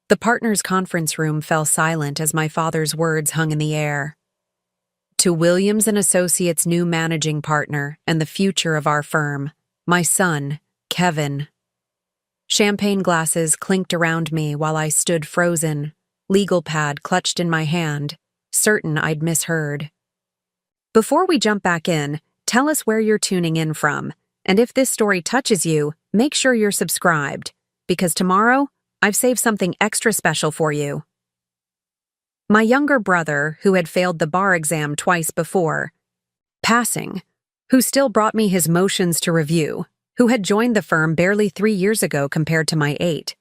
The partners' conference room fell silent as my father's words hung in the air. To Williams and Associates' new managing partner and the future of our firm, my son, Kevin. Champagne glasses clinked around me while I stood frozen, legal pad clutched in my hand, certain I'd misheard. Before we jump back in, tell us where you're tuning in from, and if this story touches you, make sure you're subscribed, because tomorrow, I've saved something extra special for you. My younger brother, who had failed the bar exam twice before, passing, who still brought me his motions to review, who had joined the firm barely 3 years ago compared to my 8.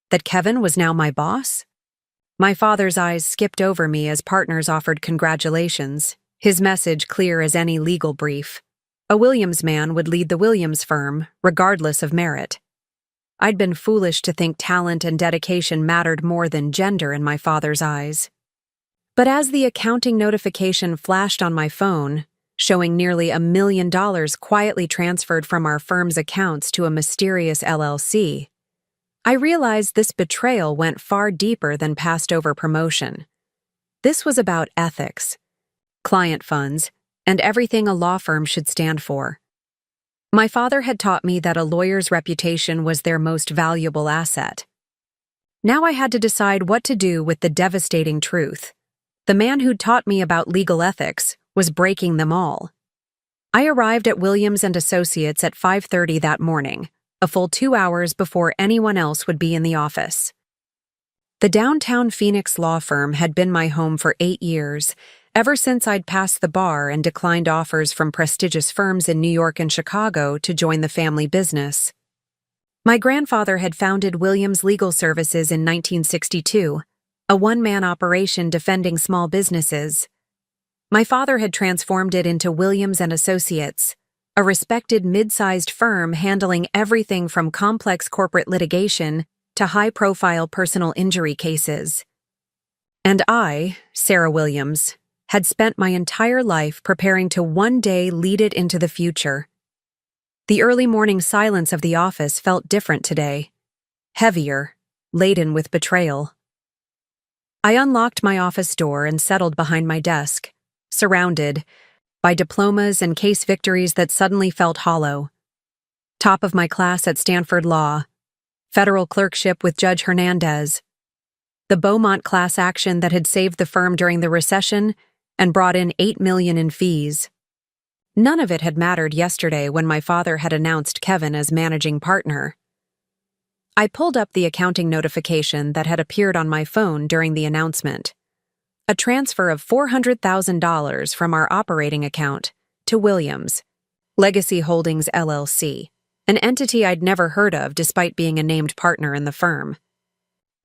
That Kevin was now my boss? My father's eyes skipped over me as partners offered congratulations, his message clear as any legal brief. A Williams man would lead the Williams firm, regardless of merit. I'd been foolish to think talent and dedication mattered more than gender in my father's eyes. But as the accounting notification flashed on my phone, showing nearly $1 million quietly transferred from our firm's accounts to a mysterious LLC, I realized this betrayal went far deeper than passed-over promotion. This was about ethics, client funds, and everything a law firm should stand for. My father had taught me that a lawyer's reputation was their most valuable asset. Now I had to decide what to do with the devastating truth. The man who'd taught me about legal ethics was breaking them all. I arrived at Williams and Associates at 5:30 that morning, a full 2 hours before anyone else would be in the office. The downtown Phoenix law firm had been my home for 8 years, ever since I'd passed the bar and declined offers from prestigious firms in New York and Chicago to join the family business. My grandfather had founded Williams Legal Services in 1962, a one-man operation defending small businesses. My father had transformed it into Williams and Associates, a respected mid-sized firm handling everything from complex corporate litigation to high-profile personal injury cases. And I, Sarah Williams, had spent my entire life preparing to one day lead it into the future. The early morning silence of the office felt different today, heavier, laden with betrayal. I unlocked my office door and settled behind my desk, surrounded by diplomas and case victories that suddenly felt hollow. Top of my class at Stanford Law, federal clerkship with Judge Hernandez, the Beaumont class action that had saved the firm during the recession and brought in $8 million in fees. None of it had mattered yesterday when my father had announced Kevin as managing partner. I pulled up the accounting notification that had appeared on my phone during the announcement. A transfer of $400,000 from our operating account to Williams, Legacy Holdings LLC, an entity I'd never heard of despite being a named partner in the firm.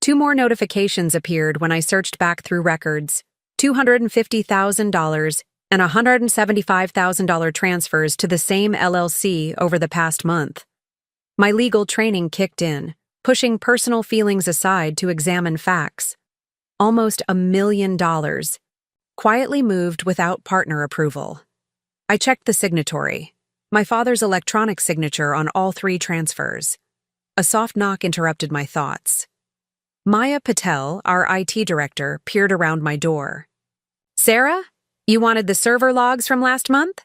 2 more notifications appeared when I searched back through records, $250,000 and $175,000 transfers to the same LLC over the past month. My legal training kicked in, pushing personal feelings aside to examine facts. Almost $1 million, quietly moved without partner approval. I checked the signatory, my father's electronic signature on all 3 transfers. A soft knock interrupted my thoughts. Maya Patel, our IT director, peered around my door. "Sarah, you wanted the server logs from last month?"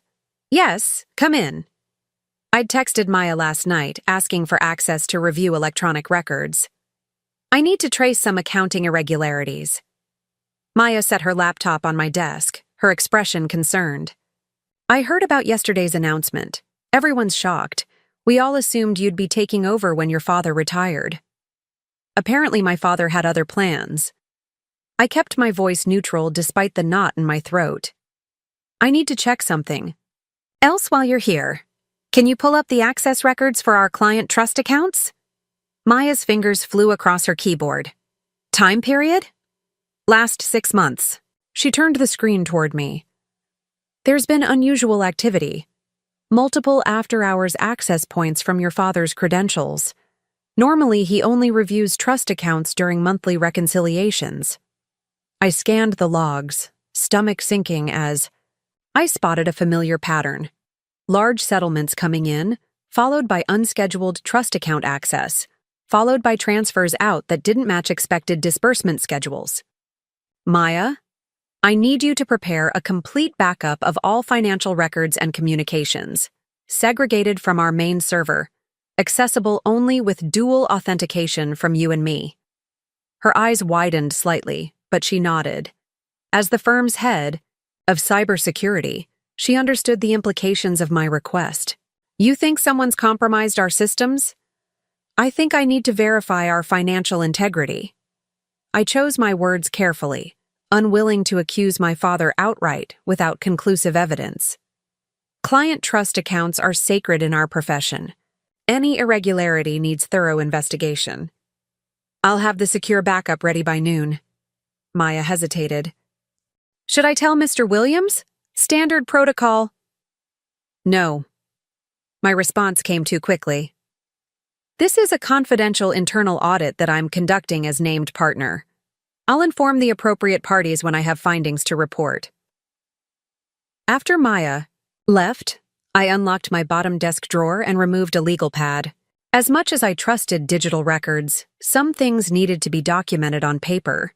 "Yes, come in." I'd texted Maya last night, asking for access to review electronic records. "I need to trace some accounting irregularities." Maya set her laptop on my desk, her expression concerned. "I heard about yesterday's announcement. Everyone's shocked. We all assumed you'd be taking over when your father retired." Apparently my father had other plans. I kept my voice neutral despite the knot in my throat. "I need to check something. Else, while you're here, can you pull up the access records for our client trust accounts?" Maya's fingers flew across her keyboard. "Time period?" "Last 6 months." She turned the screen toward me. "There's been unusual activity. Multiple after-hours access points from your father's credentials. Normally, he only reviews trust accounts during monthly reconciliations." I scanned the logs, stomach sinking as I spotted a familiar pattern. Large settlements coming in, followed by unscheduled trust account access, followed by transfers out that didn't match expected disbursement schedules. Maya, I need you to prepare a complete backup of all financial records and communications, segregated from our main server, accessible only with dual authentication from you and me. Her eyes widened slightly, but she nodded. As the firm's head of cybersecurity, she understood the implications of my request. You think someone's compromised our systems? I think I need to verify our financial integrity. I chose my words carefully, unwilling to accuse my father outright without conclusive evidence. Client trust accounts are sacred in our profession. Any irregularity needs thorough investigation. I'll have the secure backup ready by noon. Maya hesitated. Should I tell Mr. Williams? Standard protocol. No. My response came too quickly. This is a confidential internal audit that I'm conducting as named partner. I'll inform the appropriate parties when I have findings to report. After Maya left, I unlocked my bottom desk drawer and removed a legal pad. As much as I trusted digital records, some things needed to be documented on paper.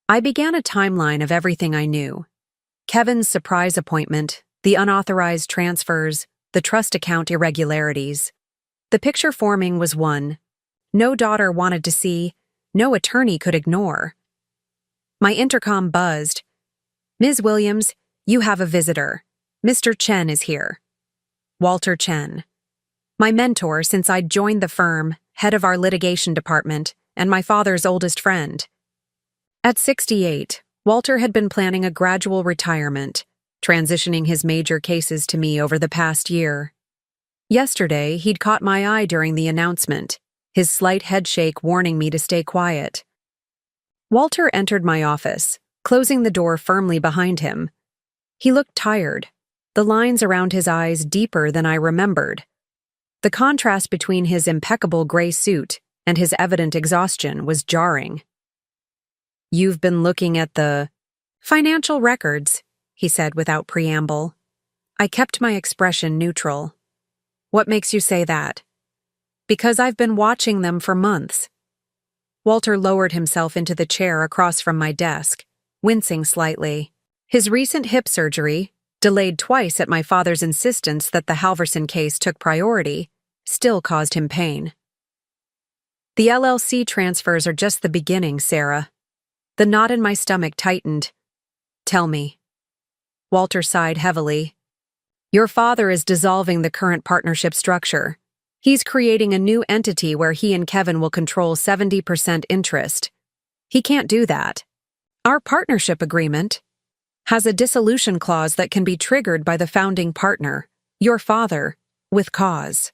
I began a timeline of everything I knew. Kevin's surprise appointment, the unauthorized transfers, the trust account irregularities. The picture forming was one. No daughter wanted to see, no attorney could ignore. My intercom buzzed. Ms. Williams, you have a visitor. Mr. Chen is here. Walter Chen. My mentor since I'd joined the firm, head of our litigation department, and my father's oldest friend. At 68, Walter had been planning a gradual retirement, transitioning his major cases to me over the past year. Yesterday, he'd caught my eye during the announcement, his slight headshake warning me to stay quiet. Walter entered my office, closing the door firmly behind him. He looked tired, the lines around his eyes deeper than I remembered. The contrast between his impeccable gray suit and his evident exhaustion was jarring. You've been looking at the financial records, he said without preamble. I kept my expression neutral. What makes you say that? Because I've been watching them for months. Walter lowered himself into the chair across from my desk, wincing slightly. His recent hip surgery, delayed twice at my father's insistence that the Halverson case took priority, still caused him pain. The LLC transfers are just the beginning, Sarah. The knot in my stomach tightened. Tell me. Walter sighed heavily. Your father is dissolving the current partnership structure. He's creating a new entity where he and Kevin will control 70% interest. He can't do that. Our partnership agreement has a dissolution clause that can be triggered by the founding partner, your father, with cause.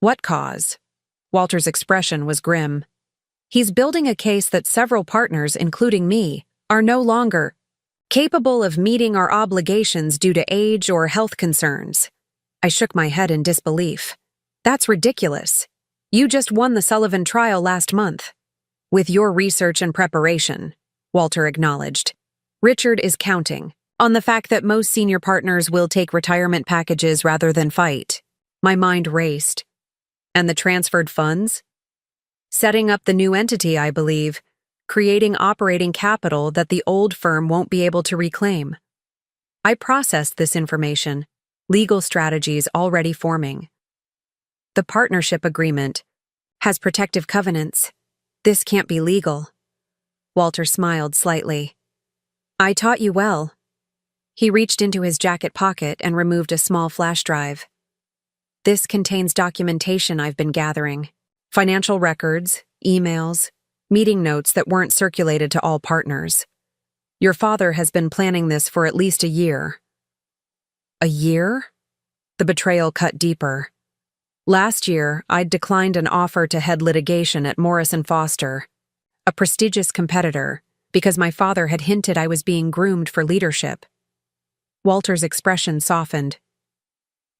What cause? Walter's expression was grim. He's building a case that several partners, including me, are no longer capable of meeting our obligations due to age or health concerns. I shook my head in disbelief. That's ridiculous. You just won the Sullivan trial last month. With your research and preparation, Walter acknowledged. Richard is counting on the fact that most senior partners will take retirement packages rather than fight. My mind raced. And the transferred funds? Setting up the new entity, I believe, creating operating capital that the old firm won't be able to reclaim. I processed this information, legal strategies already forming. The partnership agreement has protective covenants. This can't be legal. Walter smiled slightly. I taught you well. He reached into his jacket pocket and removed a small flash drive. This contains documentation I've been gathering. Financial records, emails, meeting notes that weren't circulated to all partners. Your father has been planning this for at least a year. A year? The betrayal cut deeper. Last year, I'd declined an offer to head litigation at Morris & Foster, a prestigious competitor, because my father had hinted I was being groomed for leadership. Walter's expression softened.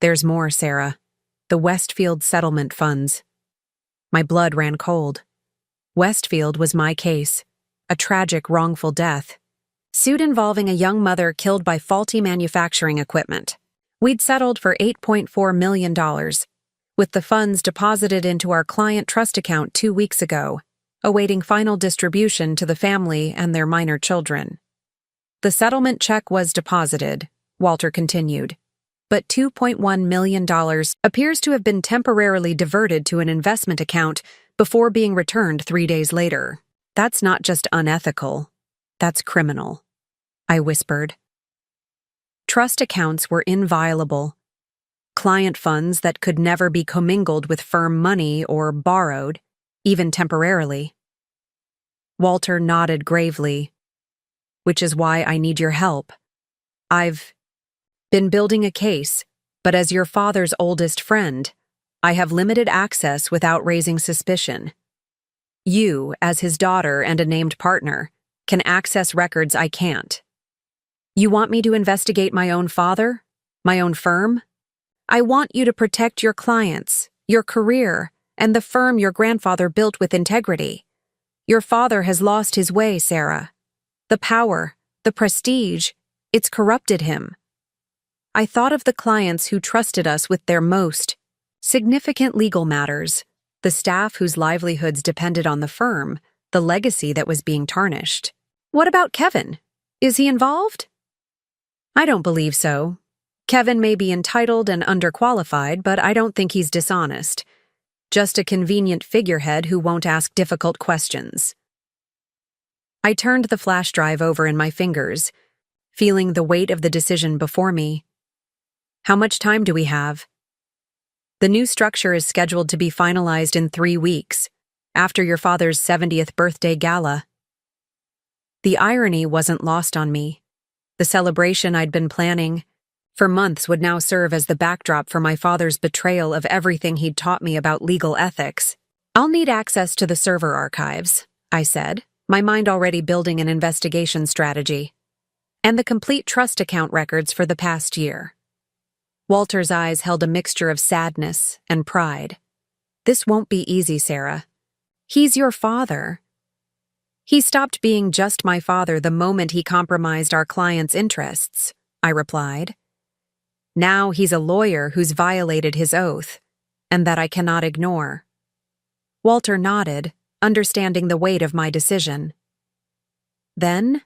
There's more, Sarah. The Westfield settlement funds. My blood ran cold. Westfield was my case, a tragic wrongful death. Suit involving a young mother killed by faulty manufacturing equipment. We'd settled for $8.4 million. with the funds deposited into our client trust account 2 weeks ago, awaiting final distribution to the family and their minor children. The settlement check was deposited, Walter continued, but $2.1 million appears to have been temporarily diverted to an investment account before being returned 3 days later. That's not just unethical, that's criminal, I whispered. Trust accounts were inviolable. Client funds that could never be commingled with firm money or borrowed, even temporarily. Walter nodded gravely. Which is why I need your help. I've been building a case, but as your father's oldest friend, I have limited access without raising suspicion. You, as his daughter and a named partner, can access records I can't. You want me to investigate my own father? My own firm? I want you to protect your clients, your career, and the firm your grandfather built with integrity. Your father has lost his way, Sarah. The power, the prestige, it's corrupted him. I thought of the clients who trusted us with their most significant legal matters, the staff whose livelihoods depended on the firm, the legacy that was being tarnished. What about Kevin? Is he involved? I don't believe so. Kevin may be entitled and underqualified, but I don't think he's dishonest. Just a convenient figurehead who won't ask difficult questions. I turned the flash drive over in my fingers, feeling the weight of the decision before me. How much time do we have? The new structure is scheduled to be finalized in 3 weeks, after your father's 70th birthday gala. The irony wasn't lost on me. The celebration I'd been planning for months would now serve as the backdrop for my father's betrayal of everything he'd taught me about legal ethics. I'll need access to the server archives, I said, my mind already building an investigation strategy, and the complete trust account records for the past year. Walter's eyes held a mixture of sadness and pride. This won't be easy, Sarah. He's your father. He stopped being just my father the moment he compromised our client's interests, I replied. Now he's a lawyer who's violated his oath, and that I cannot ignore. Walter nodded, understanding the weight of my decision. Then,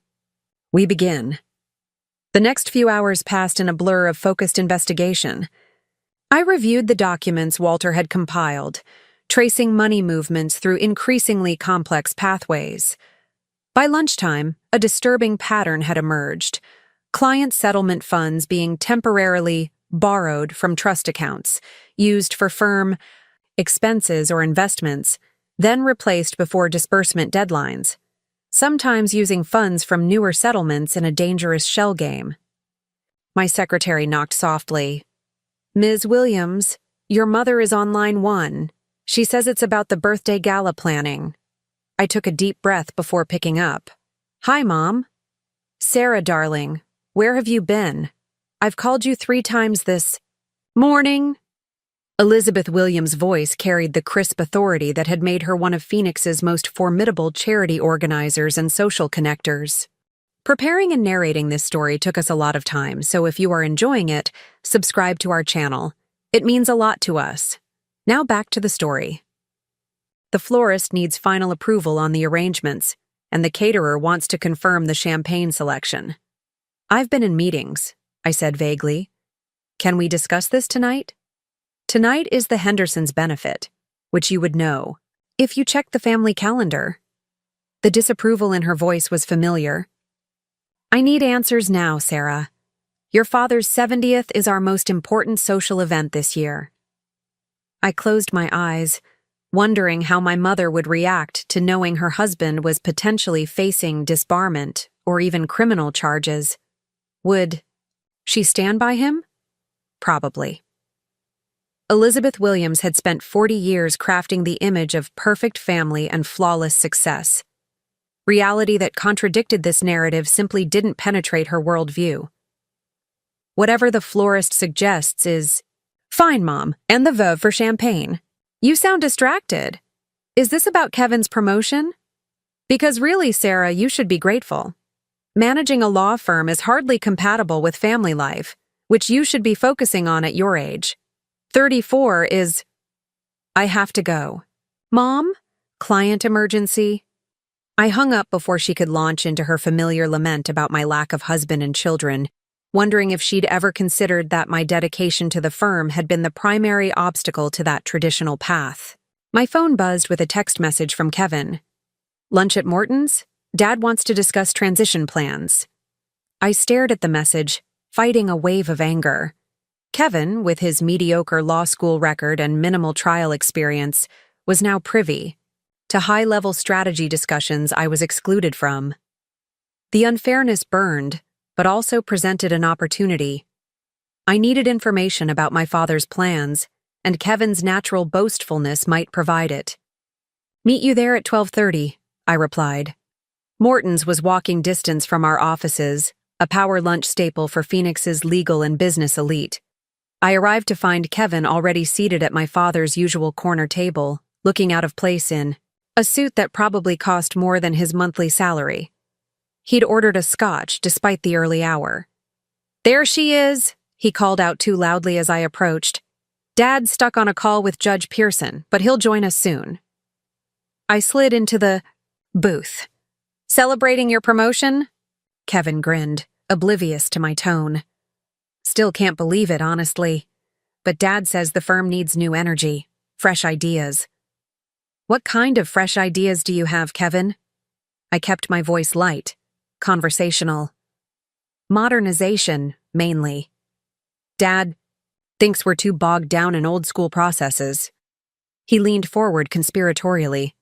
we begin. The next few hours passed in a blur of focused investigation. I reviewed the documents Walter had compiled, tracing money movements through increasingly complex pathways. By lunchtime, a disturbing pattern had emerged. Client settlement funds being temporarily borrowed from trust accounts, used for firm expenses or investments, then replaced before disbursement deadlines, sometimes using funds from newer settlements in a dangerous shell game. My secretary knocked softly. Ms. Williams, your mother is on line 1. She says it's about the birthday gala planning. I took a deep breath before picking up. Hi, Mom. Sarah, darling, where have you been? I've called you 3 times this morning. Elizabeth Williams' voice carried the crisp authority that had made her one of Phoenix's most formidable charity organizers and social connectors. Preparing and narrating this story took us a lot of time, so if you are enjoying it, subscribe to our channel. It means a lot to us. Now back to the story. The florist needs final approval on the arrangements, and the caterer wants to confirm the champagne selection. I've been in meetings, I said vaguely. Can we discuss this tonight? Tonight is the Hendersons' benefit, which you would know if you checked the family calendar. The disapproval in her voice was familiar. I need answers now, Sarah. Your father's 70th is our most important social event this year. I closed my eyes, wondering how my mother would react to knowing her husband was potentially facing disbarment or even criminal charges. Would she stand by him? Probably. Elizabeth Williams had spent 40 years crafting the image of perfect family and flawless success. Reality that contradicted this narrative simply didn't penetrate her worldview. Whatever the florist suggests is, fine, Mom, and the veuve for champagne. You sound distracted. Is this about Kevin's promotion? Because really, Sarah, you should be grateful. Managing a law firm is hardly compatible with family life, which you should be focusing on at your age. 34 is I have to go. Mom? Client emergency? I hung up before she could launch into her familiar lament about my lack of husband and children, wondering if she'd ever considered that my dedication to the firm had been the primary obstacle to that traditional path. My phone buzzed with a text message from Kevin. Lunch at Morton's? Dad wants to discuss transition plans. I stared at the message, fighting a wave of anger. Kevin, with his mediocre law school record and minimal trial experience, was now privy to high-level strategy discussions I was excluded from. The unfairness burned, but also presented an opportunity. I needed information about my father's plans, and Kevin's natural boastfulness might provide it. Meet you there at 12:30, I replied. Morton's was walking distance from our offices, a power lunch staple for Phoenix's legal and business elite. I arrived to find Kevin already seated at my father's usual corner table, looking out of place in a suit that probably cost more than his monthly salary. He'd ordered a scotch despite the early hour. "There she is," he called out too loudly as I approached. "Dad's stuck on a call with Judge Pearson, but he'll join us soon." I slid into the booth. "Celebrating your promotion?" Kevin grinned, oblivious to my tone. Still can't believe it, honestly. But Dad says the firm needs new energy, fresh ideas. "What kind of fresh ideas do you have, Kevin?" I kept my voice light, conversational. "Modernization, mainly. Dad thinks we're too bogged down in old-school processes." He leaned forward conspiratorially.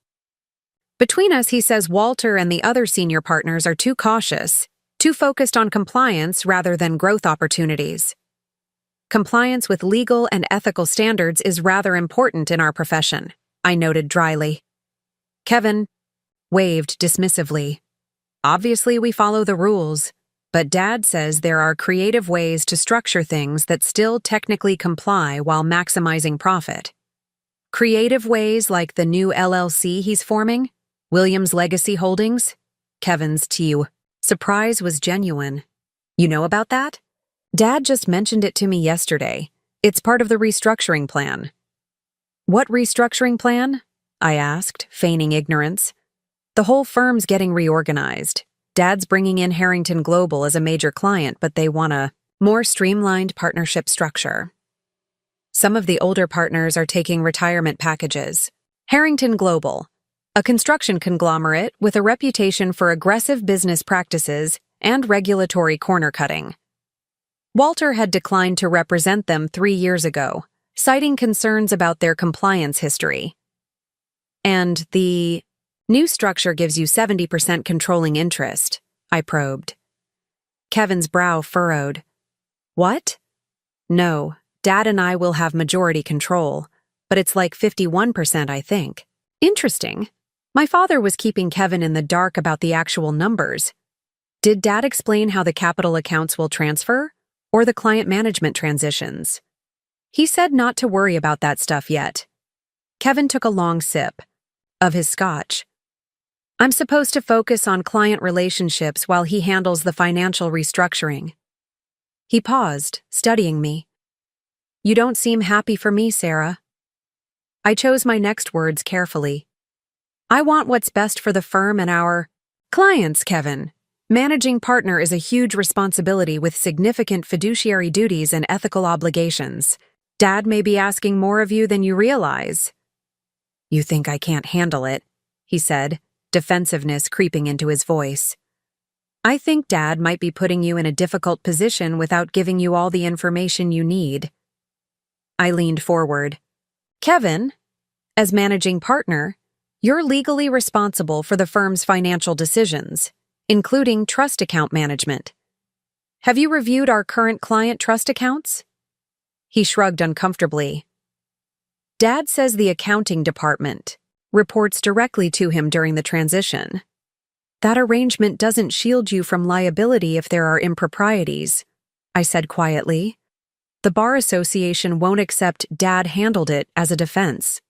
"Between us, he says Walter and the other senior partners are too cautious, too focused on compliance rather than growth opportunities. Compliance with legal and ethical standards is rather important in our profession," I noted dryly. Kevin waved dismissively. "Obviously, we follow the rules, but Dad says there are creative ways to structure things that still technically comply while maximizing profit." "Creative ways like the new LLC he's forming? Williams Legacy Holdings?" Kevin's surprise was genuine. "You know about that? Dad just mentioned it to me yesterday. It's part of the restructuring plan." "What restructuring plan?" I asked, feigning ignorance. "The whole firm's getting reorganized. Dad's bringing in Harrington Global as a major client, but they want a more streamlined partnership structure. Some of the older partners are taking retirement packages. Harrington Global, a construction conglomerate with a reputation for aggressive business practices and regulatory corner-cutting. Walter had declined to represent them 3 years ago, citing concerns about their compliance history. And the new structure gives you 70% controlling interest," I probed. Kevin's brow furrowed. "What?" "No, Dad and I will have majority control, but it's like 51%, I think." "Interesting." My father was keeping Kevin in the dark about the actual numbers. Did Dad explain how the capital accounts will transfer, or the client management transitions? He said not to worry about that stuff yet. Kevin took a long sip of his scotch. "I'm supposed to focus on client relationships while he handles the financial restructuring." He paused, studying me. "You don't seem happy for me, Sarah." I chose my next words carefully. "I want what's best for the firm and our clients, Kevin. Managing partner is a huge responsibility with significant fiduciary duties and ethical obligations. Dad may be asking more of you than you realize." "You think I can't handle it," he said, defensiveness creeping into his voice. "I think Dad might be putting you in a difficult position without giving you all the information you need." I leaned forward. "Kevin, as managing partner, you're legally responsible for the firm's financial decisions, including trust account management. Have you reviewed our current client trust accounts?" He shrugged uncomfortably. "Dad says the accounting department reports directly to him during the transition. That arrangement doesn't shield you from liability if there are improprieties," I said quietly. "The Bar Association won't accept Dad handled it as a defense."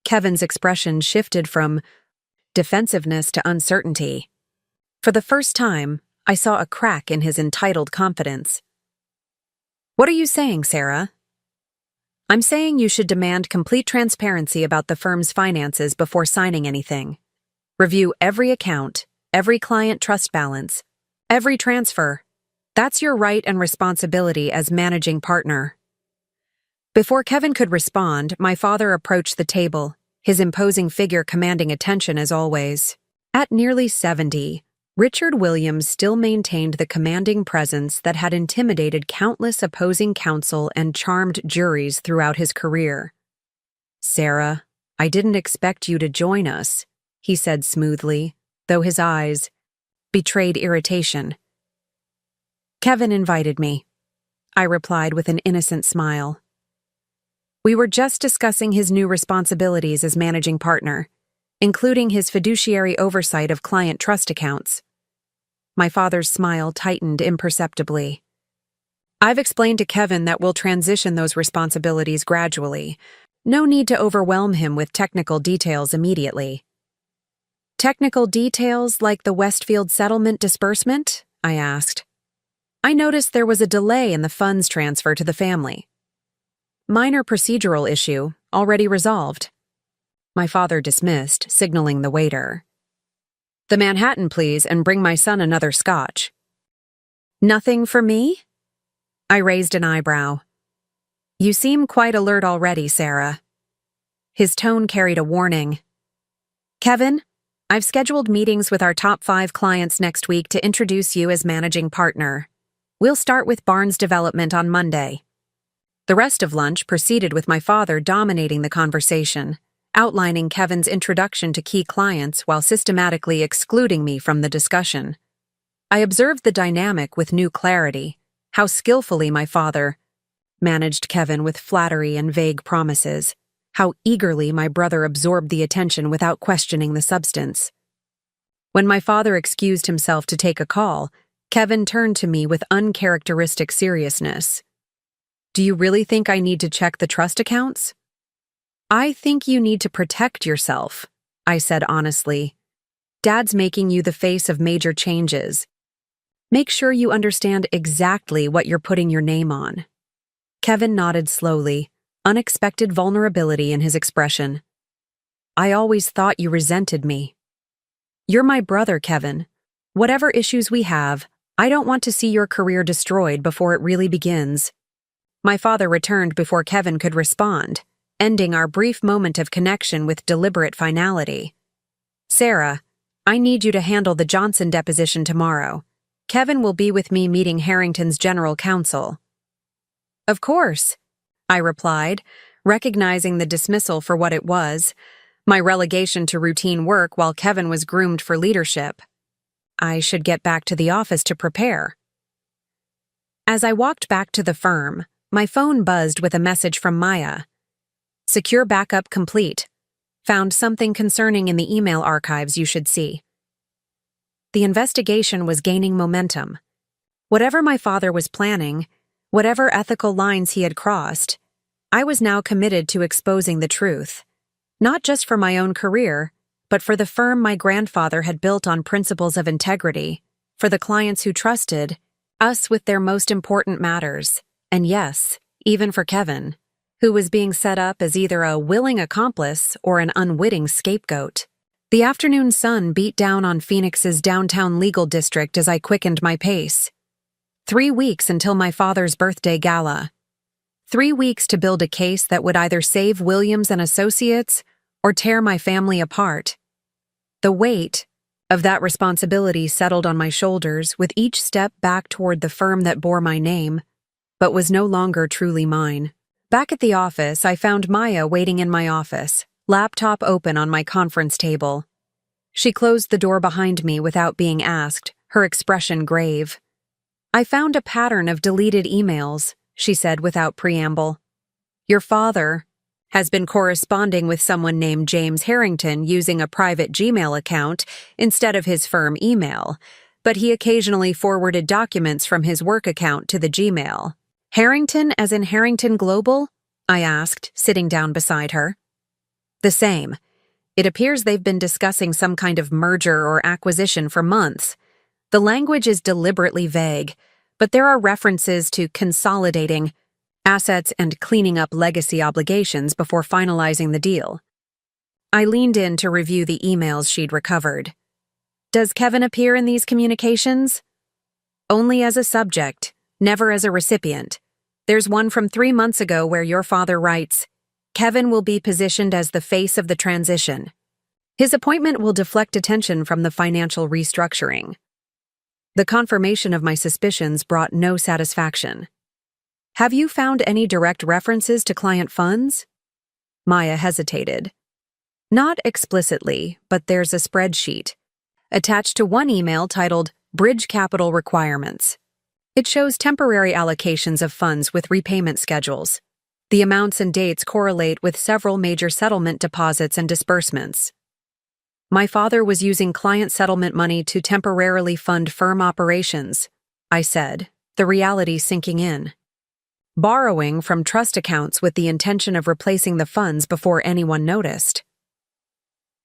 Kevin's expression shifted from defensiveness to uncertainty. For the first time, I saw a crack in his entitled confidence. "What are you saying, Sarah?" I'm saying you should demand complete transparency about the firm's finances before signing anything. Review every account, every client trust balance, every transfer. That's your right and responsibility as managing partner. Before Kevin could respond, my father approached the table, his imposing figure commanding attention as always. At nearly 70, Richard Williams still maintained the commanding presence that had intimidated countless opposing counsel and charmed juries throughout his career. "Sarah, I didn't expect you to join us," he said smoothly, though his eyes betrayed irritation. "Kevin invited me," I replied with an innocent smile. "We were just discussing his new responsibilities as managing partner, including his fiduciary oversight of client trust accounts." My father's smile tightened imperceptibly. "I've explained to Kevin that we'll transition those responsibilities gradually. No need to overwhelm him with technical details immediately." "Technical details like the Westfield settlement disbursement?" I asked. "I noticed there was a delay in the funds transfer to the family." "Minor procedural issue, already resolved." My father dismissed, signaling the waiter. "The Manhattan, please, and bring my son another scotch." "Nothing for me?" I raised an eyebrow. "You seem quite alert already, Sarah." His tone carried a warning. "Kevin, I've scheduled meetings with our top 5 clients next week to introduce you as managing partner. We'll start with Barnes Development on Monday." The rest of lunch proceeded with my father dominating the conversation, outlining Kevin's introduction to key clients while systematically excluding me from the discussion. I observed the dynamic with new clarity, how skillfully my father managed Kevin with flattery and vague promises, how eagerly my brother absorbed the attention without questioning the substance. When my father excused himself to take a call, Kevin turned to me with uncharacteristic seriousness. "Do you really think I need to check the trust accounts?" "I think you need to protect yourself," I said honestly. "Dad's making you the face of major changes. Make sure you understand exactly what you're putting your name on." Kevin nodded slowly, unexpected vulnerability in his expression. "I always thought you resented me." "You're my brother, Kevin. Whatever issues we have, I don't want to see your career destroyed before it really begins." My father returned before Kevin could respond, ending our brief moment of connection with deliberate finality. "Sarah, I need you to handle the Johnson deposition tomorrow. Kevin will be with me meeting Harrington's general counsel." "Of course," I replied, recognizing the dismissal for what it was, my relegation to routine work while Kevin was groomed for leadership. I should get back to the office to prepare. As I walked back to the firm, my phone buzzed with a message from Maya. "Secure backup complete. Found something concerning in the email archives you should see." The investigation was gaining momentum. Whatever my father was planning, whatever ethical lines he had crossed, I was now committed to exposing the truth. Not just for my own career, but for the firm my grandfather had built on principles of integrity, for the clients who trusted us with their most important matters, and yes, even for Kevin, who was being set up as either a willing accomplice or an unwitting scapegoat. The afternoon sun beat down on Phoenix's downtown legal district as I quickened my pace. 3 weeks until my father's birthday gala. 3 weeks to build a case that would either save Williams and Associates or tear my family apart. The weight of that responsibility settled on my shoulders with each step back toward the firm that bore my name, but was no longer truly mine. Back at the office, I found Maya waiting in my office, laptop open on my conference table. She closed the door behind me without being asked, her expression grave. "I found a pattern of deleted emails," she said without preamble. "Your father has been corresponding with someone named James Harrington using a private Gmail account instead of his firm email, but he occasionally forwarded documents from his work account to the Gmail." "Harrington as in Harrington Global?" I asked, sitting down beside her. "The same. It appears they've been discussing some kind of merger or acquisition for months. The language is deliberately vague, but there are references to consolidating assets and cleaning up legacy obligations before finalizing the deal. I leaned in to review the emails she'd recovered. Does Kevin appear in these communications? Only as a subject, never as a recipient. There's one from 3 months ago where your father writes, Kevin will be positioned as the face of the transition. His appointment will deflect attention from the financial restructuring. The confirmation of my suspicions brought no satisfaction. Have you found any direct references to client funds? Maya hesitated. Not explicitly, but there's a spreadsheet attached to one email titled Bridge Capital Requirements. It shows temporary allocations of funds with repayment schedules. The amounts and dates correlate with several major settlement deposits and disbursements. My father was using client settlement money to temporarily fund firm operations, I said, the reality sinking in. Borrowing from trust accounts with the intention of replacing the funds before anyone noticed.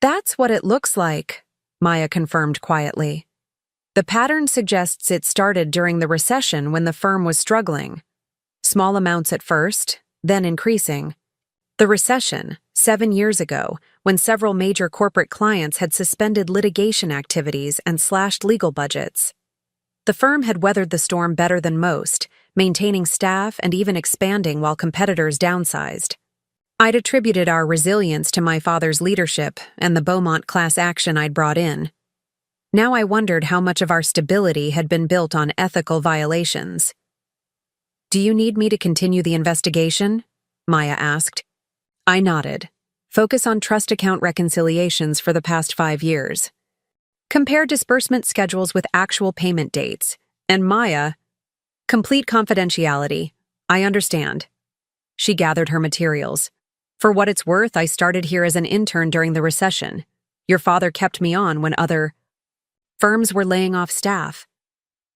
That's what it looks like, Maya confirmed quietly. The pattern suggests it started during the recession when the firm was struggling. Small amounts at first, then increasing. The recession, 7 years ago, when several major corporate clients had suspended litigation activities and slashed legal budgets. The firm had weathered the storm better than most, maintaining staff and even expanding while competitors downsized. I'd attributed our resilience to my father's leadership and the Beaumont class action I'd brought in. Now I wondered how much of our stability had been built on ethical violations. Do you need me to continue the investigation? Maya asked. I nodded. Focus on trust account reconciliations for the past 5 years. Compare disbursement schedules with actual payment dates. And Maya, complete confidentiality. I understand. She gathered her materials. For what it's worth, I started here as an intern during the recession. Your father kept me on when other firms were laying off staff.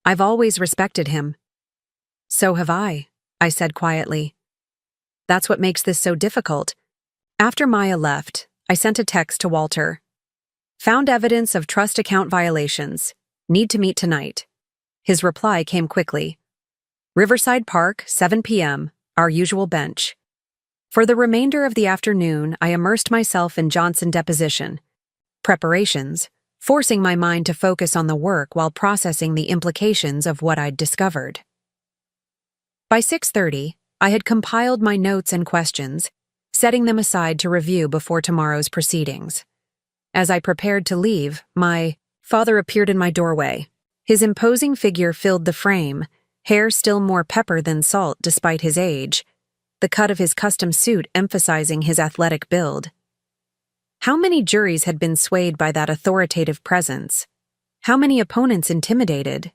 I've always respected him. So have I said quietly. That's what makes this so difficult. After Maya left, I sent a text to Walter. Found evidence of trust account violations. Need to meet tonight. His reply came quickly. Riverside Park, 7 p.m., our usual bench. For the remainder of the afternoon, I immersed myself in Johnson deposition preparations, forcing my mind to focus on the work while processing the implications of what I'd discovered. By 6:30, I had compiled my notes and questions, setting them aside to review before tomorrow's proceedings. As I prepared to leave, my father appeared in my doorway. His imposing figure filled the frame, hair still more pepper than salt despite his age, the cut of his custom suit emphasizing his athletic build. How many juries had been swayed by that authoritative presence? How many opponents intimidated?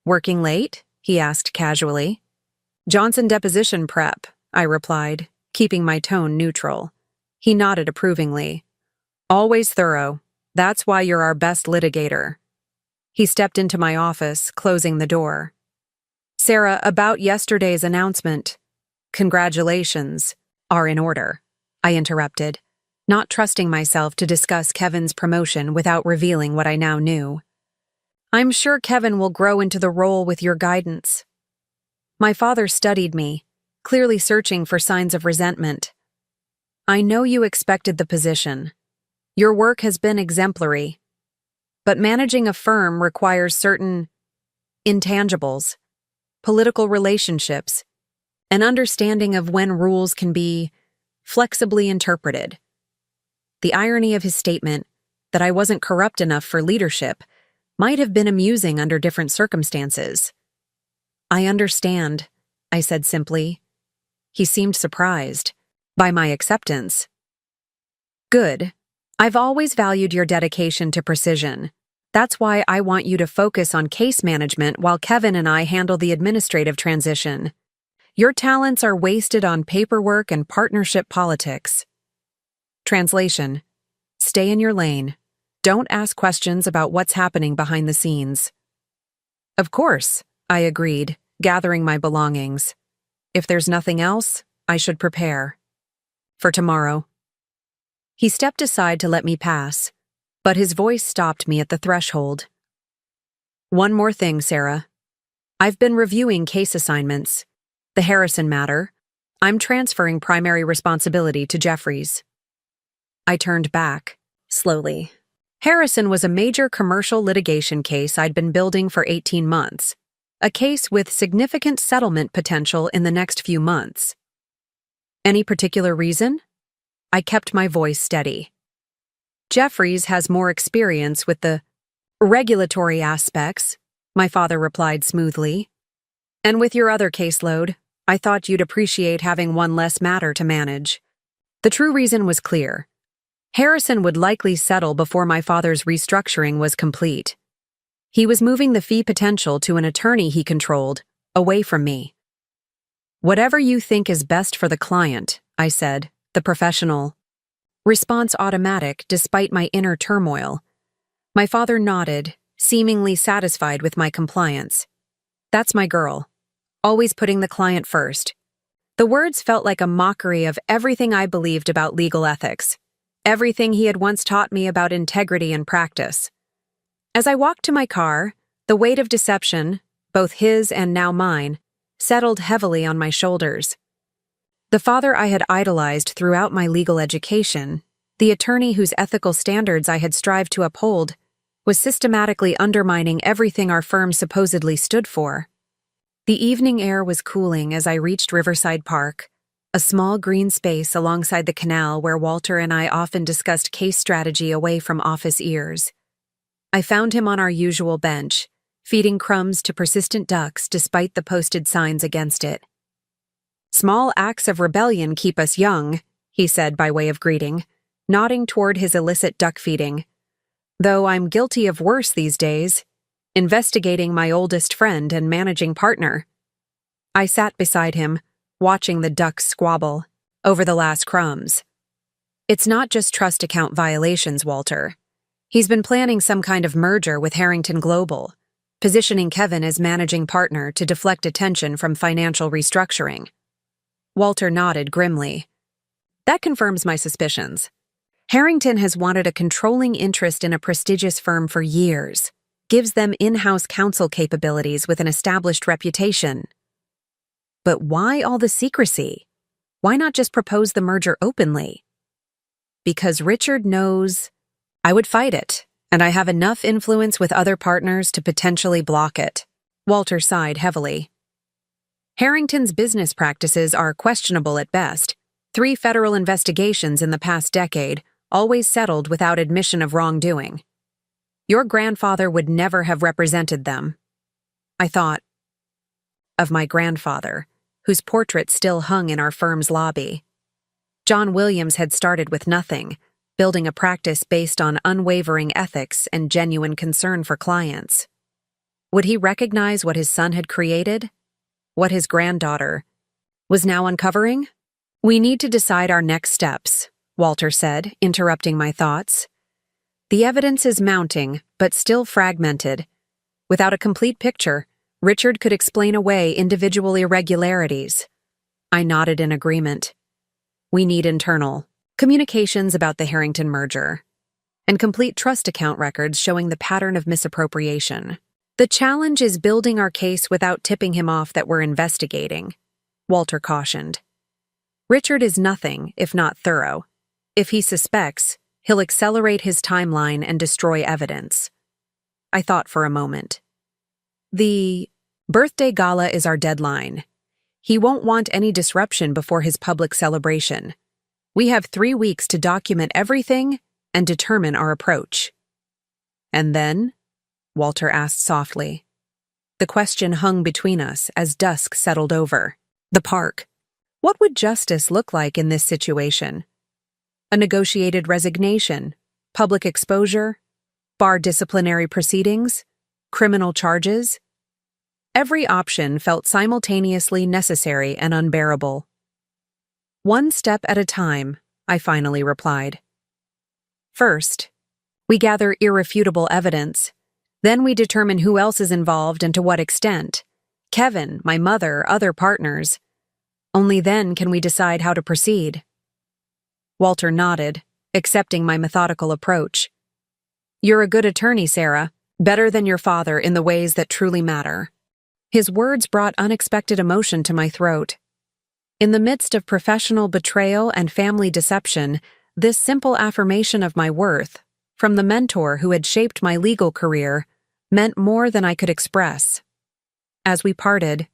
Working late? He asked casually. Johnson deposition prep, I replied, keeping my tone neutral. He nodded approvingly. Always thorough. That's why you're our best litigator. He stepped into my office, closing the door. Sarah, about yesterday's announcement. Congratulations are in order, I interrupted, not trusting myself to discuss Kevin's promotion without revealing what I now knew. I'm sure Kevin will grow into the role with your guidance. My father studied me, clearly searching for signs of resentment. I know you expected the position. Your work has been exemplary. But managing a firm requires certain intangibles, political relationships, an understanding of when rules can be flexibly interpreted. The irony of his statement, that I wasn't corrupt enough for leadership, might have been amusing under different circumstances. I understand, I said simply. He seemed surprised by my acceptance. Good. I've always valued your dedication to precision. That's why I want you to focus on case management while Kevin and I handle the administrative transition. Your talents are wasted on paperwork and partnership politics. Translation: stay in your lane. Don't ask questions about what's happening behind the scenes. Of course, I agreed, gathering my belongings. If there's nothing else, I should prepare. For tomorrow. He stepped aside to let me pass, but his voice stopped me at the threshold. One more thing, Sarah. I've been reviewing case assignments. The Harrison matter. I'm transferring primary responsibility to Jeffries. I turned back, slowly. Harrison was a major commercial litigation case I'd been building for 18 months. A case with significant settlement potential in the next few months. Any particular reason? I kept my voice steady. Jeffries has more experience with the regulatory aspects, my father replied smoothly. And with your other caseload, I thought you'd appreciate having one less matter to manage. The true reason was clear. Harrison would likely settle before my father's restructuring was complete. He was moving the fee potential to an attorney he controlled, away from me. Whatever you think is best for the client, I said, the professional. Response automatic despite my inner turmoil. My father nodded, seemingly satisfied with my compliance. That's my girl. Always putting the client first. The words felt like a mockery of everything I believed about legal ethics. Everything he had once taught me about integrity and practice. As I walked to my car, the weight of deception, both his and now mine, settled heavily on my shoulders. The father I had idolized throughout my legal education, the attorney whose ethical standards I had strived to uphold, was systematically undermining everything our firm supposedly stood for. The evening air was cooling as I reached Riverside Park, a small green space alongside the canal where Walter and I often discussed case strategy away from office ears. I found him on our usual bench, feeding crumbs to persistent ducks despite the posted signs against it. Small acts of rebellion keep us young, he said by way of greeting, nodding toward his illicit duck feeding. Though I'm guilty of worse these days, investigating my oldest friend and managing partner. I sat beside him, watching the ducks squabble over the last crumbs. It's not just trust account violations, Walter. He's been planning some kind of merger with Harrington Global, positioning Kevin as managing partner to deflect attention from financial restructuring. Walter nodded grimly. That confirms my suspicions. Harrington has wanted a controlling interest in a prestigious firm for years, gives them in-house counsel capabilities with an established reputation. But why all the secrecy? Why not just propose the merger openly? Because Richard knows I would fight it, and I have enough influence with other partners to potentially block it. Walter sighed heavily. Harrington's business practices are questionable at best. 3 federal investigations in the past decade, always settled without admission of wrongdoing. Your grandfather would never have represented them. I thought of my grandfather, whose portrait still hung in our firm's lobby. John Williams had started with nothing, building a practice based on unwavering ethics and genuine concern for clients. Would he recognize what his son had created? What his granddaughter was now uncovering? We need to decide our next steps, Walter said, interrupting my thoughts. The evidence is mounting, but still fragmented. Without a complete picture, Richard could explain away individual irregularities. I nodded in agreement. We need internal communications about the Harrington merger, and complete trust account records showing the pattern of misappropriation. The challenge is building our case without tipping him off that we're investigating, Walter cautioned. Richard is nothing if not thorough. If he suspects, he'll accelerate his timeline and destroy evidence. I thought for a moment. The birthday gala is our deadline. He won't want any disruption before his public celebration. We have 3 weeks to document everything and determine our approach. And then? Walter asked softly. The question hung between us as dusk settled over. The park. What would justice look like in this situation? A negotiated resignation, public exposure, bar disciplinary proceedings, criminal charges? Every option felt simultaneously necessary and unbearable. One step at a time, I finally replied. First, we gather irrefutable evidence. Then we determine who else is involved and to what extent. Kevin, my mother, other partners. Only then can we decide how to proceed. Walter nodded, accepting my methodical approach. You're a good attorney, Sarah, better than your father in the ways that truly matter. His words brought unexpected emotion to my throat. In the midst of professional betrayal and family deception, this simple affirmation of my worth, from the mentor who had shaped my legal career, meant more than I could express. As we parted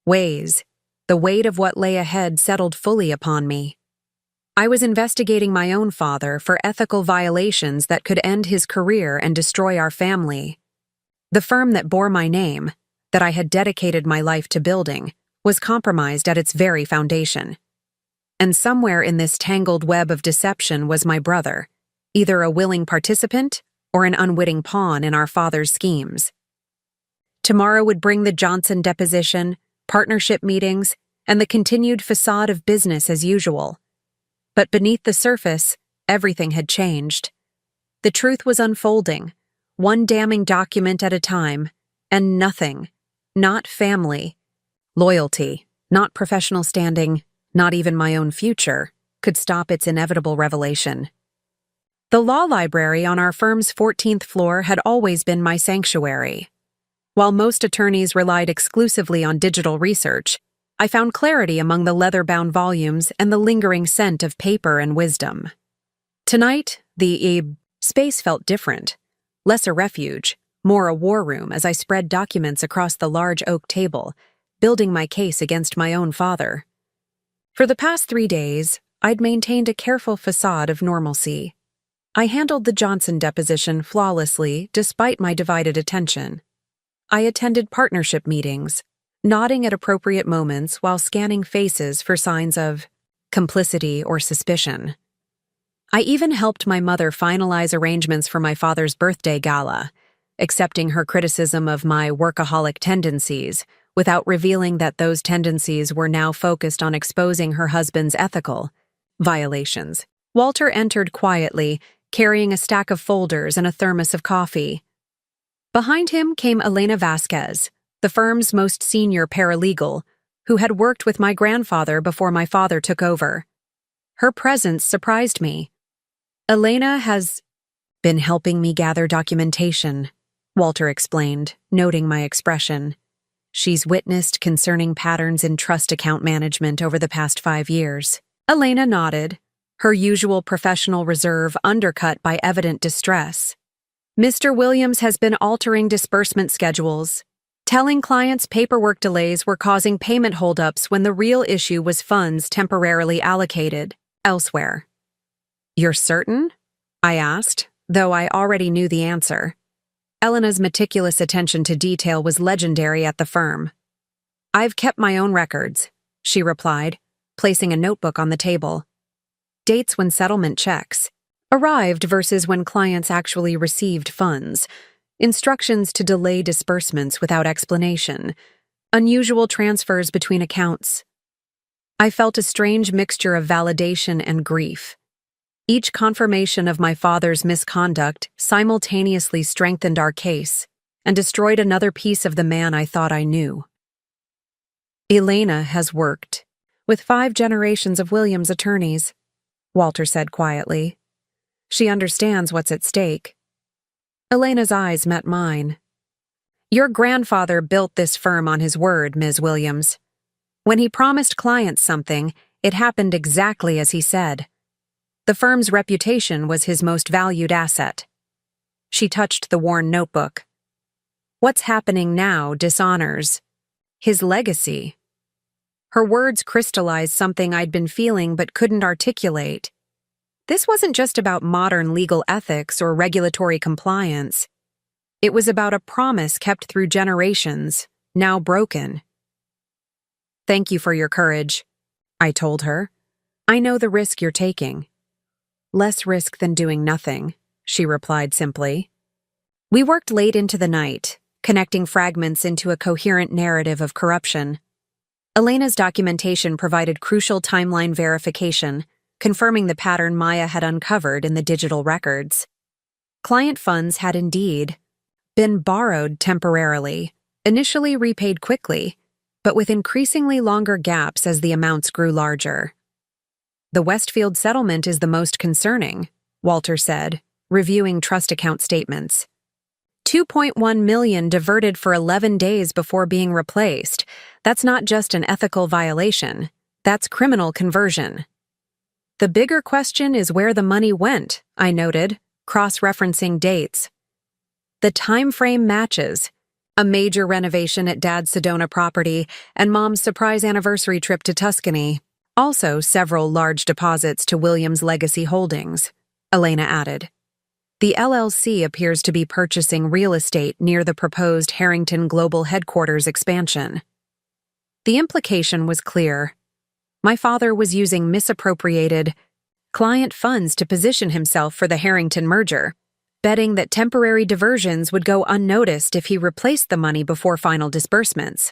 ways, the weight of what lay ahead settled fully upon me. I was investigating my own father for ethical violations that could end his career and destroy our family. The firm that bore my name, that I had dedicated my life to building, was compromised at its very foundation. And somewhere in this tangled web of deception was my brother, either a willing participant or an unwitting pawn in our father's schemes. Tomorrow would bring the Johnson deposition, partnership meetings, and the continued facade of business as usual. But beneath the surface, everything had changed. The truth was unfolding, one damning document at a time, and nothing, not family, loyalty, not professional standing, not even my own future, could stop its inevitable revelation. The law library on our firm's 14th floor had always been my sanctuary. While most attorneys relied exclusively on digital research, I found clarity among the leather-bound volumes and the lingering scent of paper and wisdom. Tonight, the space felt different, less a refuge, more a war room as I spread documents across the large oak table, building my case against my own father. For the past 3 days, I'd maintained a careful facade of normalcy. I handled the Johnson deposition flawlessly despite my divided attention. I attended partnership meetings, nodding at appropriate moments while scanning faces for signs of complicity or suspicion. I even helped my mother finalize arrangements for my father's birthday gala, accepting her criticism of my workaholic tendencies without revealing that those tendencies were now focused on exposing her husband's ethical violations. Walter entered quietly, carrying a stack of folders and a thermos of coffee. Behind him came Elena Vasquez, the firm's most senior paralegal, who had worked with my grandfather before my father took over. Her presence surprised me. Elena has been helping me gather documentation, Walter explained, noting my expression. She's witnessed concerning patterns in trust account management over the past 5 years. Elena nodded, her usual professional reserve undercut by evident distress. Mr. Williams has been altering disbursement schedules, telling clients paperwork delays were causing payment holdups when the real issue was funds temporarily allocated elsewhere. You're certain? I asked, though I already knew the answer. Elena's meticulous attention to detail was legendary at the firm. I've kept my own records, she replied, placing a notebook on the table. Dates when settlement checks arrived versus when clients actually received funds, instructions to delay disbursements without explanation, unusual transfers between accounts. I felt a strange mixture of validation and grief. Each confirmation of my father's misconduct simultaneously strengthened our case and destroyed another piece of the man I thought I knew. Elena has worked with 5 generations of Williams attorneys, Walter said quietly. She understands what's at stake. Elena's eyes met mine. Your grandfather built this firm on his word, Ms. Williams. When he promised clients something, it happened exactly as he said. The firm's reputation was his most valued asset. She touched the worn notebook. What's happening now dishonors his legacy. Her words crystallized something I'd been feeling but couldn't articulate. This wasn't just about modern legal ethics or regulatory compliance. It was about a promise kept through generations, now broken. Thank you for your courage, I told her. I know the risk you're taking. Less risk than doing nothing, she replied simply. We worked late into the night, connecting fragments into a coherent narrative of corruption. Elena's documentation provided crucial timeline verification, confirming the pattern Maya had uncovered in the digital records. Client funds had indeed been borrowed temporarily, initially repaid quickly, but with increasingly longer gaps as the amounts grew larger. The Westfield settlement is the most concerning, Walter said, reviewing trust account statements. 2.1 million diverted for 11 days before being replaced. That's not just an ethical violation. That's criminal conversion. The bigger question is where the money went, I noted, cross-referencing dates. The time frame matches. A major renovation at Dad's Sedona property and Mom's surprise anniversary trip to Tuscany. Also, several large deposits to Williams' legacy holdings, Elena added. The LLC appears to be purchasing real estate near the proposed Harrington Global Headquarters expansion. The implication was clear. My father was using misappropriated client funds to position himself for the Harrington merger, betting that temporary diversions would go unnoticed if he replaced the money before final disbursements.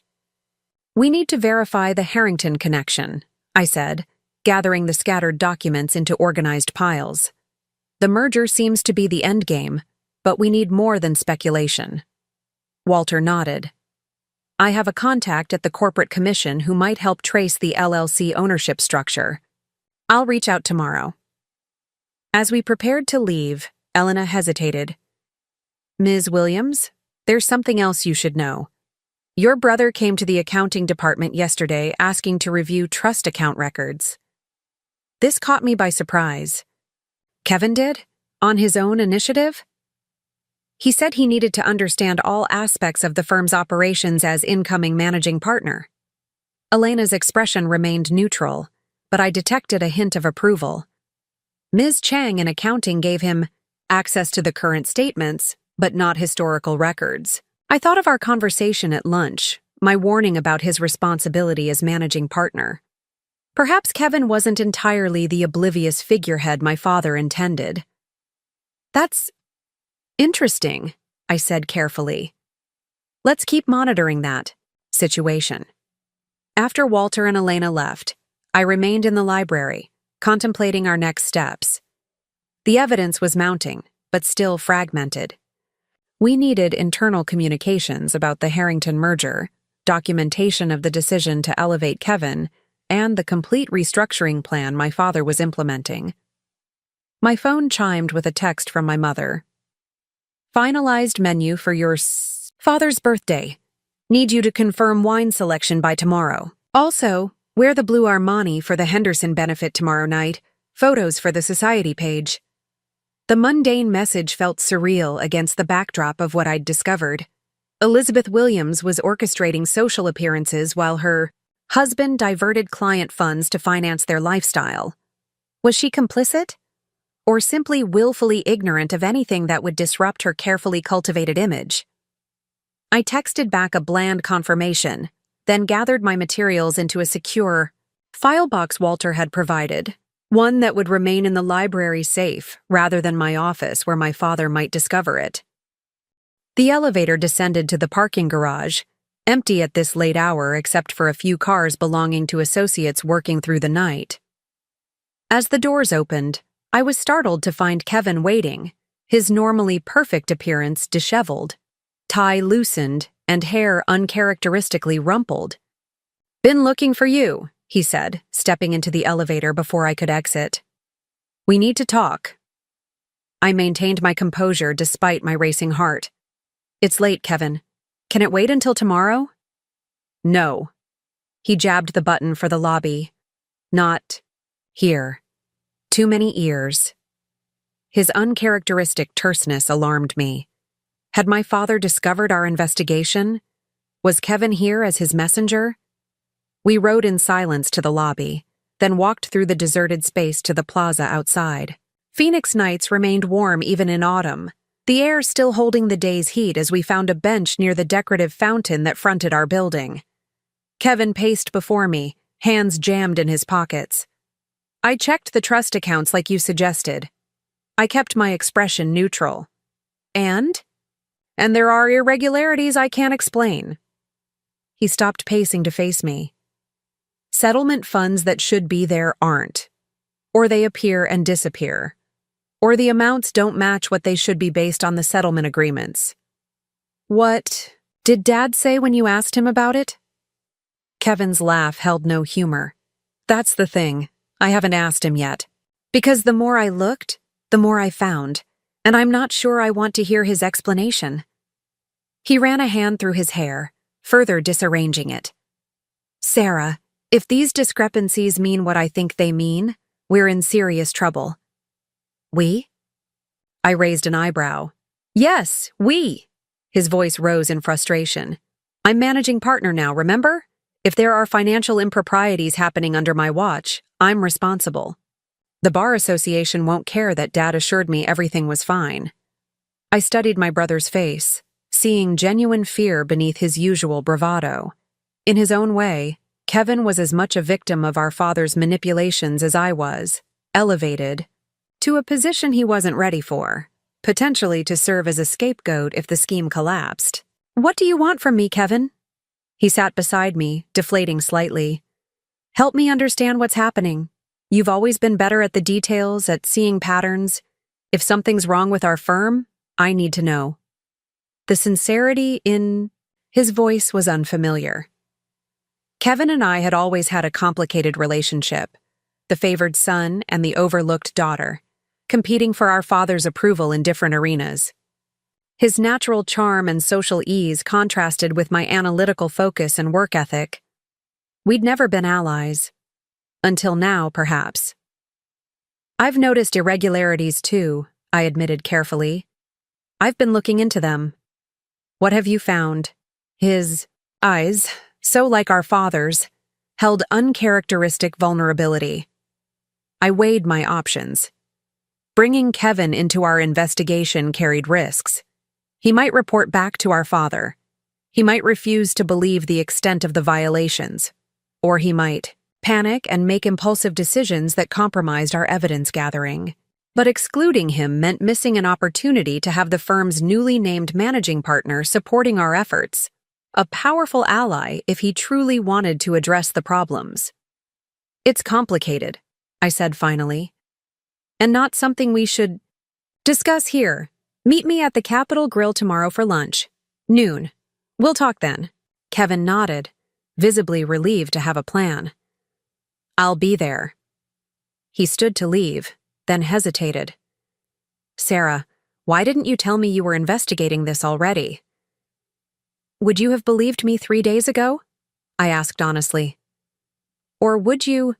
We need to verify the Harrington connection, I said, gathering the scattered documents into organized piles. The merger seems to be the endgame, but we need more than speculation. Walter nodded. I have a contact at the Corporate Commission who might help trace the LLC ownership structure. I'll reach out tomorrow. As we prepared to leave, Elena hesitated. Ms. Williams, there's something else you should know. Your brother came to the accounting department yesterday asking to review trust account records. This caught me by surprise. Kevin did? On his own initiative? He said he needed to understand all aspects of the firm's operations as incoming managing partner. Elena's expression remained neutral, but I detected a hint of approval. Ms. Chang in accounting gave him access to the current statements, but not historical records. I thought of our conversation at lunch, my warning about his responsibility as managing partner. Perhaps Kevin wasn't entirely the oblivious figurehead my father intended. That's interesting, I said carefully. Let's keep monitoring that situation. After Walter and Elena left, I remained in the library, contemplating our next steps. The evidence was mounting, but still fragmented. We needed internal communications about the Harrington merger, documentation of the decision to elevate Kevin, and the complete restructuring plan my father was implementing. My phone chimed with a text from my mother. Finalized menu for your father's birthday. Need you to confirm wine selection by tomorrow. Also, wear the blue Armani for the Henderson benefit tomorrow night. Photos for the society page. The mundane message felt surreal against the backdrop of what I'd discovered. Elizabeth Williams was orchestrating social appearances while her husband diverted client funds to finance their lifestyle. Was she complicit? Or simply willfully ignorant of anything that would disrupt her carefully cultivated image? I texted back a bland confirmation, then gathered my materials into a secure file box Walter had provided, one that would remain in the library safe rather than my office where my father might discover it. The elevator descended to the parking garage, empty at this late hour except for a few cars belonging to associates working through the night. As the doors opened, I was startled to find Kevin waiting, his normally perfect appearance disheveled, tie loosened, and hair uncharacteristically rumpled. "Been looking for you," he said, stepping into the elevator before I could exit. "We need to talk." I maintained my composure despite my racing heart. "It's late, Kevin. Can it wait until tomorrow?" "No." He jabbed the button for the lobby. "Not here. Too many ears." His uncharacteristic terseness alarmed me. Had my father discovered our investigation? Was Kevin here as his messenger? We rode in silence to the lobby, then walked through the deserted space to the plaza outside. Phoenix nights remained warm even in autumn, the air still holding the day's heat as we found a bench near the decorative fountain that fronted our building. Kevin paced before me, hands jammed in his pockets. "I checked the trust accounts like you suggested." I kept my expression neutral. And there are irregularities I can't explain." He stopped pacing to face me. "Settlement funds that should be there aren't. Or they appear and disappear. Or the amounts don't match what they should be based on the settlement agreements." "What did Dad say when you asked him about it?" Kevin's laugh held no humor. "That's the thing. I haven't asked him yet. Because the more I looked, the more I found, and I'm not sure I want to hear his explanation. He ran a hand through his hair, further disarranging it. Sarah, if these discrepancies mean what I think they mean, we're in serious trouble. We? I raised an eyebrow. Yes, we. His voice rose in frustration. I'm managing partner now, remember? If there are financial improprieties happening under my watch, I'm responsible. The Bar Association won't care that Dad assured me everything was fine. I studied my brother's face, seeing genuine fear beneath his usual bravado. In his own way, Kevin was as much a victim of our father's manipulations as I was, elevated to a position he wasn't ready for, potentially to serve as a scapegoat if the scheme collapsed. What do you want from me, Kevin? He sat beside me, deflating slightly. Help me understand what's happening. You've always been better at the details, at seeing patterns. If something's wrong with our firm, I need to know. The sincerity in his voice was unfamiliar. Kevin and I had always had a complicated relationship, the favored son and the overlooked daughter, competing for our father's approval in different arenas. His natural charm and social ease contrasted with my analytical focus and work ethic. We'd never been allies. Until now, perhaps. I've noticed irregularities too, I admitted carefully. I've been looking into them. What have you found? His eyes, so like our father's, held uncharacteristic vulnerability. I weighed my options. Bringing Kevin into our investigation carried risks. He might report back to our father. He might refuse to believe the extent of the violations. Or he might panic and make impulsive decisions that compromised our evidence gathering. But excluding him meant missing an opportunity to have the firm's newly named managing partner supporting our efforts, a powerful ally if he truly wanted to address the problems. It's complicated, I said finally, and not something we should discuss here. Meet me at the Capitol Grill tomorrow for lunch. Noon. We'll talk then. Kevin nodded, visibly relieved to have a plan. I'll be there. He stood to leave, then hesitated. Sarah, why didn't you tell me you were investigating this already? Would you have believed me 3 days ago? I asked honestly. Or would you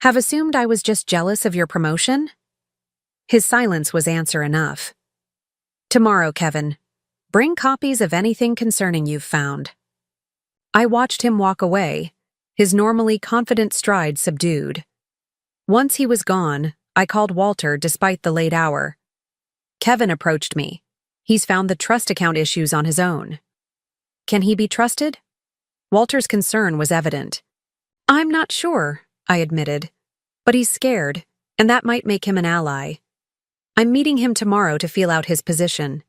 have assumed I was just jealous of your promotion? His silence was answer enough. Tomorrow, Kevin. Bring copies of anything concerning you've found. I watched him walk away, his normally confident stride subdued. Once he was gone, I called Walter despite the late hour. Kevin approached me. He's found the trust account issues on his own. Can he be trusted? Walter's concern was evident. I'm not sure, I admitted. But he's scared, and that might make him an ally. I'm meeting him tomorrow to feel out his position.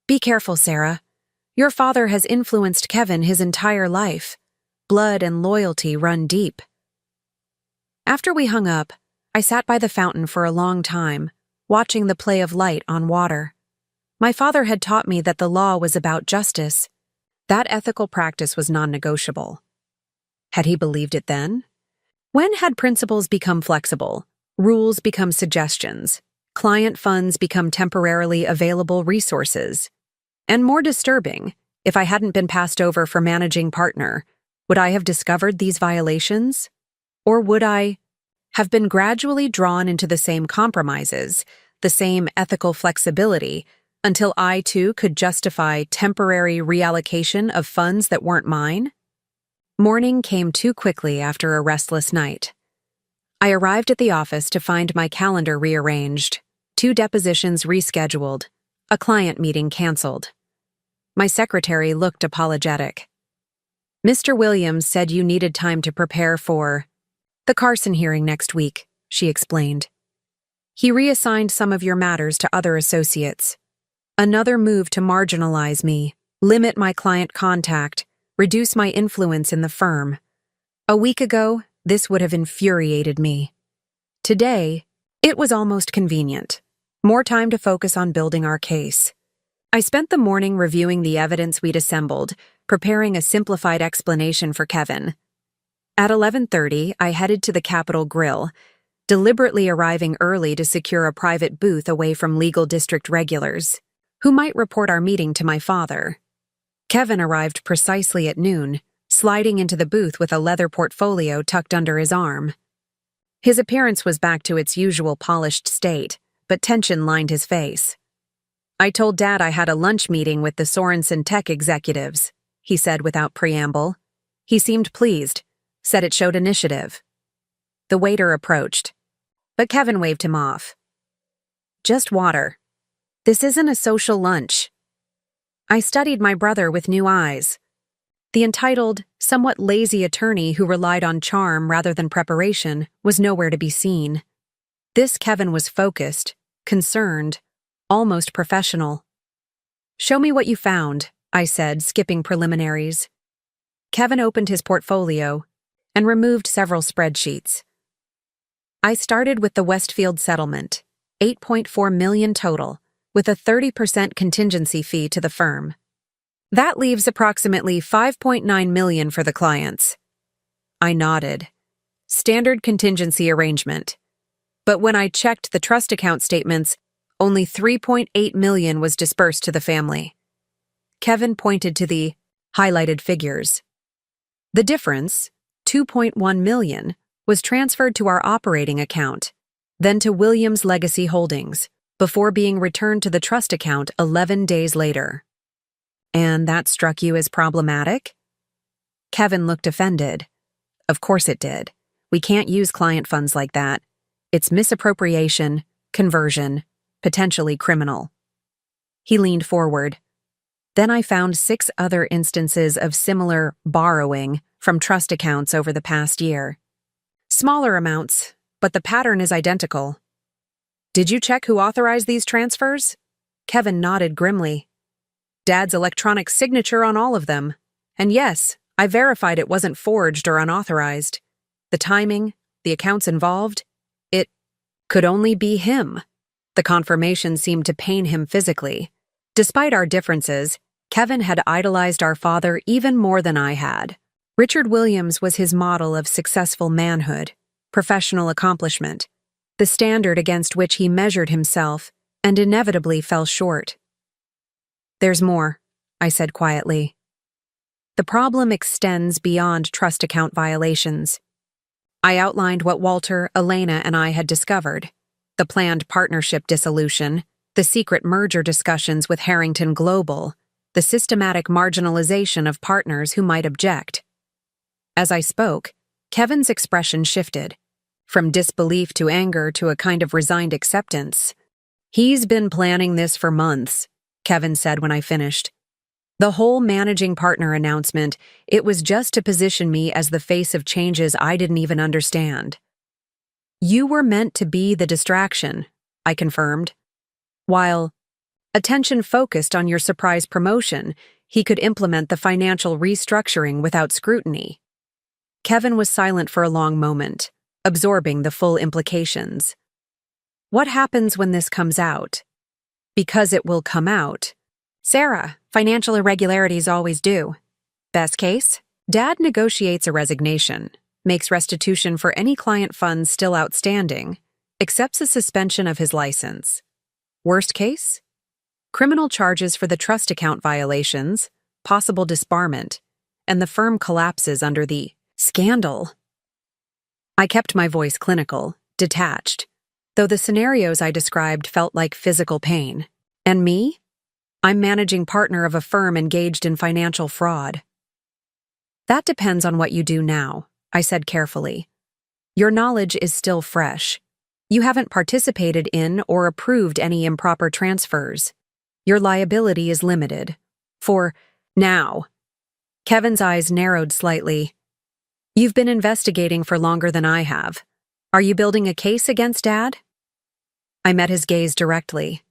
Be careful, Sarah. Your father has influenced Kevin his entire life. Blood and loyalty run deep. After we hung up, I sat by the fountain for a long time, watching the play of light on water. My father had taught me that the law was about justice. That ethical practice was non-negotiable. Had he believed it then? When had principles become flexible, rules become suggestions, client funds become temporarily available resources? And more disturbing, if I hadn't been passed over for managing partner, would I have discovered these violations? Or would I have been gradually drawn into the same compromises, the same ethical flexibility, until I too could justify temporary reallocation of funds that weren't mine? Morning came too quickly after a restless night. I arrived at the office to find my calendar rearranged, 2 depositions rescheduled, a client meeting canceled. My secretary looked apologetic. Mr. Williams said you needed time to prepare for the Carson hearing next week, she explained. He reassigned some of your matters to other associates. Another move to marginalize me, limit my client contact, reduce my influence in the firm. A week ago, this would have infuriated me. Today, it was almost convenient. More time to focus on building our case. I spent the morning reviewing the evidence we'd assembled, preparing a simplified explanation for Kevin. At 11:30, I headed to the Capitol Grill, deliberately arriving early to secure a private booth away from legal district regulars, who might report our meeting to my father. Kevin arrived precisely at noon, sliding into the booth with a leather portfolio tucked under his arm. His appearance was back to its usual polished state, but tension lined his face. "I told Dad I had a lunch meeting with the Sorensen tech executives," he said without preamble. He seemed pleased, said it showed initiative. The waiter approached, but Kevin waved him off. "Just water. This isn't a social lunch." I studied my brother with new eyes. The entitled, somewhat lazy attorney who relied on charm rather than preparation was nowhere to be seen. This Kevin was focused, concerned, almost professional. "Show me what you found," I said, skipping preliminaries. Kevin opened his portfolio and removed several spreadsheets. I started with the Westfield settlement, $8.4 million total, with a 30% contingency fee to the firm. That leaves approximately $5.9 million for the clients. I nodded. Standard contingency arrangement. But when I checked the trust account statements, only $3.8 million was dispersed to the family. Kevin pointed to the highlighted figures. The difference, $2.1 million, was transferred to our operating account, then to Williams Legacy Holdings, before being returned to the trust account 11 days later. And that struck you as problematic? Kevin looked offended. Of course it did. We can't use client funds like that. It's misappropriation, conversion, potentially criminal. He leaned forward. Then I found 6 other instances of similar borrowing from trust accounts over the past year. Smaller amounts, but the pattern is identical. Did you check who authorized these transfers? Kevin nodded grimly. Dad's electronic signature on all of them. And yes, I verified it wasn't forged or unauthorized. The timing, the accounts involved, it could only be him. The confirmation seemed to pain him physically. Despite our differences, Kevin had idolized our father even more than I had. Richard Williams was his model of successful manhood, professional accomplishment, the standard against which he measured himself and inevitably fell short. There's more, I said quietly. The problem extends beyond trust account violations. I outlined what Walter, Elena, and I had discovered: the planned partnership dissolution, the secret merger discussions with Harrington Global, the systematic marginalization of partners who might object. As I spoke, Kevin's expression shifted, from disbelief to anger to a kind of resigned acceptance. "He's been planning this for months," Kevin said when I finished. "The whole managing partner announcement, it was just to position me as the face of changes I didn't even understand." "You were meant to be the distraction," I confirmed. While attention focused on your surprise promotion, he could implement the financial restructuring without scrutiny. Kevin was silent for a long moment, absorbing the full implications. "What happens when this comes out?" "Because it will come out. Sarah, financial irregularities always do. Best case, Dad negotiates a resignation, makes restitution for any client funds still outstanding, accepts a suspension of his license. Worst case? Criminal charges for the trust account violations, possible disbarment, and the firm collapses under the scandal." I kept my voice clinical, detached, though the scenarios I described felt like physical pain. And me? I'm managing partner of a firm engaged in financial fraud. "That depends on what you do now," I said carefully. "Your knowledge is still fresh. You haven't participated in or approved any improper transfers. Your liability is limited. For now." Kevin's eyes narrowed slightly. "You've been investigating for longer than I have. Are you building a case against Dad?" I met his gaze directly.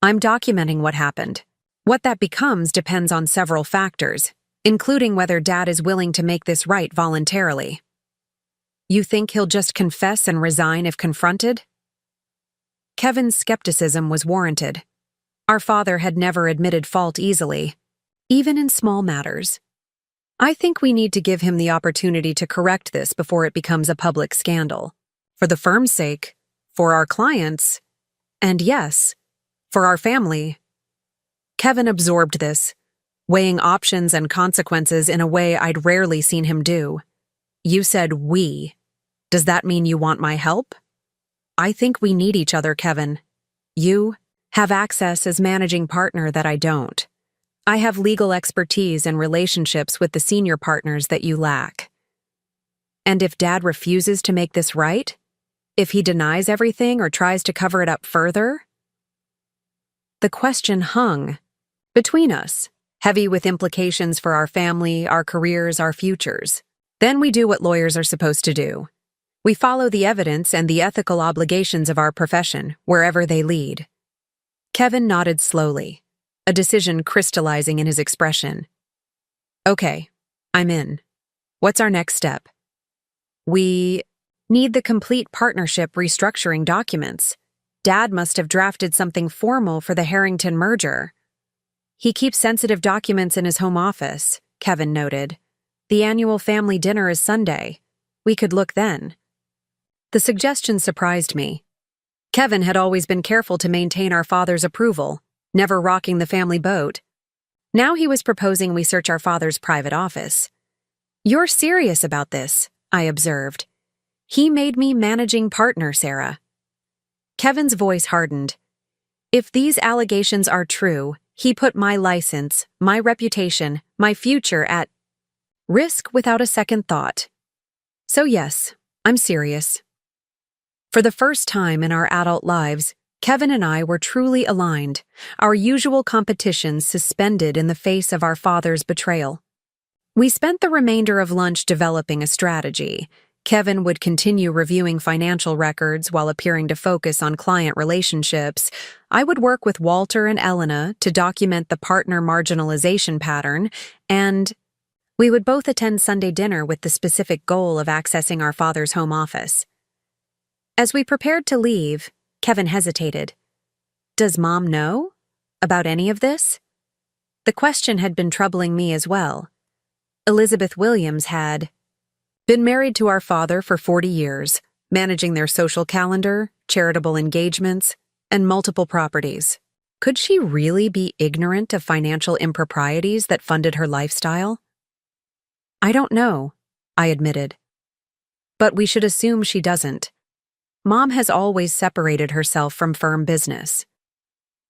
"I'm documenting what happened. What that becomes depends on several factors, including whether Dad is willing to make this right voluntarily." "You think he'll just confess and resign if confronted?" Kevin's skepticism was warranted. Our father had never admitted fault easily, even in small matters. "I think we need to give him the opportunity to correct this before it becomes a public scandal. For the firm's sake, for our clients, and yes, for our family, Kevin absorbed this, weighing options and consequences in a way I'd rarely seen him do. You said we. Does that mean you want my help? I think we need each other, Kevin. You have access as managing partner that I don't. I have legal expertise and relationships with the senior partners that you lack. And if Dad refuses to make this right? If he denies everything or tries to cover it up further? The question hung between us, heavy with implications for our family, our careers, our futures. Then we do what lawyers are supposed to do. We follow the evidence and the ethical obligations of our profession, wherever they lead. Kevin nodded slowly, a decision crystallizing in his expression. Okay, I'm in. What's our next step? We need the complete partnership restructuring documents. Dad must have drafted something formal for the Harrington merger. He keeps sensitive documents in his home office, Kevin noted. The annual family dinner is Sunday. We could look then. The suggestion surprised me. Kevin had always been careful to maintain our father's approval, never rocking the family boat. Now he was proposing we search our father's private office. You're serious about this, I observed. He made me managing partner, Sarah. Kevin's voice hardened. If these allegations are true, he put my license, my reputation, my future at risk without a second thought. So yes, I'm serious. For the first time in our adult lives, Kevin and I were truly aligned, our usual competitions suspended in the face of our father's betrayal. We spent the remainder of lunch developing a strategy. Kevin would continue reviewing financial records while appearing to focus on client relationships. I would work with Walter and Elena to document the partner marginalization pattern, and we would both attend Sunday dinner with the specific goal of accessing our father's home office. As we prepared to leave, Kevin hesitated. Does Mom know about any of this? The question had been troubling me as well. Elizabeth Williams had been married to our father for 40 years, managing their social calendar, charitable engagements, and multiple properties. Could she really be ignorant of financial improprieties that funded her lifestyle? I don't know, I admitted. But we should assume she doesn't. Mom has always separated herself from firm business.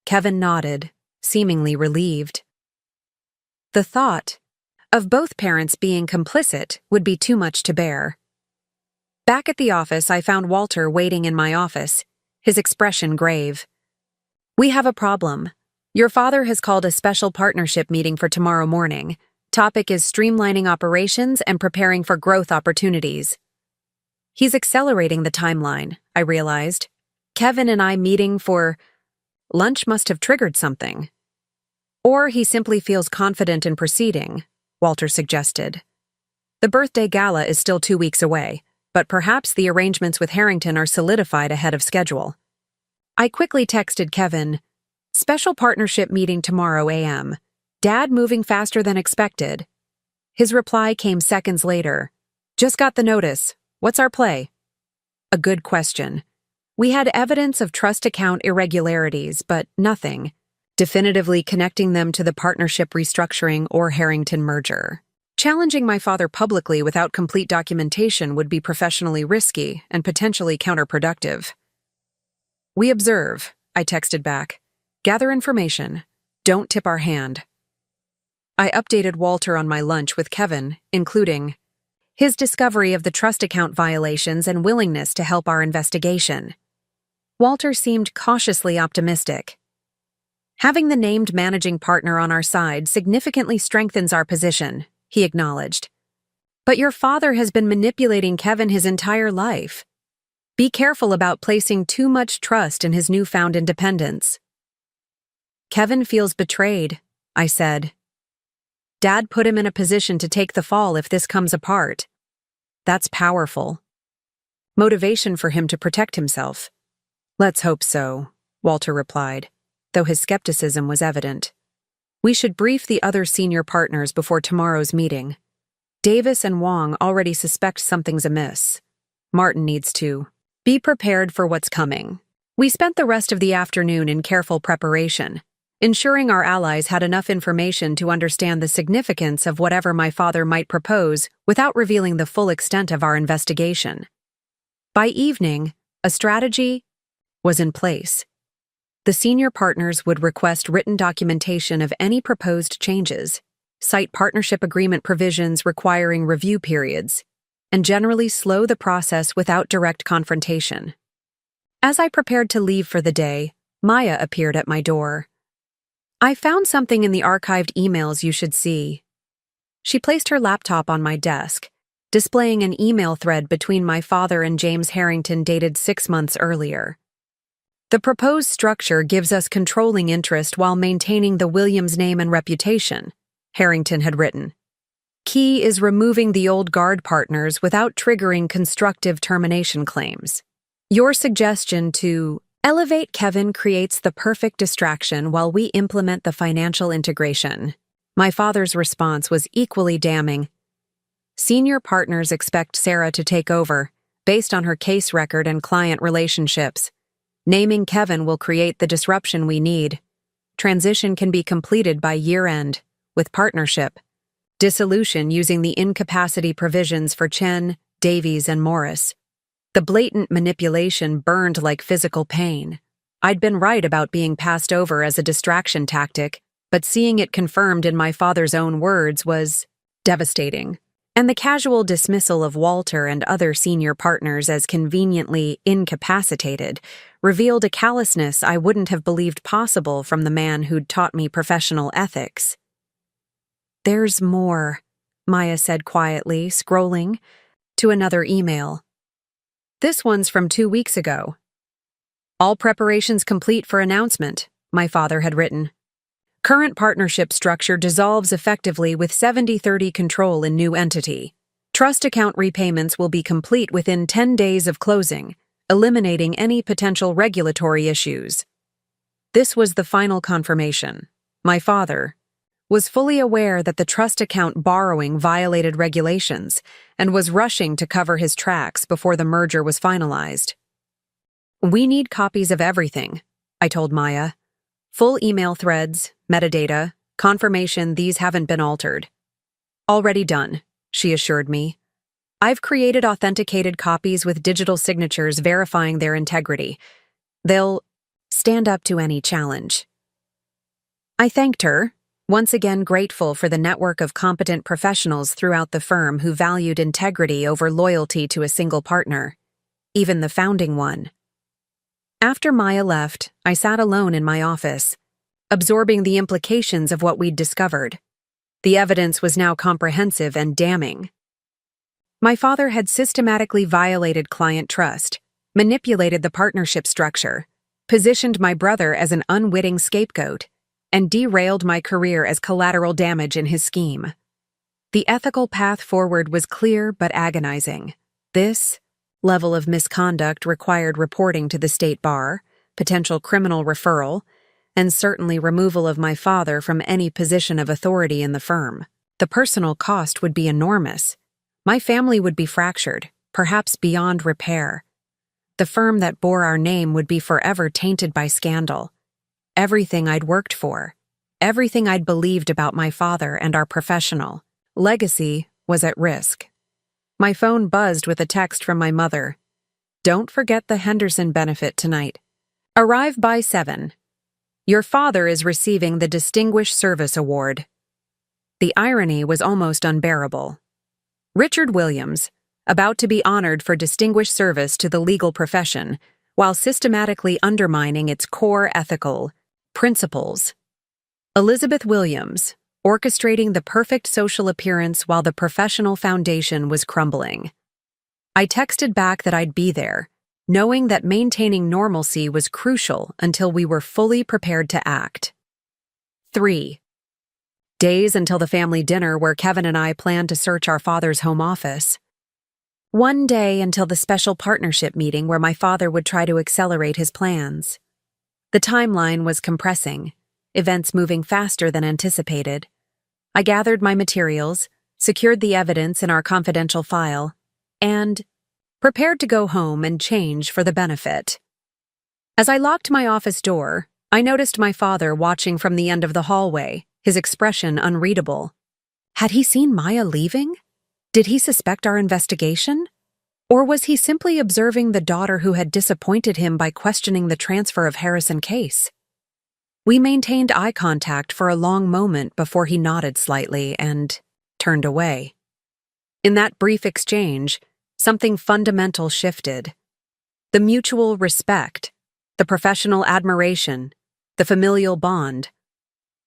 Kevin nodded, seemingly relieved. The thought of both parents being complicit would be too much to bear. Back at the office, I found Walter waiting in my office, his expression grave. We have a problem. Your father has called a special partnership meeting for tomorrow morning. Topic is streamlining operations and preparing for growth opportunities. He's accelerating the timeline, I realized. Kevin and I meeting for lunch must have triggered something. Or he simply feels confident in proceeding, Walter suggested. The birthday gala is still 2 weeks away, but perhaps the arrangements with Harrington are solidified ahead of schedule. I quickly texted Kevin, special partnership meeting tomorrow a.m. Dad moving faster than expected. His reply came seconds later. Just got the notice. What's our play? A good question. We had evidence of trust account irregularities, but nothing definitively connecting them to the partnership restructuring or Harrington merger. Challenging my father publicly without complete documentation would be professionally risky and potentially counterproductive. We observe, I texted back. Gather information. Don't tip our hand. I updated Walter on my lunch with Kevin, including his discovery of the trust account violations and willingness to help our investigation. Walter seemed cautiously optimistic. Having the named managing partner on our side significantly strengthens our position, he acknowledged. But your father has been manipulating Kevin his entire life. Be careful about placing too much trust in his newfound independence. Kevin feels betrayed, I said. Dad put him in a position to take the fall if this comes apart. That's powerful. Motivation for him to protect himself. Let's hope so, Walter replied, though his skepticism was evident. We should brief the other senior partners before tomorrow's meeting. Davis and Wong already suspect something's amiss. Martin needs to be prepared for what's coming. We spent the rest of the afternoon in careful preparation. ensuring our allies had enough information to understand the significance of whatever my father might propose without revealing the full extent of our investigation. By evening, a strategy was in place. The senior partners would request written documentation of any proposed changes, cite partnership agreement provisions requiring review periods, and generally slow the process without direct confrontation. As I prepared to leave for the day, Maya appeared at my door. "I found something in the archived emails you should see." She placed her laptop on my desk, displaying an email thread between my father and James Harrington dated 6 months earlier. "The proposed structure gives us controlling interest while maintaining the Williams name and reputation," Harrington had written. "Key is removing the old guard partners without triggering constructive termination claims. Your suggestion to elevate Kevin creates the perfect distraction while we implement the financial integration." My father's response was equally damning. "Senior partners expect Sarah to take over, based on her case record and client relationships. Naming Kevin will create the disruption we need. Transition can be completed by year-end, with partnership. Dissolution using the incapacity provisions for Chen, Davies, and Morris." The blatant manipulation burned like physical pain. I'd been right about being passed over as a distraction tactic, but seeing it confirmed in my father's own words was devastating. And the casual dismissal of Walter and other senior partners as conveniently incapacitated revealed a callousness I wouldn't have believed possible from the man who'd taught me professional ethics. "There's more," Maya said quietly, scrolling to another email. "This one's from 2 weeks ago. All preparations complete for announcement," my father had written. "Current partnership structure dissolves effectively with 70-30 control in new entity. Trust account repayments will be complete within 10 days of closing, eliminating any potential regulatory issues." This was the final confirmation. My father was fully aware that the trust account borrowing violated regulations and was rushing to cover his tracks before the merger was finalized. "We need copies of everything," I told Maya. "Full email threads, metadata, confirmation these haven't been altered." "Already done," she assured me. "I've created authenticated copies with digital signatures verifying their integrity. They'll stand up to any challenge." I thanked her, once again grateful for the network of competent professionals throughout the firm who valued integrity over loyalty to a single partner, even the founding one. After Maya left, I sat alone in my office, absorbing the implications of what we'd discovered. The evidence was now comprehensive and damning. My father had systematically violated client trust, manipulated the partnership structure, positioned my brother as an unwitting scapegoat, and derailed my career as collateral damage in his scheme. The ethical path forward was clear but agonizing. This level of misconduct required reporting to the state bar, potential criminal referral, and certainly removal of my father from any position of authority in the firm. The personal cost would be enormous. My family would be fractured, perhaps beyond repair. The firm that bore our name would be forever tainted by scandal. Everything I'd worked for, everything I'd believed about my father and our professional legacy was at risk. My phone buzzed with a text from my mother. "Don't forget the Henderson benefit tonight. Arrive by 7. Your father is receiving the Distinguished Service Award." The irony was almost unbearable. Richard Williams, about to be honored for distinguished service to the legal profession, while systematically undermining its core ethical principles. Elizabeth Williams, orchestrating the perfect social appearance while the professional foundation was crumbling. I texted back that I'd be there, knowing that maintaining normalcy was crucial until we were fully prepared to act. 3 days until the family dinner where Kevin and I planned to search our father's home office. 1 day until the special partnership meeting where my father would try to accelerate his plans. The timeline was compressing, events moving faster than anticipated. I gathered my materials, secured the evidence in our confidential file, and prepared to go home and change for the benefit. As I locked my office door, I noticed my father watching from the end of the hallway, his expression unreadable. Had he seen Maya leaving? Did he suspect our investigation? Or was he simply observing the daughter who had disappointed him by questioning the transfer of Harrison case? We maintained eye contact for a long moment before he nodded slightly and turned away. In that brief exchange, something fundamental shifted. The mutual respect, the professional admiration, the familial bond,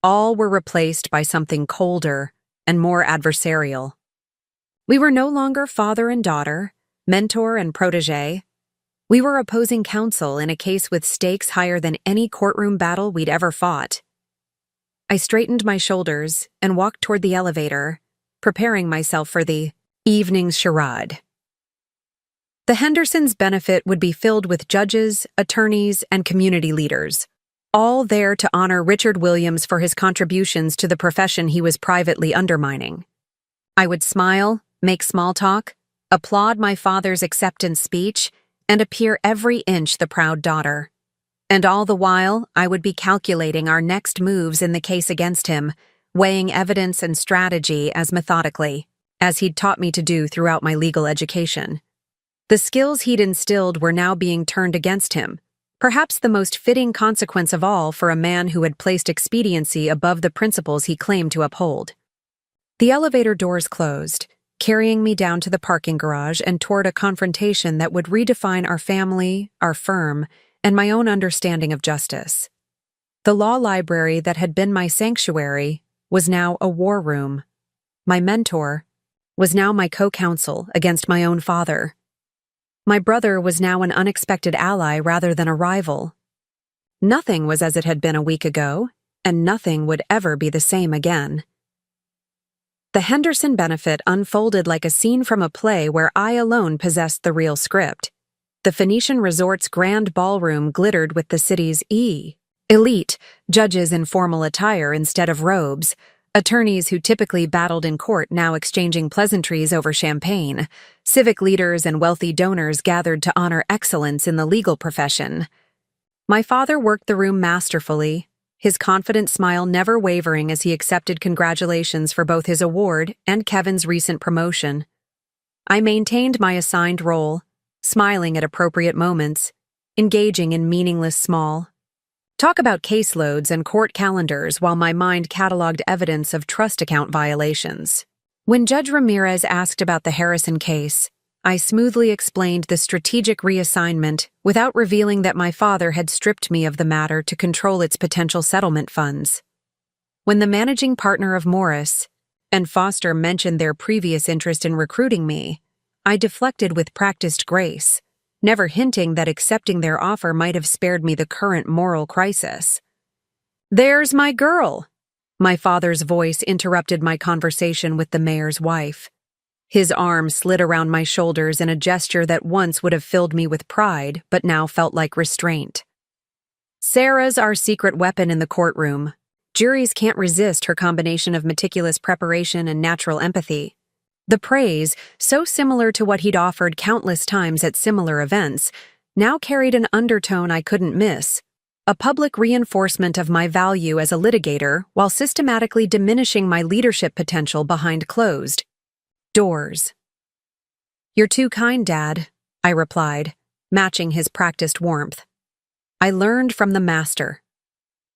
all were replaced by something colder and more adversarial. We were no longer father and daughter, mentor and protege. We were opposing counsel in a case with stakes higher than any courtroom battle we'd ever fought. I straightened my shoulders and walked toward the elevator, preparing myself for the evening's charade. The Hendersons' benefit would be filled with judges, attorneys, and community leaders, all there to honor Richard Williams for his contributions to the profession he was privately undermining. I would smile, make small talk, applaud my father's acceptance speech, and appear every inch the proud daughter. And all the while, I would be calculating our next moves in the case against him, weighing evidence and strategy as methodically, as he'd taught me to do throughout my legal education. The skills he'd instilled were now being turned against him, perhaps the most fitting consequence of all for a man who had placed expediency above the principles he claimed to uphold. The elevator doors closed, carrying me down to the parking garage and toward a confrontation that would redefine our family, our firm, and my own understanding of justice. The law library that had been my sanctuary was now a war room. My mentor was now my co-counsel against my own father. My brother was now an unexpected ally rather than a rival. Nothing was as it had been a week ago, and nothing would ever be the same again. The Henderson benefit unfolded like a scene from a play where I alone possessed the real script. The Phoenician Resort's grand ballroom glittered with the city's elite, judges in formal attire instead of robes, attorneys who typically battled in court now exchanging pleasantries over champagne, civic leaders and wealthy donors gathered to honor excellence in the legal profession. My father worked the room masterfully, his confident smile never wavering as he accepted congratulations for both his award and Kevin's recent promotion. I maintained my assigned role, smiling at appropriate moments, engaging in meaningless small talk about caseloads and court calendars while my mind cataloged evidence of trust account violations. When Judge Ramirez asked about the Harrison case, I smoothly explained the strategic reassignment without revealing that my father had stripped me of the matter to control its potential settlement funds. When the managing partner of Morris and Foster mentioned their previous interest in recruiting me, I deflected with practiced grace, never hinting that accepting their offer might have spared me the current moral crisis. "There's my girl!" My father's voice interrupted my conversation with the mayor's wife. His arm slid around my shoulders in a gesture that once would have filled me with pride, but now felt like restraint. "Sarah's our secret weapon in the courtroom. Juries can't resist her combination of meticulous preparation and natural empathy." The praise, so similar to what he'd offered countless times at similar events, now carried an undertone I couldn't miss, a public reinforcement of my value as a litigator while systematically diminishing my leadership potential behind closed doors. "You're too kind, Dad," I replied, matching his practiced warmth. I learned from the master.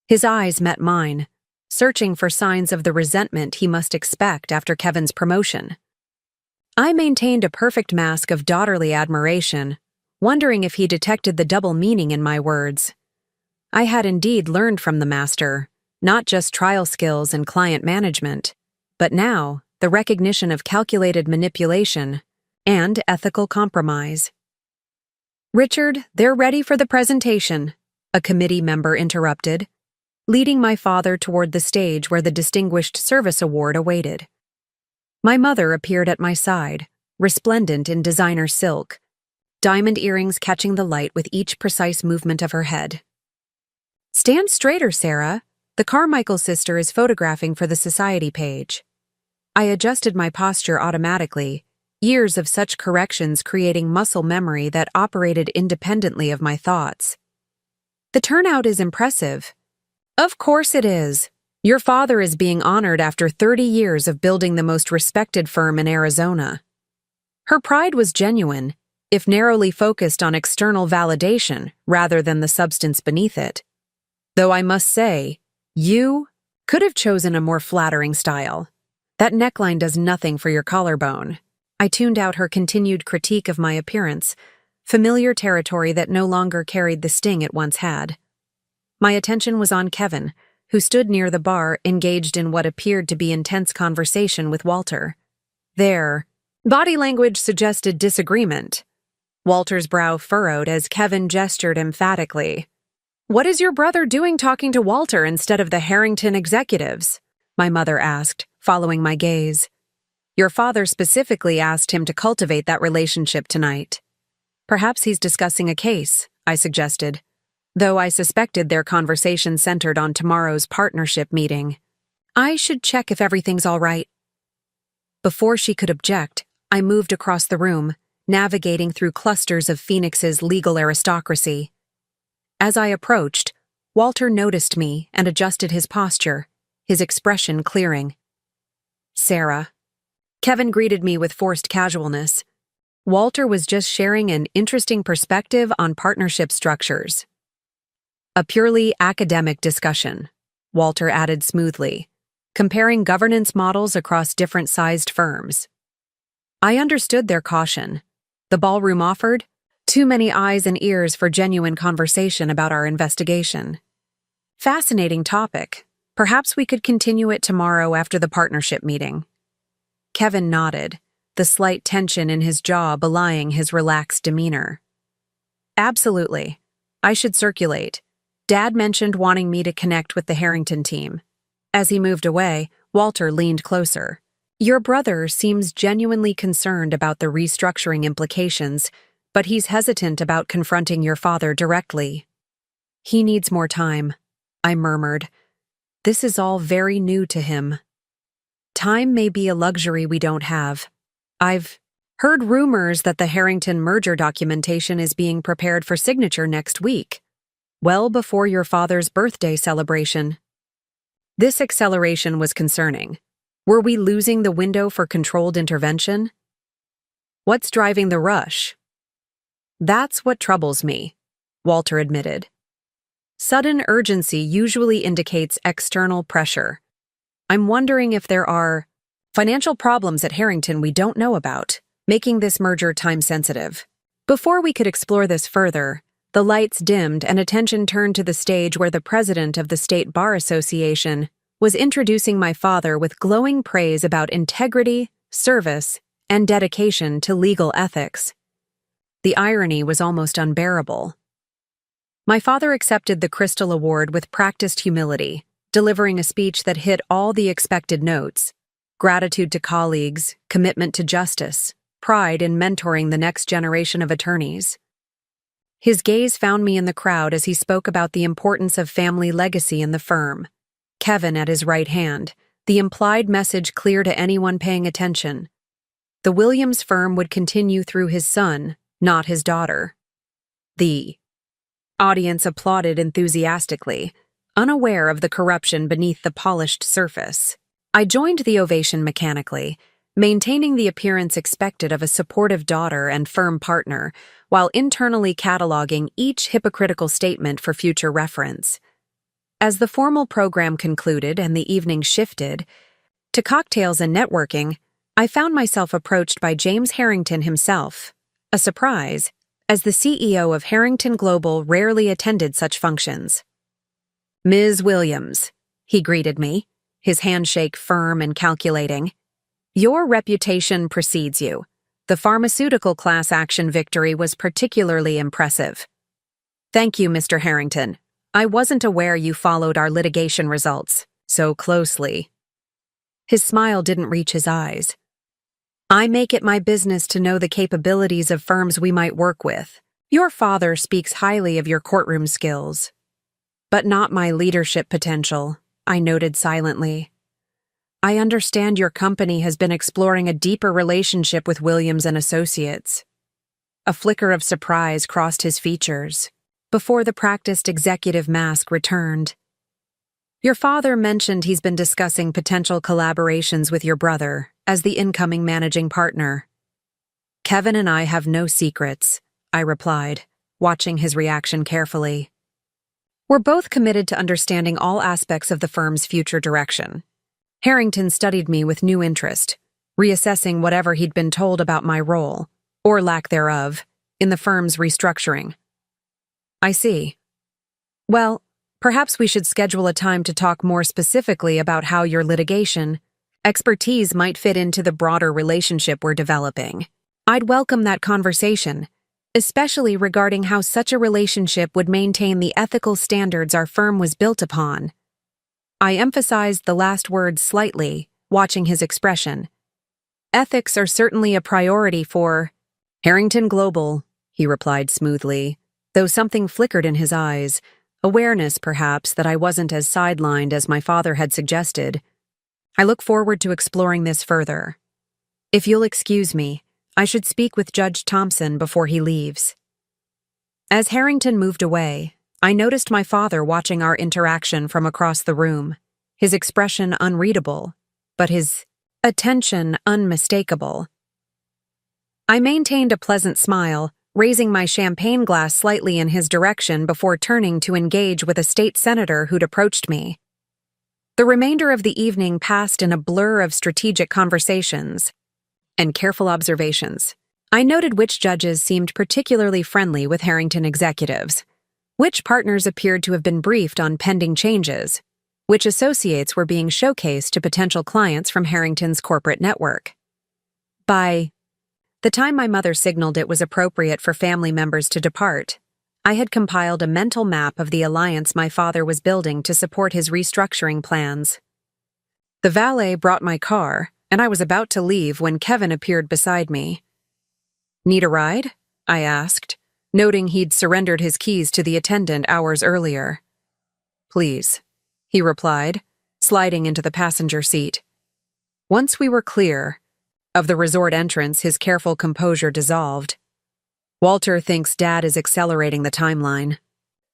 His eyes met mine, searching for signs of the resentment he must expect after Kevin's promotion. I maintained a perfect mask of daughterly admiration, wondering if he detected the double meaning in my words. I had indeed learned from the master, not just trial skills and client management, but now the recognition of calculated manipulation and ethical compromise. "Richard, they're ready for the presentation," a committee member interrupted, leading my father toward the stage where the Distinguished Service Award awaited. My mother appeared at my side, resplendent in designer silk, diamond earrings catching the light with each precise movement of her head. "Stand straighter, Sarah. The Carmichael sister is photographing for the society page." I adjusted my posture automatically, years of such corrections creating muscle memory that operated independently of my thoughts. "The turnout is impressive. Of course it is. Your father is being honored after 30 years of building the most respected firm in Arizona. Her pride was genuine, if narrowly focused on external validation rather than the substance beneath it. Though I must say, you could have chosen a more flattering style. That neckline does nothing for your collarbone. I tuned out her continued critique of my appearance, familiar territory that no longer carried the sting it once had. My attention was on Kevin, who stood near the bar engaged in what appeared to be intense conversation with Walter. Their body language suggested disagreement. Walter's brow furrowed as Kevin gestured emphatically. "What is your brother doing talking to Walter instead of the Harrington executives?" my mother asked, following my gaze. "Your father specifically asked him to cultivate that relationship tonight." "Perhaps he's discussing a case," I suggested, though I suspected their conversation centered on tomorrow's partnership meeting. "I should check if everything's all right." Before she could object, I moved across the room, navigating through clusters of Phoenix's legal aristocracy. As I approached, Walter noticed me and adjusted his posture, his expression clearing. "Sarah." Kevin greeted me with forced casualness. Walter was just sharing an interesting perspective on partnership structures. "A purely academic discussion," Walter added smoothly, comparing governance models across different-sized firms. I understood their caution. The ballroom offered too many eyes and ears for genuine conversation about our investigation. Fascinating topic. Perhaps we could continue it tomorrow after the partnership meeting. Kevin nodded, the slight tension in his jaw belying his relaxed demeanor. "Absolutely. I should circulate. Dad mentioned wanting me to connect with the Harrington team." As he moved away, Walter leaned closer. "Your brother seems genuinely concerned about the restructuring implications, but he's hesitant about confronting your father directly." "He needs more time," I murmured. "This is all very new to him." "Time may be a luxury we don't have. I've heard rumors that the Harrington merger documentation is being prepared for signature next week, well before your father's birthday celebration." This acceleration was concerning. Were we losing the window for controlled intervention? "What's driving the rush?" "That's what troubles me," Walter admitted. "Sudden urgency usually indicates external pressure. I'm wondering if there are financial problems at Harrington we don't know about, making this merger time-sensitive." Before we could explore this further, the lights dimmed and attention turned to the stage where the president of the State Bar Association was introducing my father with glowing praise about integrity, service, and dedication to legal ethics. The irony was almost unbearable. My father accepted the Crystal Award with practiced humility, delivering a speech that hit all the expected notes: gratitude to colleagues, commitment to justice, pride in mentoring the next generation of attorneys. His gaze found me in the crowd as he spoke about the importance of family legacy in the firm. Kevin at his right hand, the implied message clear to anyone paying attention. The Williams firm would continue through his son, not his daughter. The audience applauded enthusiastically, unaware of the corruption beneath the polished surface. I joined the ovation mechanically, maintaining the appearance expected of a supportive daughter and firm partner, while internally cataloging each hypocritical statement for future reference. As the formal program concluded and the evening shifted to cocktails and networking, I found myself approached by James Harrington himself, a surprise, as the CEO of Harrington Global rarely attended such functions. "Ms. Williams," he greeted me, his handshake firm and calculating. "Your reputation precedes you. The pharmaceutical class action victory was particularly impressive." "Thank you, Mr. Harrington. I wasn't aware you followed our litigation results so closely." His smile didn't reach his eyes. "I make it my business to know the capabilities of firms we might work with. Your father speaks highly of your courtroom skills." "But not my leadership potential," I noted silently. "I understand your company has been exploring a deeper relationship with Williams and Associates." A flicker of surprise crossed his features, before the practiced executive mask returned. Your father mentioned he's been discussing potential collaborations with your brother as the incoming managing partner. Kevin and I have no secrets, I replied, watching his reaction carefully. We're both committed to understanding all aspects of the firm's future direction. Harrington studied me with new interest, reassessing whatever he'd been told about my role, or lack thereof, in the firm's restructuring. I see. Well, perhaps we should schedule a time to talk more specifically about how your litigation expertise might fit into the broader relationship we're developing. I'd welcome that conversation, especially regarding how such a relationship would maintain the ethical standards our firm was built upon. I emphasized the last words slightly, watching his expression. Ethics are certainly a priority for Harrington Global, he replied smoothly, though something flickered in his eyes, awareness, perhaps, that I wasn't as sidelined as my father had suggested. I look forward to exploring this further. If you'll excuse me, I should speak with Judge Thompson before he leaves. As Harrington moved away, I noticed my father watching our interaction from across the room, his expression unreadable, but his attention unmistakable. I maintained a pleasant smile, raising my champagne glass slightly in his direction before turning to engage with a state senator who'd approached me. The remainder of the evening passed in a blur of strategic conversations and careful observations. I noted which judges seemed particularly friendly with Harrington executives, which partners appeared to have been briefed on pending changes, which associates were being showcased to potential clients from Harrington's corporate network. By the time my mother signaled it was appropriate for family members to depart, I had compiled a mental map of the alliance my father was building to support his restructuring plans. The valet brought my car, and I was about to leave when Kevin appeared beside me. "Need a ride?" I asked, noting he'd surrendered his keys to the attendant hours earlier. "Please," he replied, sliding into the passenger seat. Once we were clear of the resort entrance, his careful composure dissolved. "Walter thinks Dad is accelerating the timeline.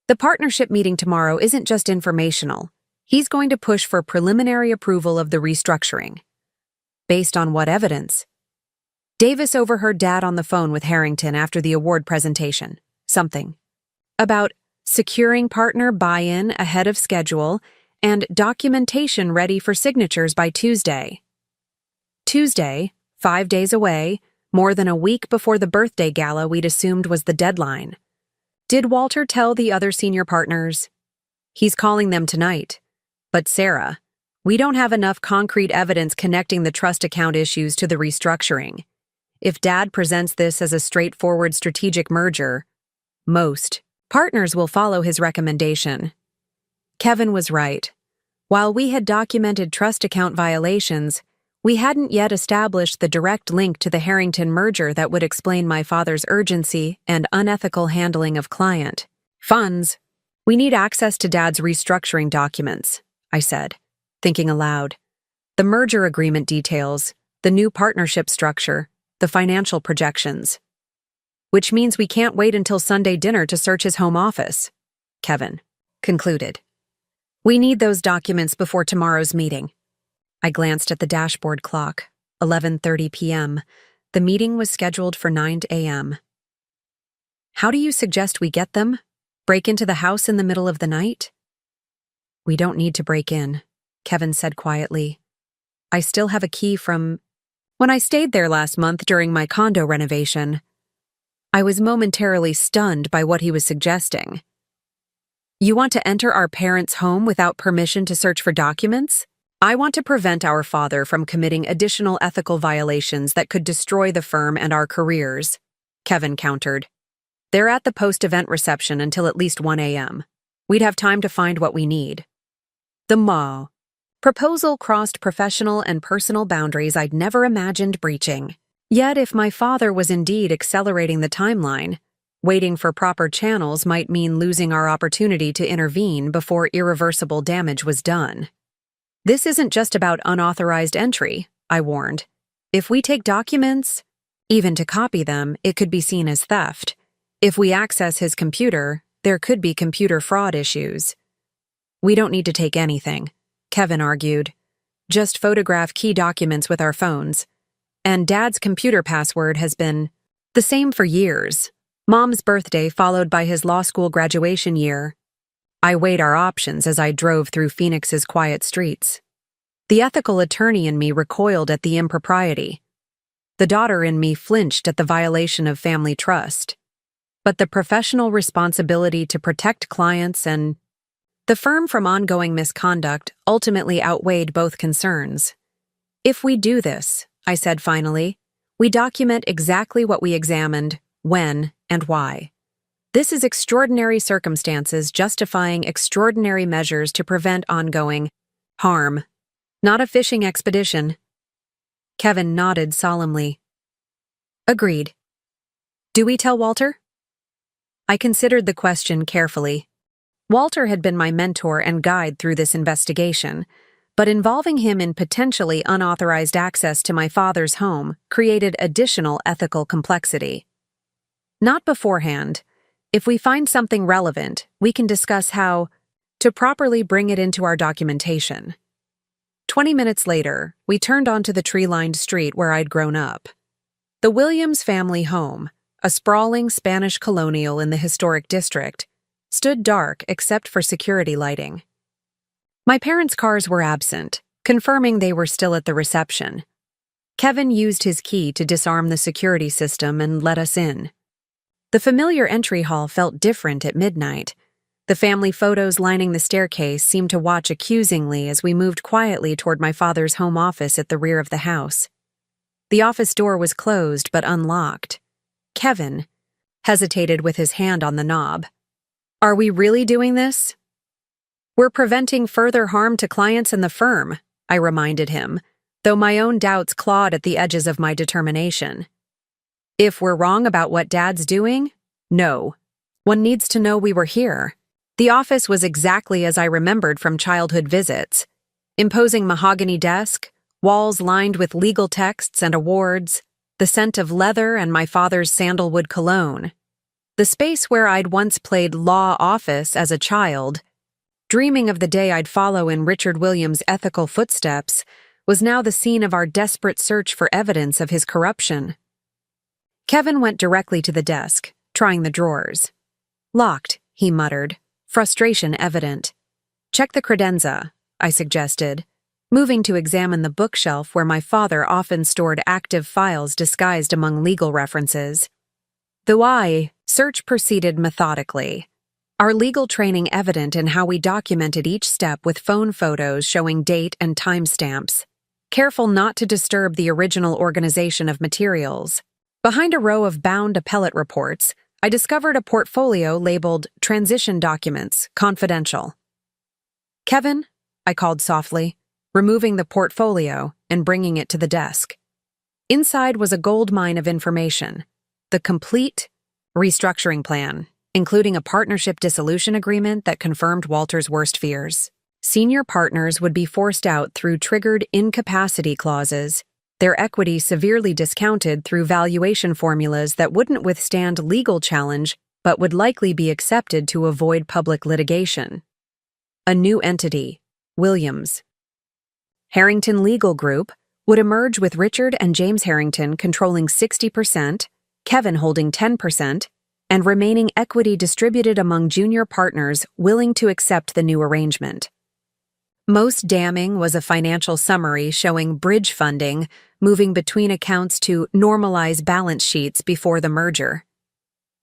The partnership meeting tomorrow isn't just informational. He's going to push for preliminary approval of the restructuring." Based on what evidence? Davis overheard Dad on the phone with Harrington after the award presentation. Something about securing partner buy-in ahead of schedule and documentation ready for signatures by Tuesday. Tuesday, 5 days away, more than a week before the birthday gala we'd assumed was the deadline. Did Walter tell the other senior partners? He's calling them tonight. But Sarah, we don't have enough concrete evidence connecting the trust account issues to the restructuring. If Dad presents this as a straightforward strategic merger, most partners will follow his recommendation. Kevin was right. While we had documented trust account violations, we hadn't yet established the direct link to the Harrington merger that would explain my father's urgency and unethical handling of client funds. "We need access to Dad's restructuring documents," I said, thinking aloud. "The merger agreement details, the new partnership structure, the financial projections." "Which means we can't wait until Sunday dinner to search his home office," Kevin concluded. "We need those documents before tomorrow's meeting." I glanced at the dashboard clock. 11:30 p.m. The meeting was scheduled for 9 a.m. "How do you suggest we get them? Break into the house in the middle of the night?" "We don't need to break in," Kevin said quietly. "I still have a key from when I stayed there last month during my condo renovation." I was momentarily stunned by what he was suggesting. "You want to enter our parents' home without permission to search for documents? I want to prevent our father from committing additional ethical violations that could destroy the firm and our careers," Kevin countered. "They're at the post-event reception until at least 1 a.m. We'd have time to find what we need." The proposal crossed professional and personal boundaries I'd never imagined breaching. Yet if my father was indeed accelerating the timeline, waiting for proper channels might mean losing our opportunity to intervene before irreversible damage was done. "This isn't just about unauthorized entry," I warned. "If we take documents, even to copy them, it could be seen as theft. If we access his computer, there could be computer fraud issues." We don't need to take anything, Kevin argued. Just photograph key documents with our phones. And Dad's computer password has been the same for years. Mom's birthday followed by his law school graduation year. I weighed our options as I drove through Phoenix's quiet streets. The ethical attorney in me recoiled at the impropriety. The daughter in me flinched at the violation of family trust. But the professional responsibility to protect clients and the firm from ongoing misconduct ultimately outweighed both concerns. If we do this, I said finally, we document exactly what we examined, when, and why. This is extraordinary circumstances justifying extraordinary measures to prevent ongoing harm, not a fishing expedition. Kevin nodded solemnly. Agreed. Do we tell Walter? I considered the question carefully. Walter had been my mentor and guide through this investigation, but involving him in potentially unauthorized access to my father's home created additional ethical complexity. Not beforehand. If we find something relevant, we can discuss how to properly bring it into our documentation. 20 minutes later, we turned onto the tree-lined street where I'd grown up. The Williams family home, a sprawling Spanish colonial in the historic district, stood dark except for security lighting. My parents' cars were absent, confirming they were still at the reception. Kevin used his key to disarm the security system and let us in. The familiar entry hall felt different at midnight. The family photos lining the staircase seemed to watch accusingly as we moved quietly toward my father's home office at the rear of the house. The office door was closed but unlocked. Kevin hesitated with his hand on the knob. Are we really doing this? We're preventing further harm to clients and the firm, I reminded him, though my own doubts clawed at the edges of my determination. If we're wrong about what Dad's doing, no. One needs to know we were here. The office was exactly as I remembered from childhood visits. Imposing mahogany desk, walls lined with legal texts and awards, the scent of leather and my father's sandalwood cologne. The space where I'd once played law office as a child, dreaming of the day I'd follow in Richard Williams' ethical footsteps, was now the scene of our desperate search for evidence of his corruption. Kevin went directly to the desk, trying the drawers. Locked, he muttered, frustration evident. Check the credenza, I suggested, moving to examine the bookshelf where my father often stored active files disguised among legal references. The search proceeded methodically, our legal training evident in how we documented each step with phone photos showing date and timestamps, careful not to disturb the original organization of materials. Behind a row of bound appellate reports, I discovered a portfolio labeled Transition Documents, Confidential. Kevin, I called softly, removing the portfolio and bringing it to the desk. Inside was a goldmine of information, the complete restructuring plan, including a partnership dissolution agreement that confirmed Walter's worst fears. Senior partners would be forced out through triggered incapacity clauses, their equity severely discounted through valuation formulas that wouldn't withstand legal challenge but would likely be accepted to avoid public litigation. A new entity, Williams. Harrington Legal Group, would emerge with Richard and James Harrington controlling 60%, Kevin holding 10%, and remaining equity distributed among junior partners willing to accept the new arrangement. Most damning was a financial summary showing bridge funding moving between accounts to normalize balance sheets before the merger.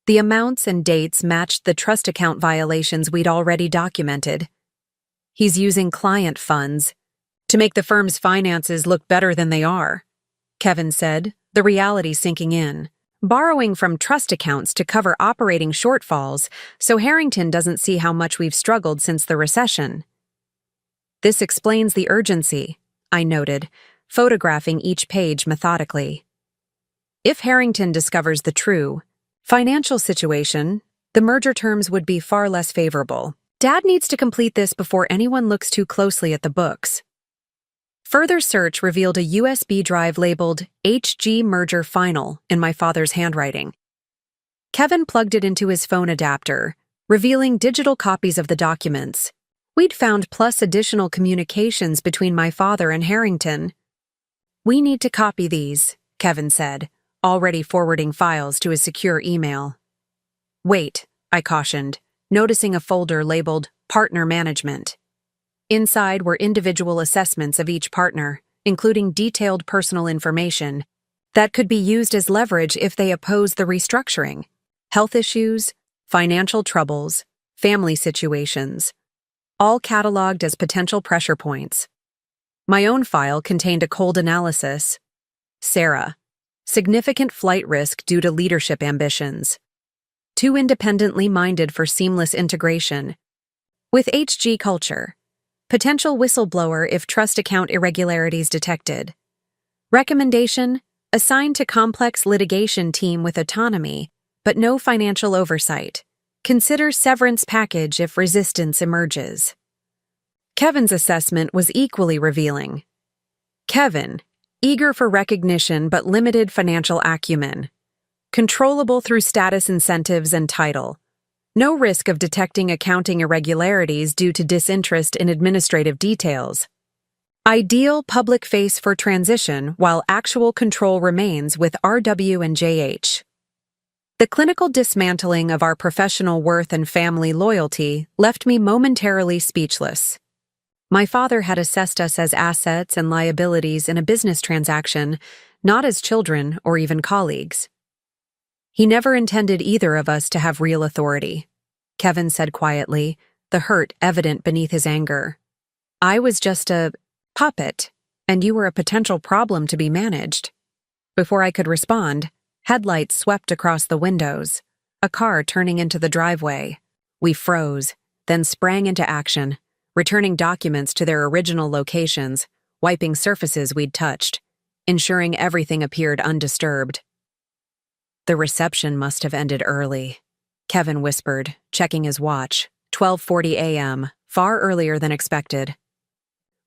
The amounts and dates matched the trust account violations we'd already documented. He's using client funds to make the firm's finances look better than they are, Kevin said, the reality sinking in. Borrowing from trust accounts to cover operating shortfalls, so Harrington doesn't see how much we've struggled since the recession. This explains the urgency, I noted, photographing each page methodically. If Harrington discovers the true financial situation, the merger terms would be far less favorable. Dad needs to complete this before anyone looks too closely at the books. Further search revealed a USB drive labeled HG Merger Final in my father's handwriting. Kevin plugged it into his phone adapter, revealing digital copies of the documents. We'd found plus additional communications between my father and Harrington. "We need to copy these," Kevin said, already forwarding files to his secure email. "Wait," I cautioned, noticing a folder labeled Partner Management. Inside were individual assessments of each partner, including detailed personal information that could be used as leverage if they oppose the restructuring: health issues, financial troubles, family situations, all cataloged as potential pressure points. My own file contained a cold analysis. Sarah, significant flight risk due to leadership ambitions. Too independently minded for seamless integration. With HG culture. Potential whistleblower if trust account irregularities detected. Recommendation: assigned to complex litigation team with autonomy, but no financial oversight. Consider severance package if resistance emerges. Kevin's assessment was equally revealing. Kevin, eager for recognition but limited financial acumen. Controllable through status incentives and title. No risk of detecting accounting irregularities due to disinterest in administrative details. Ideal public face for transition while actual control remains with RW and JH. The clinical dismantling of our professional worth and family loyalty left me momentarily speechless. My father had assessed us as assets and liabilities in a business transaction, not as children or even colleagues. He never intended either of us to have real authority, Kevin said quietly, the hurt evident beneath his anger. I was just a puppet, and you were a potential problem to be managed. Before I could respond, headlights swept across the windows, a car turning into the driveway. We froze, then sprang into action, returning documents to their original locations, wiping surfaces we'd touched, ensuring everything appeared undisturbed. The reception must have ended early, Kevin whispered, checking his watch. 12:40 a.m., far earlier than expected.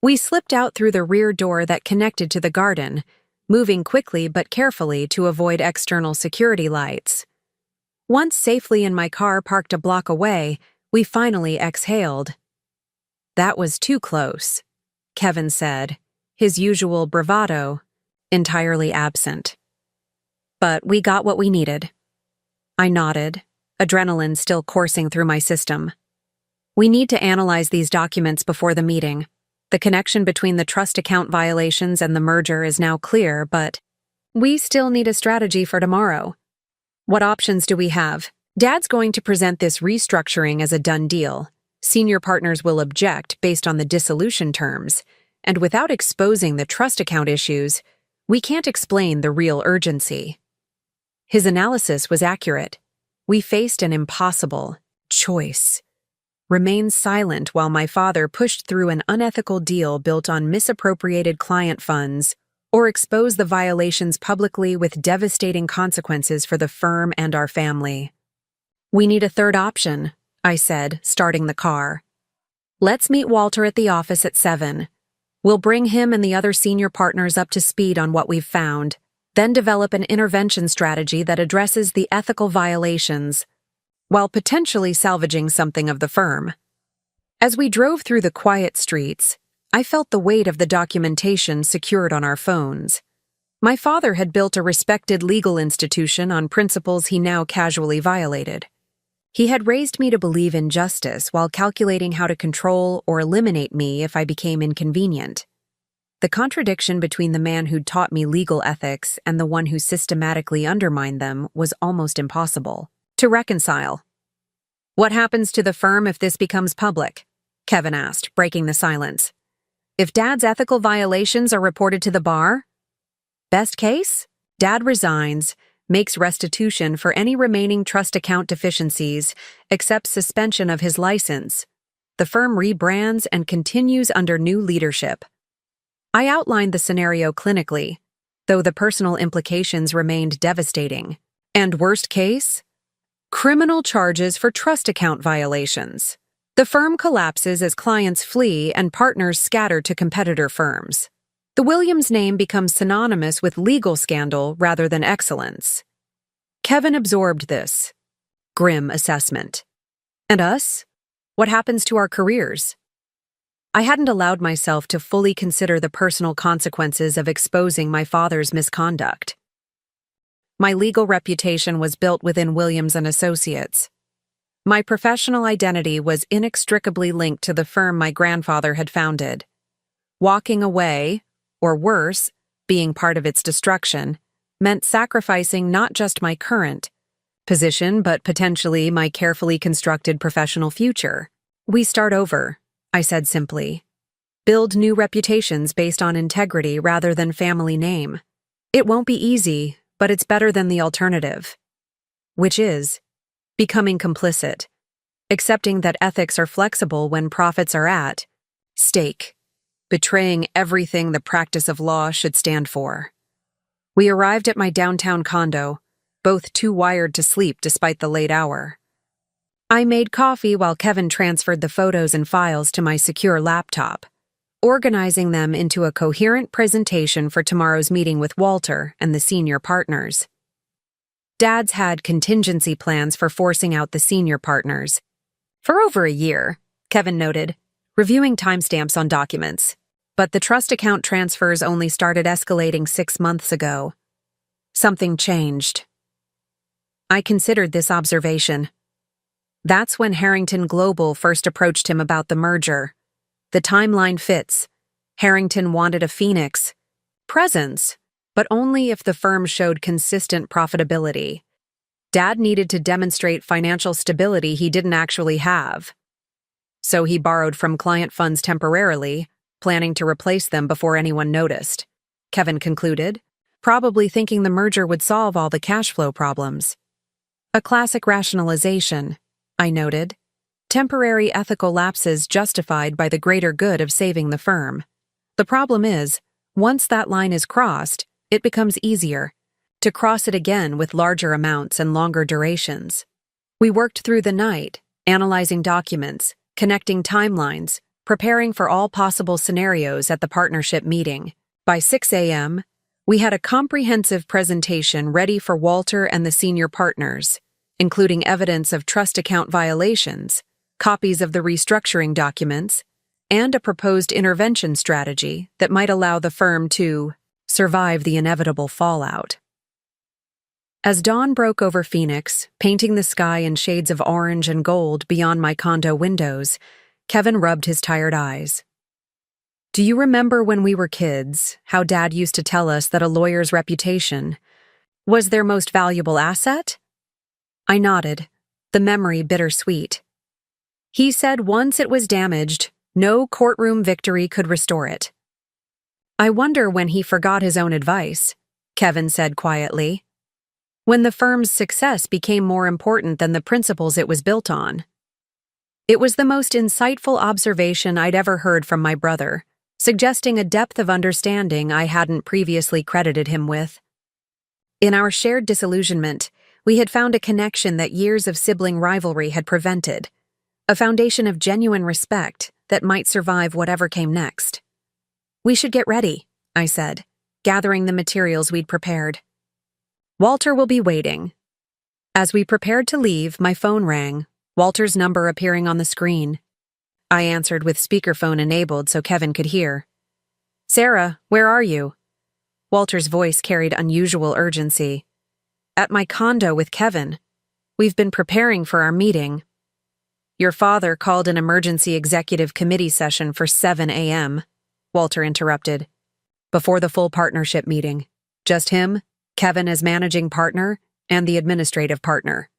We slipped out through the rear door that connected to the garden, moving quickly but carefully to avoid external security lights. Once safely in my car parked a block away, we finally exhaled. That was too close, Kevin said, his usual bravado entirely absent. But we got what we needed. I nodded, adrenaline still coursing through my system. We need to analyze these documents before the meeting. The connection between the trust account violations and the merger is now clear, but we still need a strategy for tomorrow. What options do we have? Dad's going to present this restructuring as a done deal. Senior partners will object based on the dissolution terms, and without exposing the trust account issues, we can't explain the real urgency. His analysis was accurate. We faced an impossible choice. Remain silent while my father pushed through an unethical deal built on misappropriated client funds, or expose the violations publicly with devastating consequences for the firm and our family. We need a third option, I said, starting the car. Let's meet Walter at the office at 7. We'll bring him and the other senior partners up to speed on what we've found, then develop an intervention strategy that addresses the ethical violations, while potentially salvaging something of the firm. As we drove through the quiet streets, I felt the weight of the documentation secured on our phones. My father had built a respected legal institution on principles he now casually violated. He had raised me to believe in justice while calculating how to control or eliminate me if I became inconvenient. The contradiction between the man who'd taught me legal ethics and the one who systematically undermined them was almost impossible to reconcile. What happens to the firm if this becomes public? Kevin asked, breaking the silence. If Dad's ethical violations are reported to the bar? Best case? Dad resigns, makes restitution for any remaining trust account deficiencies, accepts suspension of his license. The firm rebrands and continues under new leadership. I outlined the scenario clinically, though the personal implications remained devastating. And worst case? Criminal charges for trust account violations. The firm collapses as clients flee and partners scatter to competitor firms. The Williams name becomes synonymous with legal scandal rather than excellence. Kevin absorbed this grim assessment. And us? What happens to our careers? I hadn't allowed myself to fully consider the personal consequences of exposing my father's misconduct. My legal reputation was built within Williams and Associates. My professional identity was inextricably linked to the firm my grandfather had founded. Walking away, or worse, being part of its destruction, meant sacrificing not just my current position but potentially my carefully constructed professional future. We start over, I said simply. Build new reputations based on integrity rather than family name. It won't be easy, but it's better than the alternative. Which is becoming complicit, accepting that ethics are flexible when profits are at stake, betraying everything the practice of law should stand for. We arrived at my downtown condo, both too wired to sleep despite the late hour. I made coffee while Kevin transferred the photos and files to my secure laptop, organizing them into a coherent presentation for tomorrow's meeting with Walter and the senior partners. Dad's had contingency plans for forcing out the senior partners. For over a year, Kevin noted, reviewing timestamps on documents. But the trust account transfers only started escalating 6 months ago. Something changed. I considered this observation. That's when Harrington Global first approached him about the merger. The timeline fits. Harrington wanted a Phoenix presence, but only if the firm showed consistent profitability. Dad needed to demonstrate financial stability he didn't actually have. So he borrowed from client funds temporarily, planning to replace them before anyone noticed, Kevin concluded, probably thinking the merger would solve all the cash flow problems. A classic rationalization, I noted. Temporary ethical lapses justified by the greater good of saving the firm. The problem is, once that line is crossed, it becomes easier to cross it again with larger amounts and longer durations. We worked through the night, analyzing documents, connecting timelines, preparing for all possible scenarios at the partnership meeting. By 6 a.m., we had a comprehensive presentation ready for Walter and the senior partners, including evidence of trust account violations, copies of the restructuring documents, and a proposed intervention strategy that might allow the firm to survive the inevitable fallout. As dawn broke over Phoenix, painting the sky in shades of orange and gold beyond my condo windows, Kevin rubbed his tired eyes. Do you remember when we were kids, how Dad used to tell us that a lawyer's reputation was their most valuable asset? I nodded, the memory bittersweet. He said once it was damaged, no courtroom victory could restore it. I wonder when he forgot his own advice, Kevin said quietly. When the firm's success became more important than the principles it was built on. It was the most insightful observation I'd ever heard from my brother, suggesting a depth of understanding I hadn't previously credited him with. In our shared disillusionment, we had found a connection that years of sibling rivalry had prevented, a foundation of genuine respect that might survive whatever came next. We should get ready, I said, gathering the materials we'd prepared. Walter will be waiting. As we prepared to leave, my phone rang, Walter's number appearing on the screen. I answered with speakerphone enabled so Kevin could hear. Sarah, where are you? Walter's voice carried unusual urgency. At my condo with Kevin. We've been preparing for our meeting. Your father called an emergency executive committee session for 7 a.m., Walter interrupted. Before the full partnership meeting. Just him, Kevin as managing partner, and the administrative partner.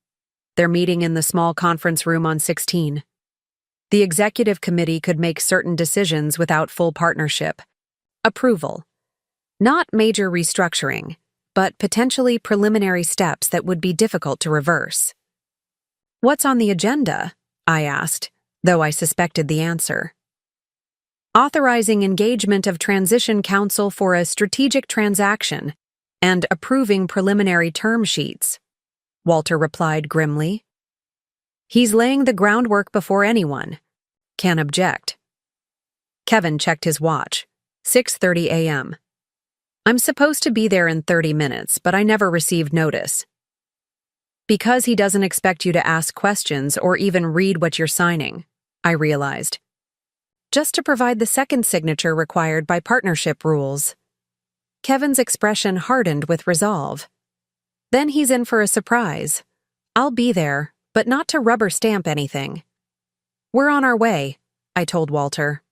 They're meeting in the small conference room on 16. The executive committee could make certain decisions without full partnership approval. Not major restructuring, but potentially preliminary steps that would be difficult to reverse. What's on the agenda? I asked, though I suspected the answer. Authorizing engagement of transition counsel for a strategic transaction and approving preliminary term sheets, Walter replied grimly. He's laying the groundwork before anyone can object. Kevin checked his watch. 6:30 a.m. I'm supposed to be there in 30 minutes, but I never received notice. Because he doesn't expect you to ask questions or even read what you're signing, I realized. just to provide the second signature required by partnership rules. Kevin's expression hardened with resolve. Then he's in for a surprise. I'll be there, but not to rubber stamp anything. We're on our way, I told Walter.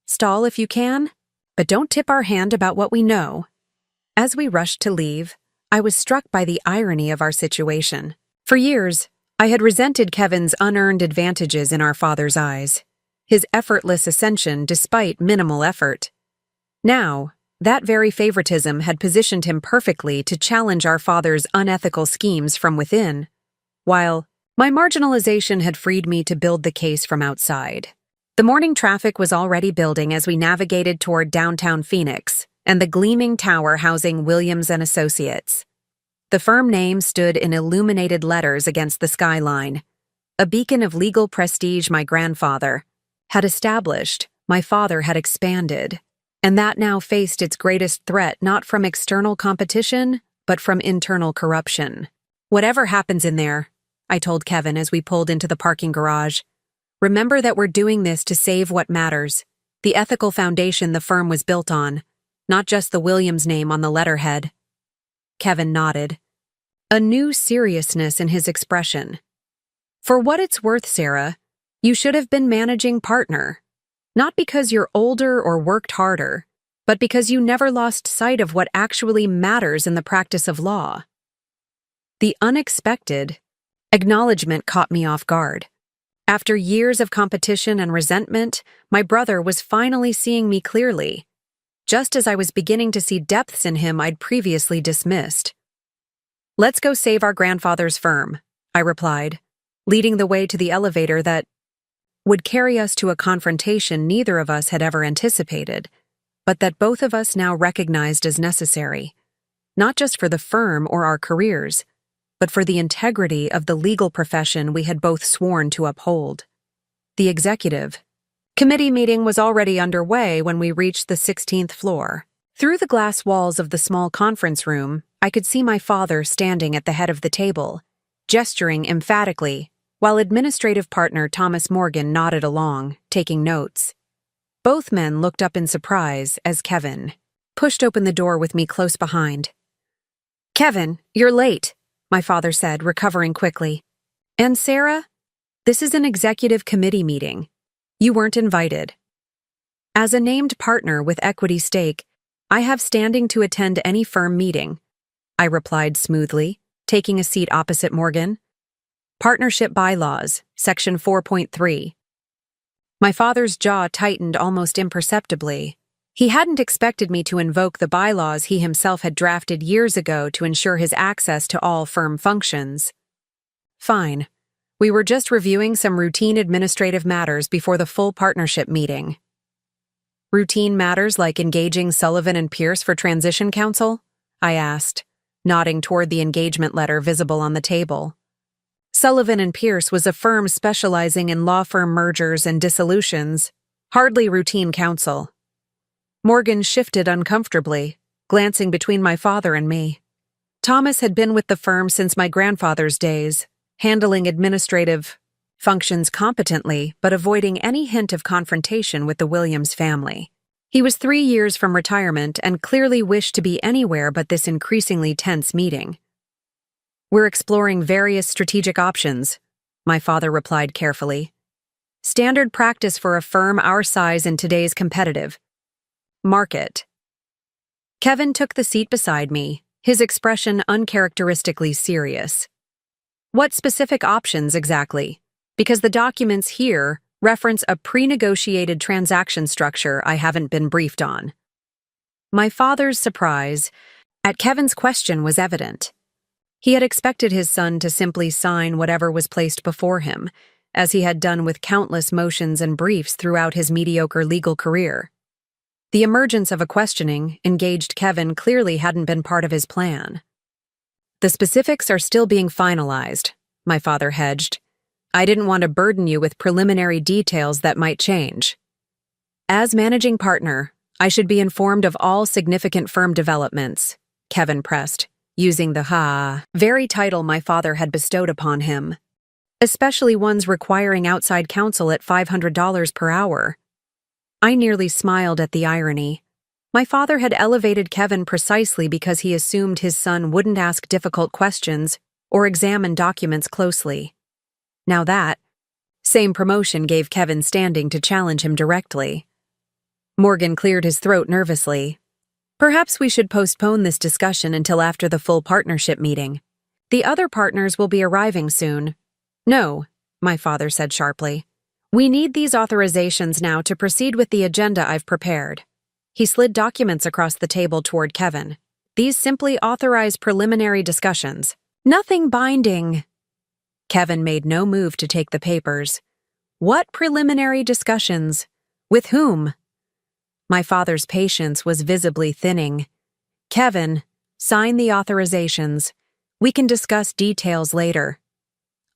Stall if you can, but don't tip our hand about what we know. As we rushed to leave, I was struck by the irony of our situation. For years, I had resented Kevin's unearned advantages in our father's eyes, his effortless ascension despite minimal effort. Now, that very favoritism had positioned him perfectly to challenge our father's unethical schemes from within, while my marginalization had freed me to build the case from outside. The morning traffic was already building as we navigated toward downtown Phoenix and the gleaming tower housing Williams & Associates. The firm name stood in illuminated letters against the skyline, a beacon of legal prestige my grandfather had established, my father had expanded, and that now faced its greatest threat not from external competition, but from internal corruption. Whatever happens in there, I told Kevin as we pulled into the parking garage, remember that we're doing this to save what matters, the ethical foundation the firm was built on, not just the Williams name on the letterhead. Kevin nodded, a new seriousness in his expression. For what it's worth, Sarah, you should have been managing partner. Not because you're older or worked harder, but because you never lost sight of what actually matters in the practice of law. The unexpected acknowledgement caught me off guard. After years of competition and resentment, my brother was finally seeing me clearly, just as I was beginning to see depths in him I'd previously dismissed. Let's go save our grandfather's firm, I replied, leading the way to the elevator that would carry us to a confrontation neither of us had ever anticipated, but that both of us now recognized as necessary, not just for the firm or our careers, but for the integrity of the legal profession we had both sworn to uphold. The executive committee meeting was already underway when we reached the 16th floor. Through the glass walls of the small conference room, I could see my father standing at the head of the table, gesturing emphatically, while administrative partner Thomas Morgan nodded along, taking notes. Both men looked up in surprise as Kevin pushed open the door with me close behind. Kevin, you're late, my father said, recovering quickly. And Sarah, this is an executive committee meeting. You weren't invited. As a named partner with equity stake, I have standing to attend any firm meeting, I replied smoothly, taking a seat opposite Morgan. Partnership Bylaws, Section 4.3. My father's jaw tightened almost imperceptibly. He hadn't expected me to invoke the bylaws he himself had drafted years ago to ensure his access to all firm functions. Fine. We were just reviewing some routine administrative matters before the full partnership meeting. Routine matters like engaging Sullivan and Pierce for transition counsel? I asked, nodding toward the engagement letter visible on the table. Sullivan and Pierce was a firm specializing in law firm mergers and dissolutions, hardly routine counsel. Morgan shifted uncomfortably, glancing between my father and me. Thomas had been with the firm since my grandfather's days, handling administrative functions competently but avoiding any hint of confrontation with the Williams family. He was 3 years from retirement and clearly wished to be anywhere but this increasingly tense meeting. We're exploring various strategic options, my father replied carefully. Standard practice for a firm our size in today's competitive market. Kevin took the seat beside me, his expression uncharacteristically serious. What specific options exactly? Because the documents here reference a pre-negotiated transaction structure I haven't been briefed on. My father's surprise at Kevin's question was evident. He had expected his son to simply sign whatever was placed before him, as he had done with countless motions and briefs throughout his mediocre legal career. The emergence of a questioning engaged Kevin clearly hadn't been part of his plan. The specifics are still being finalized, my father hedged. I didn't want to burden you with preliminary details that might change. As managing partner, I should be informed of all significant firm developments, Kevin pressed, using the very title my father had bestowed upon him, especially ones requiring outside counsel at $500 per hour. I nearly smiled at the irony. My father had elevated Kevin precisely because he assumed his son wouldn't ask difficult questions or examine documents closely. Now that same promotion gave Kevin standing to challenge him directly. Morgan cleared his throat nervously. Perhaps we should postpone this discussion until after the full partnership meeting. The other partners will be arriving soon. No, my father said sharply. We need these authorizations now to proceed with the agenda I've prepared. He slid documents across the table toward Kevin. These simply authorize preliminary discussions. Nothing binding. Kevin made no move to take the papers. What preliminary discussions? With whom? My father's patience was visibly thinning. Kevin, sign the authorizations. We can discuss details later.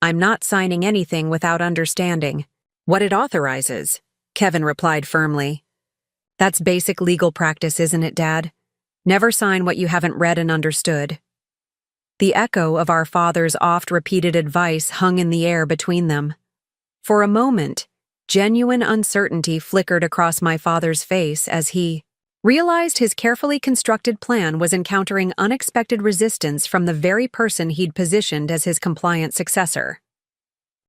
I'm not signing anything without understanding what it authorizes, Kevin replied firmly. That's basic legal practice, isn't it, Dad? Never sign what you haven't read and understood. The echo of our father's oft-repeated advice hung in the air between them. For a moment, genuine uncertainty flickered across my father's face as he realized his carefully constructed plan was encountering unexpected resistance from the very person he'd positioned as his compliant successor.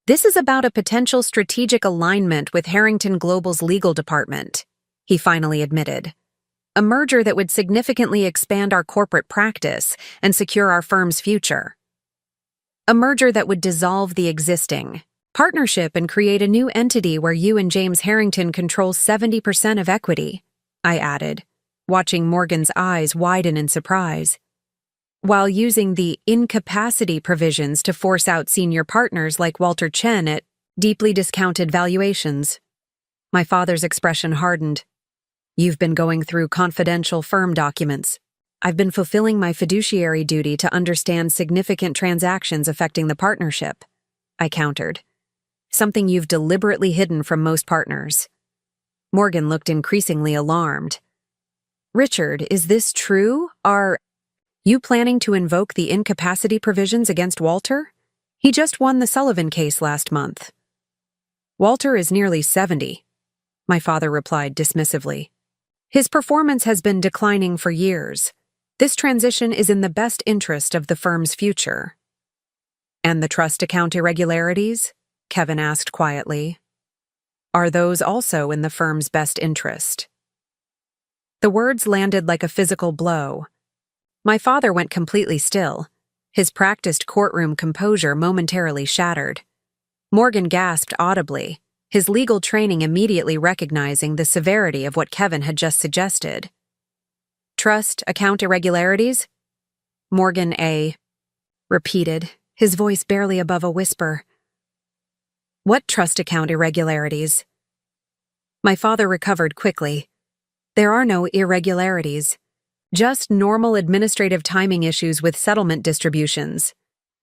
This is about a potential strategic alignment with Harrington Global's legal department, he finally admitted. A merger that would significantly expand our corporate practice and secure our firm's future. A merger that would dissolve the existing partnership and create a new entity where you and James Harrington control 70% of equity, I added, watching Morgan's eyes widen in surprise. While using the incapacity provisions to force out senior partners like Walter Chen at deeply discounted valuations. My father's expression hardened. You've been going through confidential firm documents. I've been fulfilling my fiduciary duty to understand significant transactions affecting the partnership, I countered. Something you've deliberately hidden from most partners. Morgan looked increasingly alarmed. Richard, is this true? Are you planning to invoke the incapacity provisions against Walter? He just won the Sullivan case last month. Walter is nearly 70, my father replied dismissively. His performance has been declining for years. This transition is in the best interest of the firm's future. And the trust account irregularities? Kevin asked quietly. Are those also in the firm's best interest? The words landed like a physical blow. My father went completely still, his practiced courtroom composure momentarily shattered. Morgan gasped audibly, his legal training immediately recognizing the severity of what Kevin had just suggested. Trust account irregularities? Morgan repeated, his voice barely above a whisper. What trust account irregularities? My father recovered quickly. There are no irregularities. Just normal administrative timing issues with settlement distributions.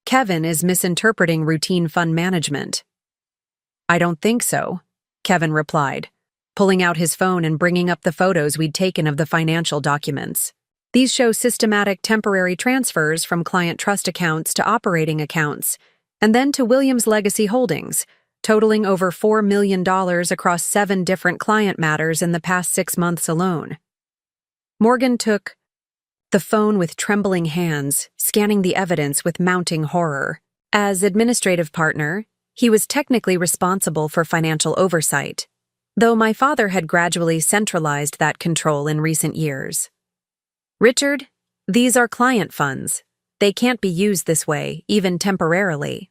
Kevin is misinterpreting routine fund management. I don't think so, Kevin replied, pulling out his phone and bringing up the photos we'd taken of the financial documents. These show systematic temporary transfers from client trust accounts to operating accounts, and then to Williams Legacy Holdings, totaling over $4 million across 7 different client matters in the past 6 months alone. Morgan took the phone with trembling hands, scanning the evidence with mounting horror. As administrative partner, he was technically responsible for financial oversight, though my father had gradually centralized that control in recent years. Richard, these are client funds. They can't be used this way, even temporarily.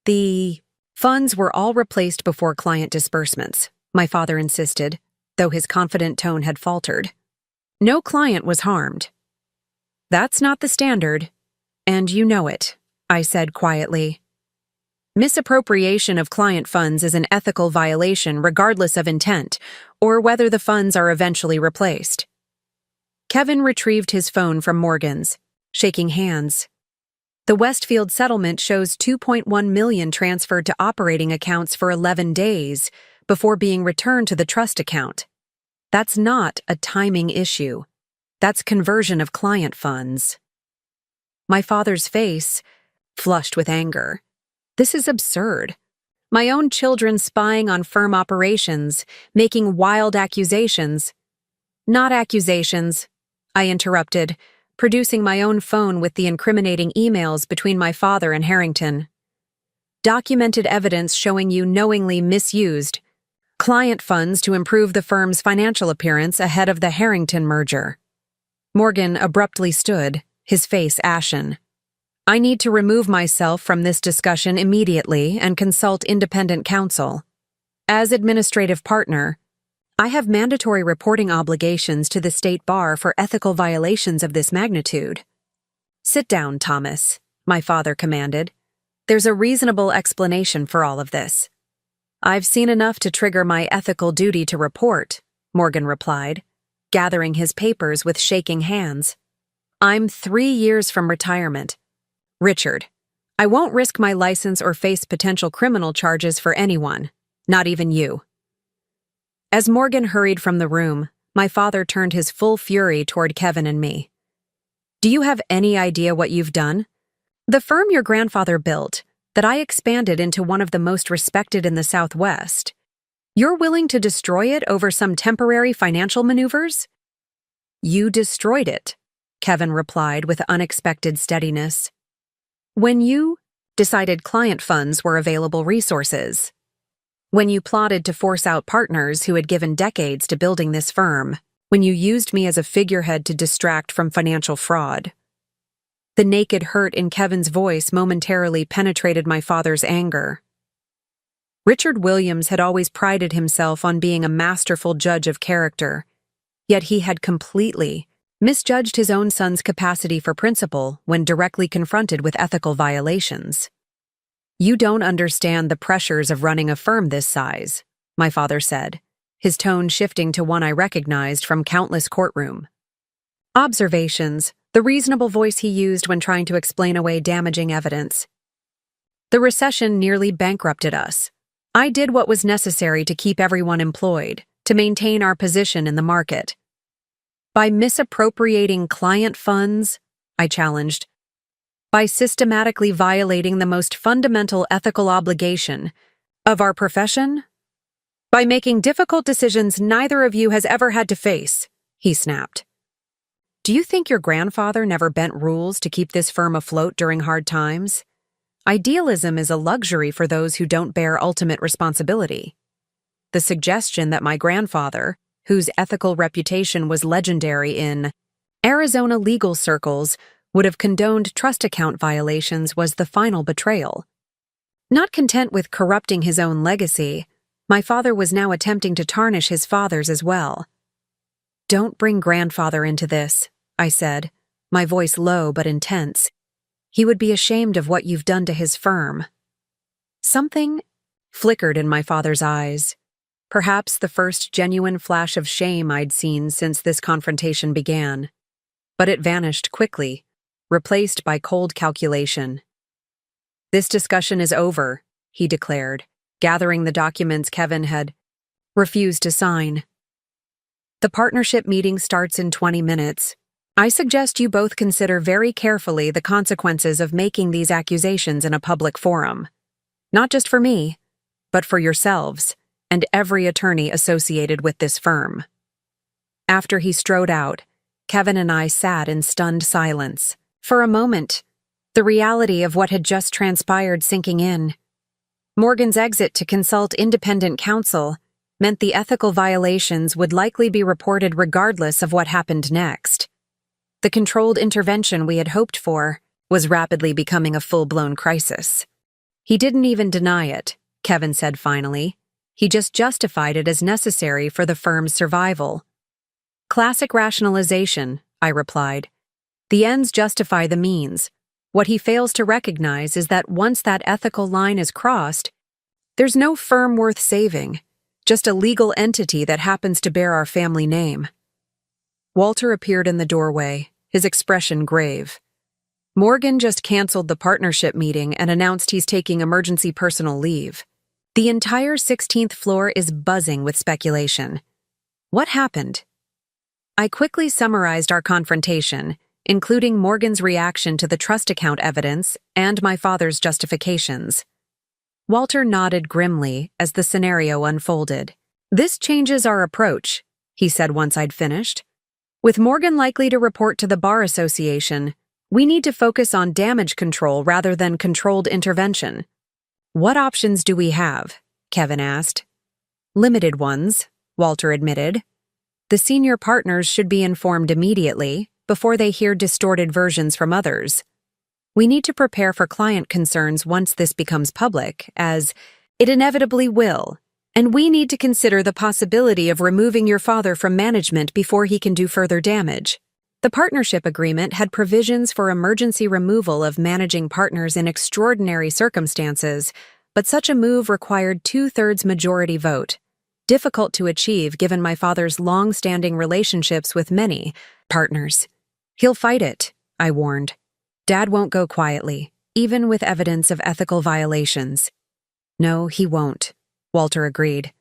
The funds were all replaced before client disbursements, my father insisted, though his confident tone had faltered. No client was harmed. That's not the standard, and you know it, I said quietly. Misappropriation of client funds is an ethical violation regardless of intent, or whether the funds are eventually replaced. Kevin retrieved his phone from Morgan's, shaking hands. The Westfield settlement shows $2.1 million transferred to operating accounts for 11 days before being returned to the trust account. That's not a timing issue. That's conversion of client funds. My father's face flushed with anger. This is absurd. My own children spying on firm operations, making wild accusations. Not accusations, I interrupted, producing my own phone with the incriminating emails between my father and Harrington. Documented evidence showing you knowingly misused client funds to improve the firm's financial appearance ahead of the Harrington merger. Morgan abruptly stood, his face ashen. I need to remove myself from this discussion immediately and consult independent counsel. As administrative partner, I have mandatory reporting obligations to the state bar for ethical violations of this magnitude. Sit down, Thomas, my father commanded. There's a reasonable explanation for all of this. I've seen enough to trigger my ethical duty to report, Morgan replied, gathering his papers with shaking hands. I'm 3 years from retirement. Richard, I won't risk my license or face potential criminal charges for anyone, not even you. As Morgan hurried from the room, my father turned his full fury toward Kevin and me. Do you have any idea what you've done? The firm your grandfather built, that I expanded into one of the most respected in the Southwest. You're willing to destroy it over some temporary financial maneuvers? You destroyed it, Kevin replied with unexpected steadiness. When you decided client funds were available resources. When you plotted to force out partners who had given decades to building this firm. When you used me as a figurehead to distract from financial fraud. The naked hurt in Kevin's voice momentarily penetrated my father's anger. Richard Williams had always prided himself on being a masterful judge of character, yet he had completely misjudged his own son's capacity for principle when directly confronted with ethical violations. You don't understand the pressures of running a firm this size, my father said, his tone shifting to one I recognized from countless courtroom observations, the reasonable voice he used when trying to explain away damaging evidence. The recession nearly bankrupted us. I did what was necessary to keep everyone employed, to maintain our position in the market. By misappropriating client funds, I challenged. By systematically violating the most fundamental ethical obligation of our profession? By making difficult decisions neither of you has ever had to face, he snapped. Do you think your grandfather never bent rules to keep this firm afloat during hard times? Idealism is a luxury for those who don't bear ultimate responsibility. The suggestion that my grandfather, whose ethical reputation was legendary in Arizona legal circles, would have condoned trust account violations was the final betrayal. Not content with corrupting his own legacy, my father was now attempting to tarnish his father's as well. Don't bring grandfather into this, I said, my voice low but intense. He would be ashamed of what you've done to his firm. Something flickered in my father's eyes. Perhaps the first genuine flash of shame I'd seen since this confrontation began. But it vanished quickly, replaced by cold calculation. This discussion is over, he declared, gathering the documents Kevin had refused to sign. The partnership meeting starts in 20 minutes. I suggest you both consider very carefully the consequences of making these accusations in a public forum. Not just for me, but for yourselves and every attorney associated with this firm. After he strode out, Kevin and I sat in stunned silence. For a moment, the reality of what had just transpired sinking in. Morgan's exit to consult independent counsel meant the ethical violations would likely be reported regardless of what happened next. The controlled intervention we had hoped for was rapidly becoming a full-blown crisis. He didn't even deny it, Kevin said finally. He just justified it as necessary for the firm's survival. Classic rationalization, I replied. The ends justify the means. What he fails to recognize is that once that ethical line is crossed, there's no firm worth saving, just a legal entity that happens to bear our family name. Walter appeared in the doorway, his expression grave. Morgan just canceled the partnership meeting and announced he's taking emergency personal leave. The entire 16th floor is buzzing with speculation. What happened? I quickly summarized our confrontation, including Morgan's reaction to the trust account evidence and my father's justifications. Walter nodded grimly as the scenario unfolded. "This changes our approach," he said once I'd finished. "With Morgan likely to report to the Bar Association, we need to focus on damage control rather than controlled intervention." "What options do we have?" Kevin asked. "Limited ones," Walter admitted. "The senior partners should be informed immediately, before they hear distorted versions from others. We need to prepare for client concerns once this becomes public, as it inevitably will, and we need to consider the possibility of removing your father from management before he can do further damage." The partnership agreement had provisions for emergency removal of managing partners in extraordinary circumstances, but such a move required 2/3 majority vote. Difficult to achieve given my father's long-standing relationships with many partners. "He'll fight it," I warned. "Dad won't go quietly, even with evidence of ethical violations." "No, he won't," Walter agreed,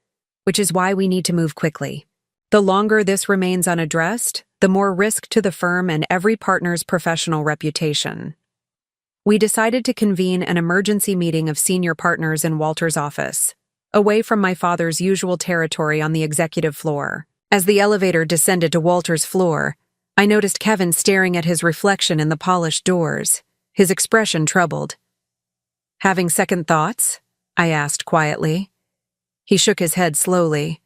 "which is why we need to move quickly. The longer this remains unaddressed, the more risk to the firm and every partner's professional reputation." We decided to convene an emergency meeting of senior partners in Walter's office, away from my father's usual territory on the executive floor. As the elevator descended to Walter's floor, I noticed Kevin staring at his reflection in the polished doors, his expression troubled. "Having second thoughts?" I asked quietly. He shook his head slowly.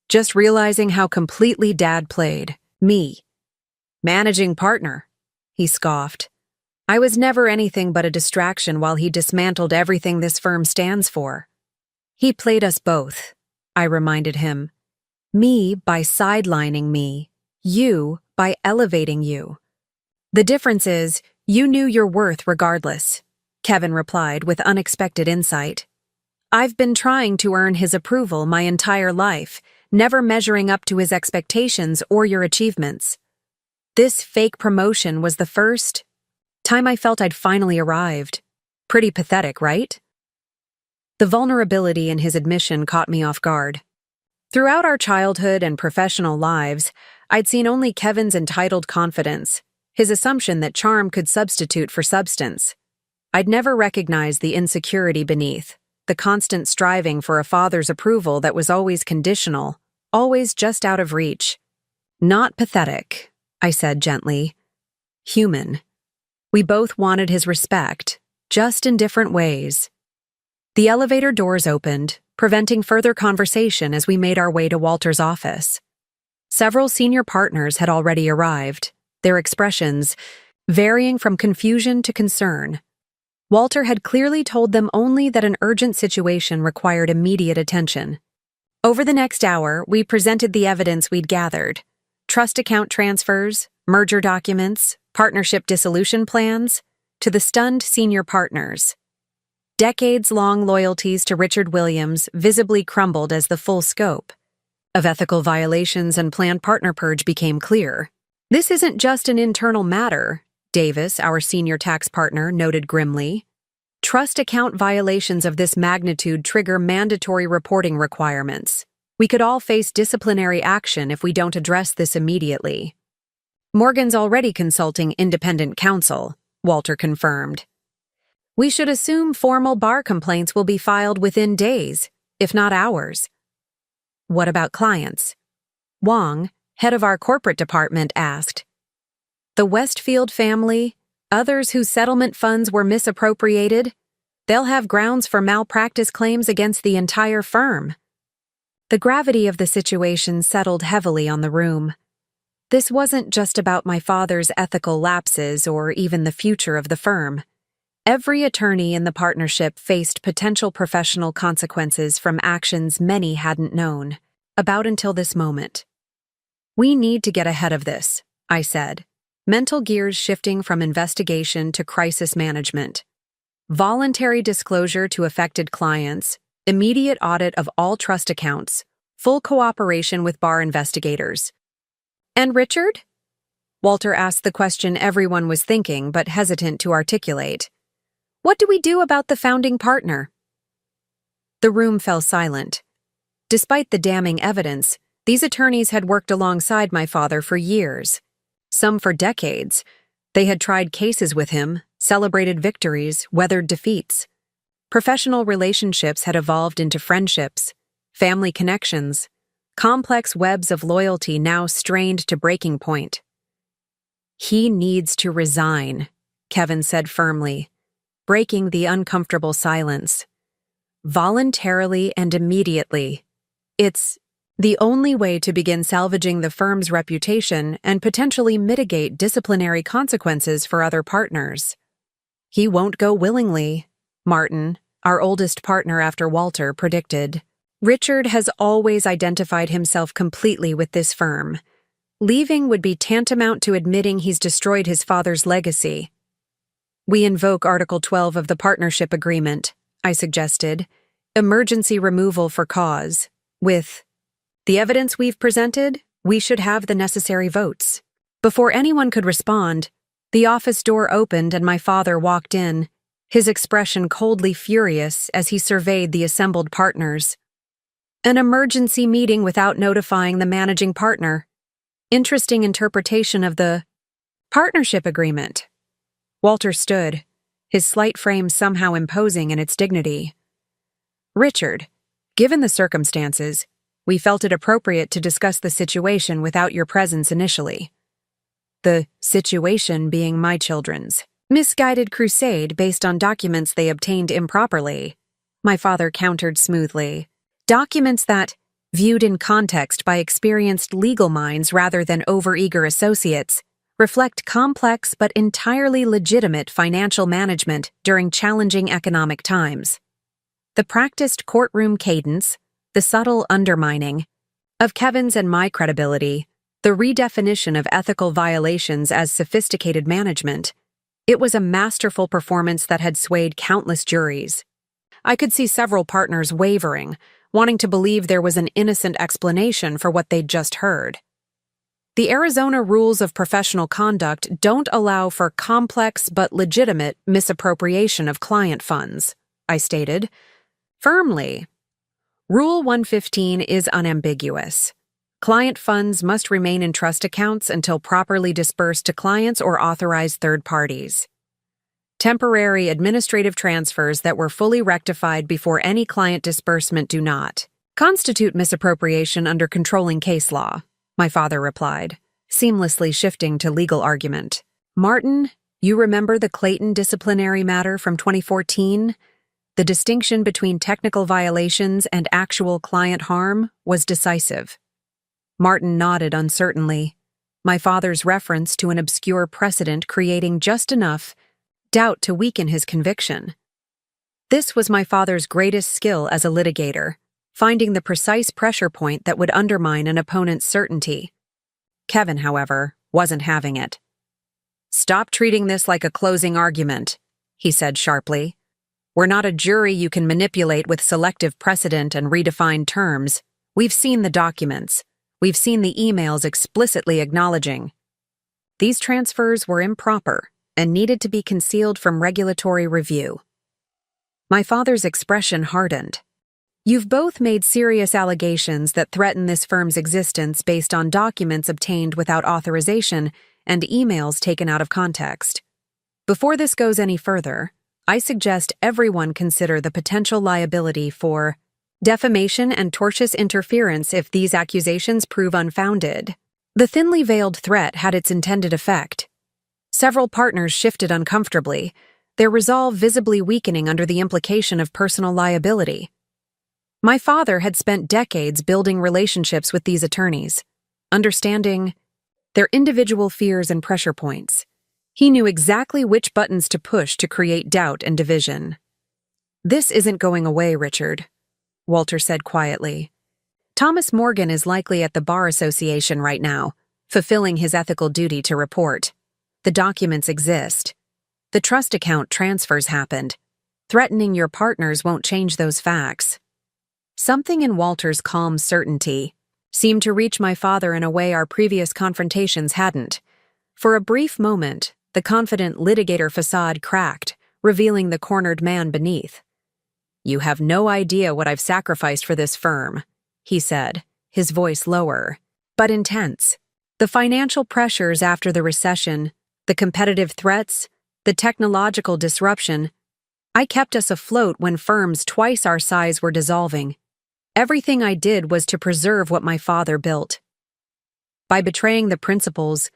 "Just realizing how completely Dad played me. Managing partner," he scoffed. "I was never anything but a distraction while he dismantled everything this firm stands for." "He played us both," I reminded him. "Me by sidelining me, you by elevating you. The difference is, you knew your worth regardless," Kevin replied with unexpected insight. "I've been trying to earn his approval my entire life, never measuring up to his expectations or your achievements. This fake promotion was the first time I felt I'd finally arrived. Pretty pathetic, right?" The vulnerability in his admission caught me off guard. Throughout our childhood and professional lives, I'd seen only Kevin's entitled confidence, his assumption that charm could substitute for substance. I'd never recognized the insecurity beneath, the constant striving for a father's approval that was always conditional, always just out of reach. "Not pathetic," I said gently. "Human. We both wanted his respect, just in different ways." The elevator doors opened, preventing further conversation as we made our way to Walter's office. Several senior partners had already arrived, their expressions varying from confusion to concern. Walter had clearly told them only that an urgent situation required immediate attention. Over the next hour, we presented the evidence we'd gathered: trust account transfers, merger documents, partnership dissolution plans, to the stunned senior partners. Decades-long loyalties to Richard Williams visibly crumbled as the full scope of ethical violations and planned partner purge became clear. "This isn't just an internal matter," Davis, our senior tax partner, noted grimly. "Trust account violations of this magnitude trigger mandatory reporting requirements. We could all face disciplinary action if we don't address this immediately." "Morgan's already consulting independent counsel," Walter confirmed. "We should assume formal bar complaints will be filed within days, if not hours." "What about clients?" Wong, head of our corporate department, asked. "The Westfield family, others whose settlement funds were misappropriated, they'll have grounds for malpractice claims against the entire firm." The gravity of the situation settled heavily on the room. This wasn't just about my father's ethical lapses or even the future of the firm. Every attorney in the partnership faced potential professional consequences from actions many hadn't known about until this moment. "We need to get ahead of this," I said, mental gears shifting from investigation to crisis management. Voluntary disclosure to affected clients, immediate audit of all trust accounts, full cooperation with bar investigators. "And Richard?" Walter asked the question everyone was thinking but hesitant to articulate. "What do we do about the founding partner?" The room fell silent. Despite the damning evidence, these attorneys had worked alongside my father for years, some for decades. They had tried cases with him, celebrated victories, weathered defeats. Professional relationships had evolved into friendships, family connections, complex webs of loyalty now strained to breaking point. "He needs to resign," Kevin said firmly, breaking the uncomfortable silence. "Voluntarily and immediately. It's the only way to begin salvaging the firm's reputation and potentially mitigate disciplinary consequences for other partners." "He won't go willingly," Martin, our oldest partner after Walter, predicted. "Richard has always identified himself completely with this firm. Leaving would be tantamount to admitting he's destroyed his father's legacy." "We invoke Article 12 of the Partnership Agreement," I suggested. "Emergency removal for cause. With the evidence we've presented, we should have the necessary votes." Before anyone could respond, the office door opened and my father walked in, his expression coldly furious as he surveyed the assembled partners. "An emergency meeting without notifying the managing partner. Interesting interpretation of the partnership agreement." Walter stood, his slight frame somehow imposing in its dignity. "Richard, given the circumstances, we felt it appropriate to discuss the situation without your presence initially." The situation being my children's misguided crusade based on documents they obtained improperly, my father countered smoothly. Documents that, viewed in context by experienced legal minds rather than overeager associates, reflect complex but entirely legitimate financial management during challenging economic times. The practiced courtroom cadence, the subtle undermining of Kevin's and my credibility, the redefinition of ethical violations as sophisticated management, it was a masterful performance that had swayed countless juries. I could see several partners wavering, wanting to believe there was an innocent explanation for what they'd just heard. "The Arizona rules of professional conduct don't allow for complex but legitimate misappropriation of client funds," I stated firmly. "Rule 115 is unambiguous. Client funds must remain in trust accounts until properly dispersed to clients or authorized third parties. Temporary administrative transfers that were fully rectified before any client disbursement do not constitute misappropriation under controlling case law," my father replied, seamlessly shifting to legal argument. "Martin, you remember the Clayton disciplinary matter from 2014? The distinction between technical violations and actual client harm was decisive." Martin nodded uncertainly, my father's reference to an obscure precedent creating just enough doubt to weaken his conviction. This was my father's greatest skill as a litigator, finding the precise pressure point that would undermine an opponent's certainty. Kevin, however, wasn't having it. "Stop treating this like a closing argument," he said sharply. "We're not a jury you can manipulate with selective precedent and redefined terms. We've seen the documents. We've seen the emails explicitly acknowledging these transfers were improper and needed to be concealed from regulatory review." My father's expression hardened. "You've both made serious allegations that threaten this firm's existence based on documents obtained without authorization and emails taken out of context. Before this goes any further, I suggest everyone consider the potential liability for defamation and tortious interference if these accusations prove unfounded." The thinly veiled threat had its intended effect. Several partners shifted uncomfortably, their resolve visibly weakening under the implication of personal liability. My father had spent decades building relationships with these attorneys, understanding their individual fears and pressure points. He knew exactly which buttons to push to create doubt and division. "This isn't going away, Richard," Walter said quietly. "Thomas Morgan is likely at the Bar Association right now, fulfilling his ethical duty to report. The documents exist. The trust account transfers happened. Threatening your partners won't change those facts." Something in Walter's calm certainty seemed to reach my father in a way our previous confrontations hadn't. For a brief moment, the confident litigator facade cracked, revealing the cornered man beneath. "You have no idea what I've sacrificed for this firm," he said, his voice lower, but intense. "The financial pressures after the recession, the competitive threats, the technological disruption. I kept us afloat when firms twice our size were dissolving. Everything I did was to preserve what my father built. By betraying the principles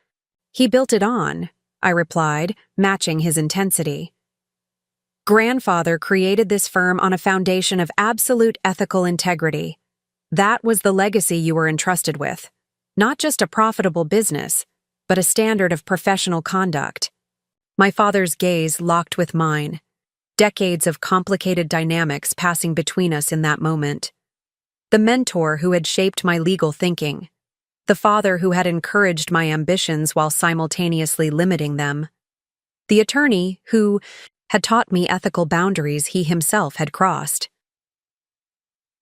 he built it on, I replied, matching his intensity. Grandfather created this firm on a foundation of absolute ethical integrity. That was the legacy you were entrusted with. Not just a profitable business, but a standard of professional conduct. My father's gaze locked with mine, decades of complicated dynamics passing between us in that moment. The mentor who had shaped my legal thinking, the father who had encouraged my ambitions while simultaneously limiting them, the attorney who had taught me ethical boundaries he himself had crossed.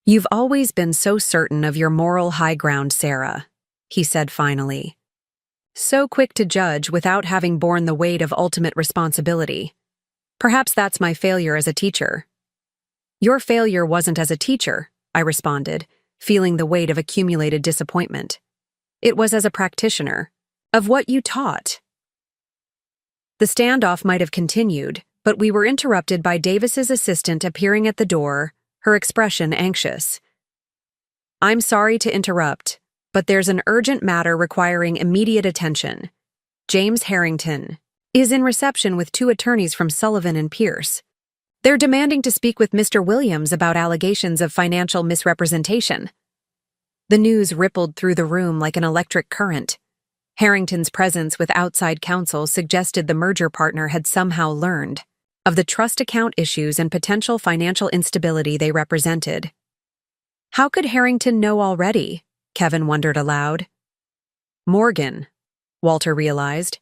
"You've always been so certain of your moral high ground, Sarah," he said finally. "So quick to judge without having borne the weight of ultimate responsibility. Perhaps that's my failure as a teacher." "Your failure wasn't as a teacher," I responded, feeling the weight of accumulated disappointment. "It was as a practitioner, of what you taught." The standoff might have continued, but we were interrupted by Davis's assistant appearing at the door, her expression anxious. "I'm sorry to interrupt, but there's an urgent matter requiring immediate attention. James Harrington is in reception with 2 attorneys from Sullivan and Pierce. They're demanding to speak with Mr. Williams about allegations of financial misrepresentation." The news rippled through the room like an electric current. Harrington's presence with outside counsel suggested the merger partner had somehow learned of the trust account issues and potential financial instability they represented. How could Harrington know already? Kevin wondered aloud. Morgan, Walter realized.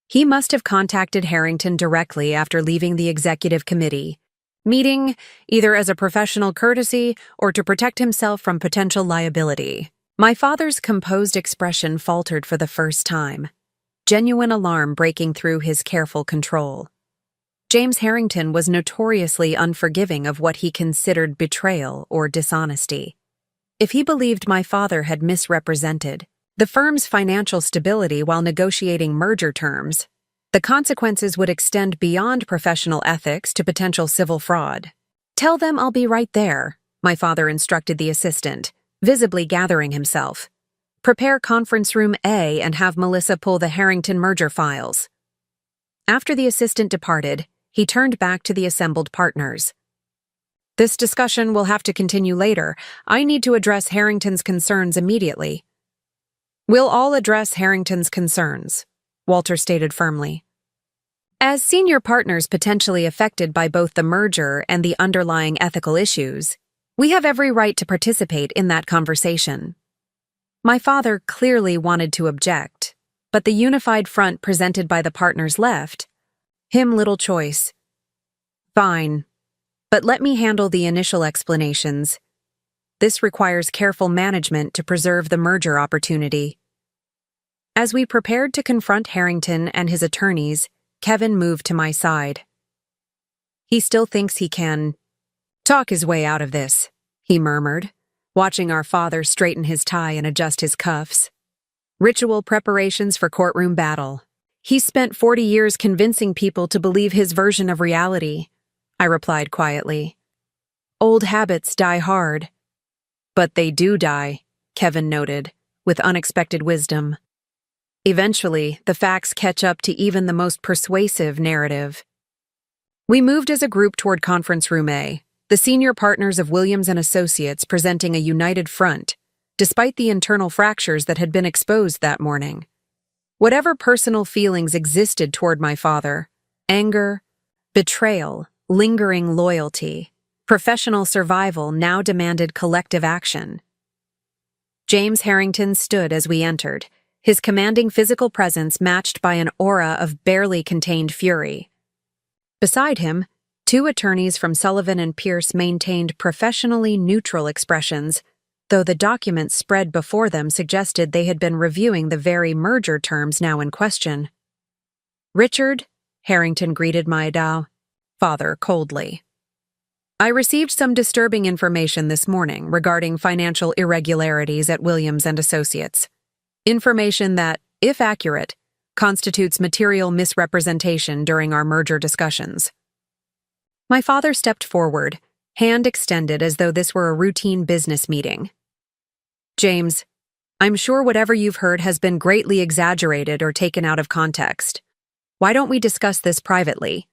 He must have contacted Harrington directly after leaving the executive committee, meeting either as a professional courtesy or to protect himself from potential liability. My father's composed expression faltered for the first time, genuine alarm breaking through his careful control. James Harrington was notoriously unforgiving of what he considered betrayal or dishonesty. If he believed my father had misrepresented the firm's financial stability while negotiating merger terms, the consequences would extend beyond professional ethics to potential civil fraud. "Tell them I'll be right there," my father instructed the assistant, visibly gathering himself. "Prepare conference room A and have Melissa pull the Harrington merger files." After the assistant departed, he turned back to the assembled partners. "This discussion will have to continue later. I need to address Harrington's concerns immediately." "We'll all address Harrington's concerns," Walter stated firmly. "As senior partners potentially affected by both the merger and the underlying ethical issues, we have every right to participate in that conversation." My father clearly wanted to object, but the unified front presented by the partners left him little choice. "Fine, but let me handle the initial explanations. This requires careful management to preserve the merger opportunity." As we prepared to confront Harrington and his attorneys, Kevin moved to my side. "He still thinks he can talk his way out of this," he murmured, watching our father straighten his tie and adjust his cuffs. "Ritual preparations for courtroom battle. He spent 40 years convincing people to believe his version of reality," I replied quietly. "Old habits die hard." "But they do die," Kevin noted, with unexpected wisdom. "Eventually, the facts catch up to even the most persuasive narrative." We moved as a group toward conference room A, the senior partners of Williams and Associates presenting a united front, despite the internal fractures that had been exposed that morning. Whatever personal feelings existed toward my father, anger, betrayal, lingering loyalty, professional survival now demanded collective action. James Harrington stood as we entered, his commanding physical presence matched by an aura of barely contained fury. Beside him, 2 attorneys from Sullivan and Pierce maintained professionally neutral expressions, though the documents spread before them suggested they had been reviewing the very merger terms now in question. "Richard," Harrington greeted my father coldly. "I received some disturbing information this morning regarding financial irregularities at Williams and Associates. Information that, if accurate, constitutes material misrepresentation during our merger discussions." My father stepped forward, hand extended as though this were a routine business meeting. James, I'm sure whatever you've heard has been greatly exaggerated or taken out of context. Why don't we discuss this privately?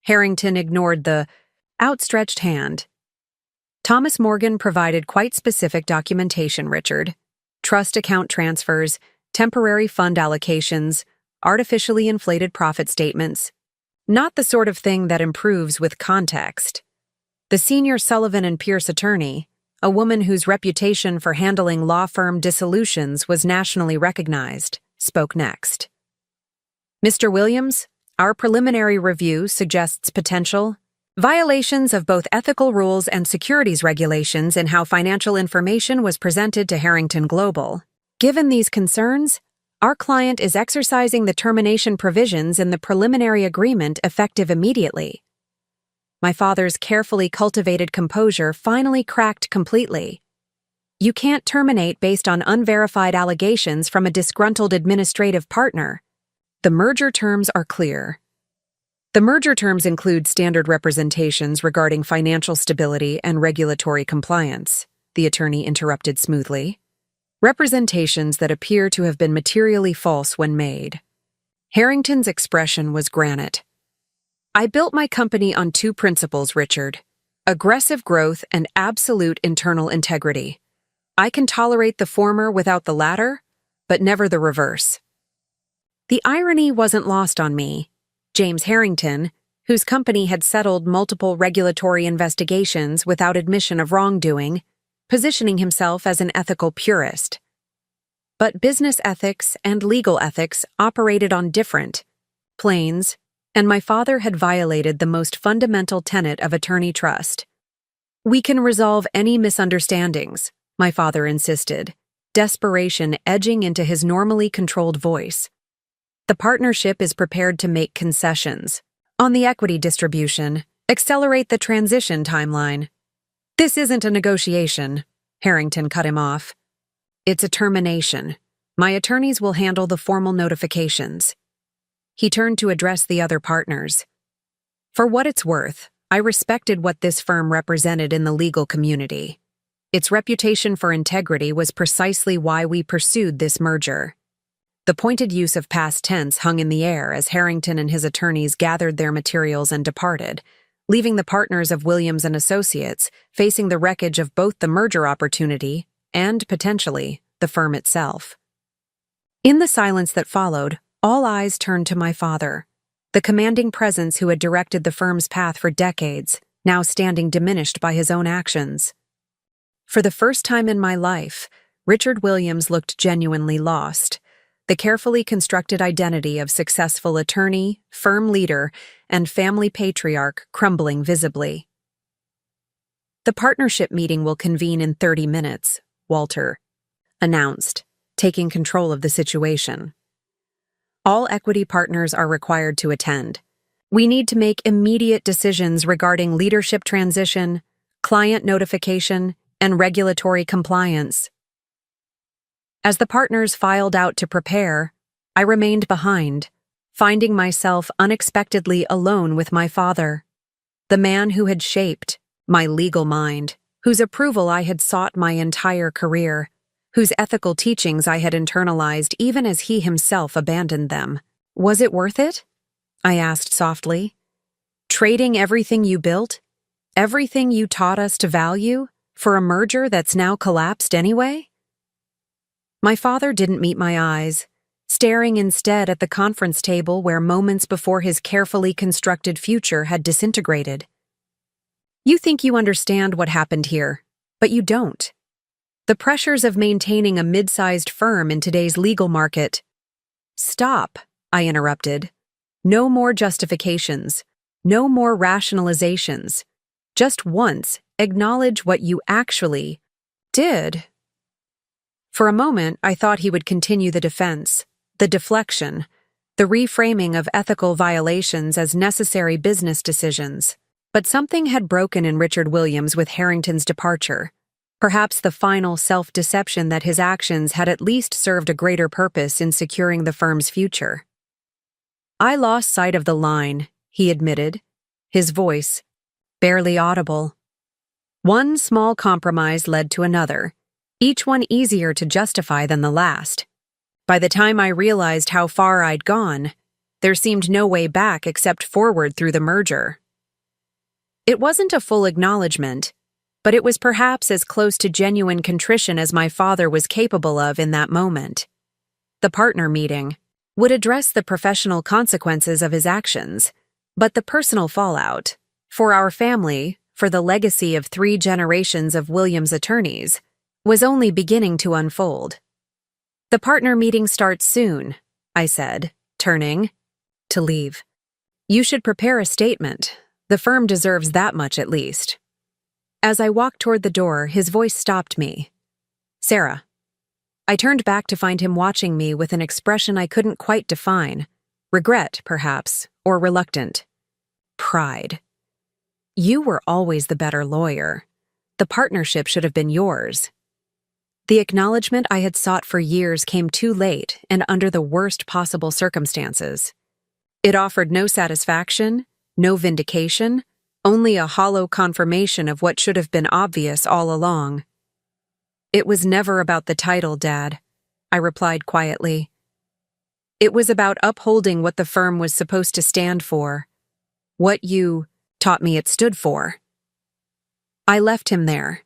Harrington ignored the outstretched hand. Thomas Morgan provided quite specific documentation, Richard. Trust account transfers, temporary fund allocations, artificially inflated profit statements. Not the sort of thing that improves with context. The senior Sullivan and Pierce attorney, a woman whose reputation for handling law firm dissolutions was nationally recognized, spoke next. Mr. Williams, our preliminary review suggests potential violations of both ethical rules and securities regulations in how financial information was presented to Harrington Global. Given these concerns, our client is exercising the termination provisions in the preliminary agreement effective immediately. My father's carefully cultivated composure finally cracked completely. You can't terminate based on unverified allegations from a disgruntled administrative partner. The merger terms are clear. The merger terms include standard representations regarding financial stability and regulatory compliance, the attorney interrupted smoothly. Representations that appear to have been materially false when made. Harrington's expression was granite. I built my company on two principles, Richard: aggressive growth and absolute internal integrity. I can tolerate the former without the latter, but never the reverse. The irony wasn't lost on me. James Harrington, whose company had settled multiple regulatory investigations without admission of wrongdoing, positioning himself as an ethical purist. But business ethics and legal ethics operated on different planes, and my father had violated the most fundamental tenet of attorney trust. We can resolve any misunderstandings, my father insisted, desperation edging into his normally controlled voice. The partnership is prepared to make concessions on the equity distribution, accelerate the transition timeline. This isn't a negotiation, Harrington cut him off. It's a termination. My attorneys will handle the formal notifications. He turned to address the other partners. For what it's worth, I respected what this firm represented in the legal community. Its reputation for integrity was precisely why we pursued this merger. The pointed use of past tense hung in the air as Harrington and his attorneys gathered their materials and departed, leaving the partners of Williams and Associates facing the wreckage of both the merger opportunity and, potentially, the firm itself. In the silence that followed, all eyes turned to my father, the commanding presence who had directed the firm's path for decades, now standing diminished by his own actions. For the first time in my life, Richard Williams looked genuinely lost. The carefully constructed identity of successful attorney, firm leader, and family patriarch crumbling visibly. The partnership meeting will convene in 30 minutes, Walter announced, taking control of the situation. All equity partners are required to attend. We need to make immediate decisions regarding leadership transition, client notification, and regulatory compliance. As the partners filed out to prepare, I remained behind, finding myself unexpectedly alone with my father, the man who had shaped my legal mind, whose approval I had sought my entire career, whose ethical teachings I had internalized even as he himself abandoned them. Was it worth it? I asked softly. Trading everything you built, everything you taught us to value, for a merger that's now collapsed anyway? My father didn't meet my eyes, staring instead at the conference table where moments before his carefully constructed future had disintegrated. You think you understand what happened here, but you don't. The pressures of maintaining a mid-sized firm in today's legal market. Stop, I interrupted. No more justifications, no more rationalizations. Just once, acknowledge what you actually did. For a moment, I thought he would continue the defense, the deflection, the reframing of ethical violations as necessary business decisions. But something had broken in Richard Williams with Harrington's departure. Perhaps the final self-deception that his actions had at least served a greater purpose in securing the firm's future. I lost sight of the line, he admitted, his voice barely audible. One small compromise led to another, each one easier to justify than the last. By the time I realized how far I'd gone, there seemed no way back except forward through the merger. It wasn't a full acknowledgement, but it was perhaps as close to genuine contrition as my father was capable of in that moment. The partner meeting would address the professional consequences of his actions, but the personal fallout, for our family, for the legacy of 3 generations of Williams attorneys, was only beginning to unfold. "The partner meeting starts soon," I said, turning to leave. "You should prepare a statement. The firm deserves that much at least." As I walked toward the door, his voice stopped me. "Sarah." I turned back to find him watching me with an expression I couldn't quite define. Regret, perhaps, or reluctant. Pride. "You were always the better lawyer. The partnership should have been yours." The acknowledgement I had sought for years came too late and under the worst possible circumstances. It offered no satisfaction, no vindication, only a hollow confirmation of what should have been obvious all along. "It was never about the title, Dad," I replied quietly. "It was about upholding what the firm was supposed to stand for, what you taught me it stood for." I left him there,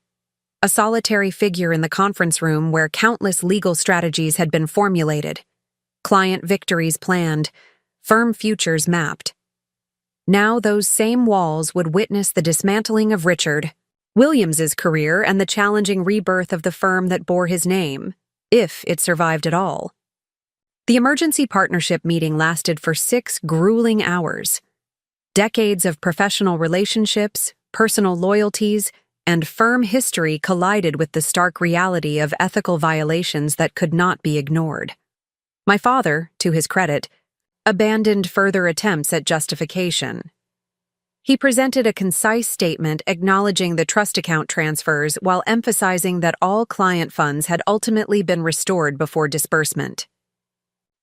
a solitary figure in the conference room where countless legal strategies had been formulated, client victories planned, firm futures mapped. Now those same walls would witness the dismantling of Richard Williams's career and the challenging rebirth of the firm that bore his name, if it survived at all. The emergency partnership meeting lasted for 6 grueling hours. Decades of professional relationships, personal loyalties, and firm history collided with the stark reality of ethical violations that could not be ignored. My father, to his credit, abandoned further attempts at justification. He presented a concise statement acknowledging the trust account transfers while emphasizing that all client funds had ultimately been restored before disbursement.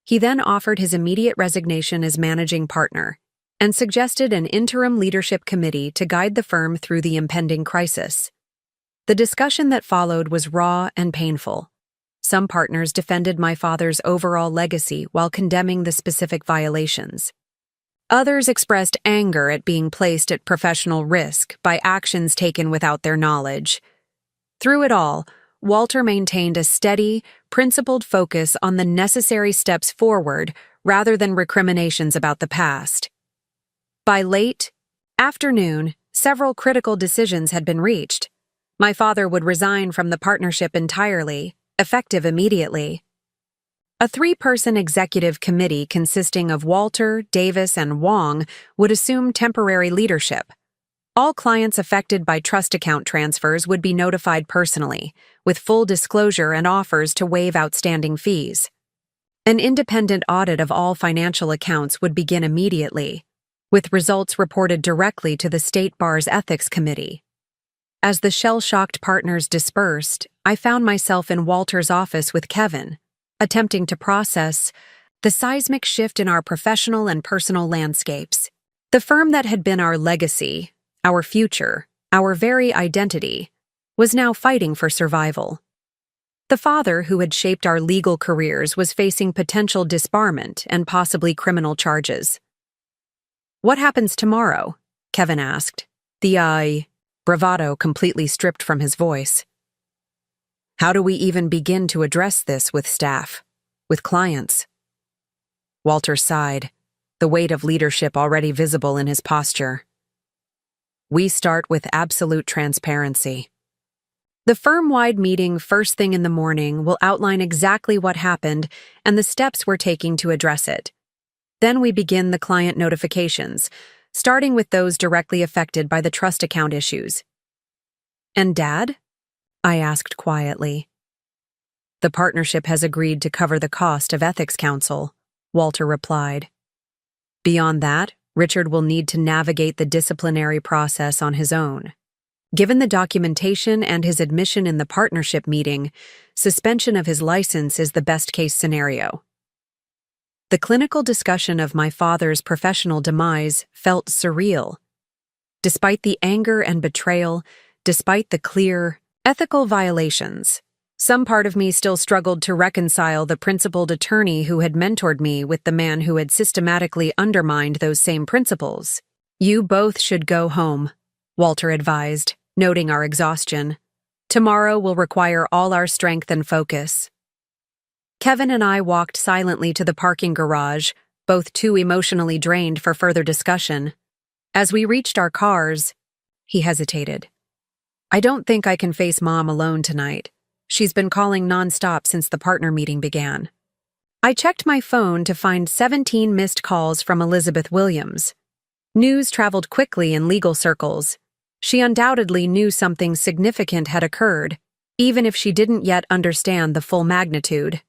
He then offered his immediate resignation as managing partner and suggested an interim leadership committee to guide the firm through the impending crisis. The discussion that followed was raw and painful. Some partners defended my father's overall legacy while condemning the specific violations. Others expressed anger at being placed at professional risk by actions taken without their knowledge. Through it all, Walter maintained a steady, principled focus on the necessary steps forward rather than recriminations about the past. By late afternoon, several critical decisions had been reached. My father would resign from the partnership entirely, effective immediately. A 3-person executive committee consisting of Walter, Davis, and Wong would assume temporary leadership. All clients affected by trust account transfers would be notified personally, with full disclosure and offers to waive outstanding fees. An independent audit of all financial accounts would begin immediately, with results reported directly to the State Bar's Ethics Committee. As the shell-shocked partners dispersed, I found myself in Walter's office with Kevin, attempting to process the seismic shift in our professional and personal landscapes. The firm that had been our legacy, our future, our very identity, was now fighting for survival. The father who had shaped our legal careers was facing potential disbarment and possibly criminal charges. "What happens tomorrow?" Kevin asked, the bravado completely stripped from his voice. "How do we even begin to address this with staff, with clients?" Walter sighed, the weight of leadership already visible in his posture. "We start with absolute transparency. The firm-wide meeting first thing in the morning will outline exactly what happened and the steps we're taking to address it. Then we begin the client notifications, starting with those directly affected by the trust account issues." "And Dad?" I asked quietly. "The partnership has agreed to cover the cost of ethics counsel," Walter replied. "Beyond that, Richard will need to navigate the disciplinary process on his own. Given the documentation and his admission in the partnership meeting, suspension of his license is the best-case scenario." The clinical discussion of my father's professional demise felt surreal. despite the anger and betrayal, despite the clear, ethical violations. Some part of me still struggled to reconcile the principled attorney who had mentored me with the man who had systematically undermined those same principles. "You both should go home," Walter advised, noting our exhaustion. "Tomorrow will require all our strength and focus." Kevin and I walked silently to the parking garage, both too emotionally drained for further discussion. As we reached our cars, he hesitated. "I don't think I can face Mom alone tonight. She's been calling nonstop since the partner meeting began." I checked my phone to find 17 missed calls from Elizabeth Williams. News traveled quickly in legal circles. She undoubtedly knew something significant had occurred, even if she didn't yet understand the full magnitude.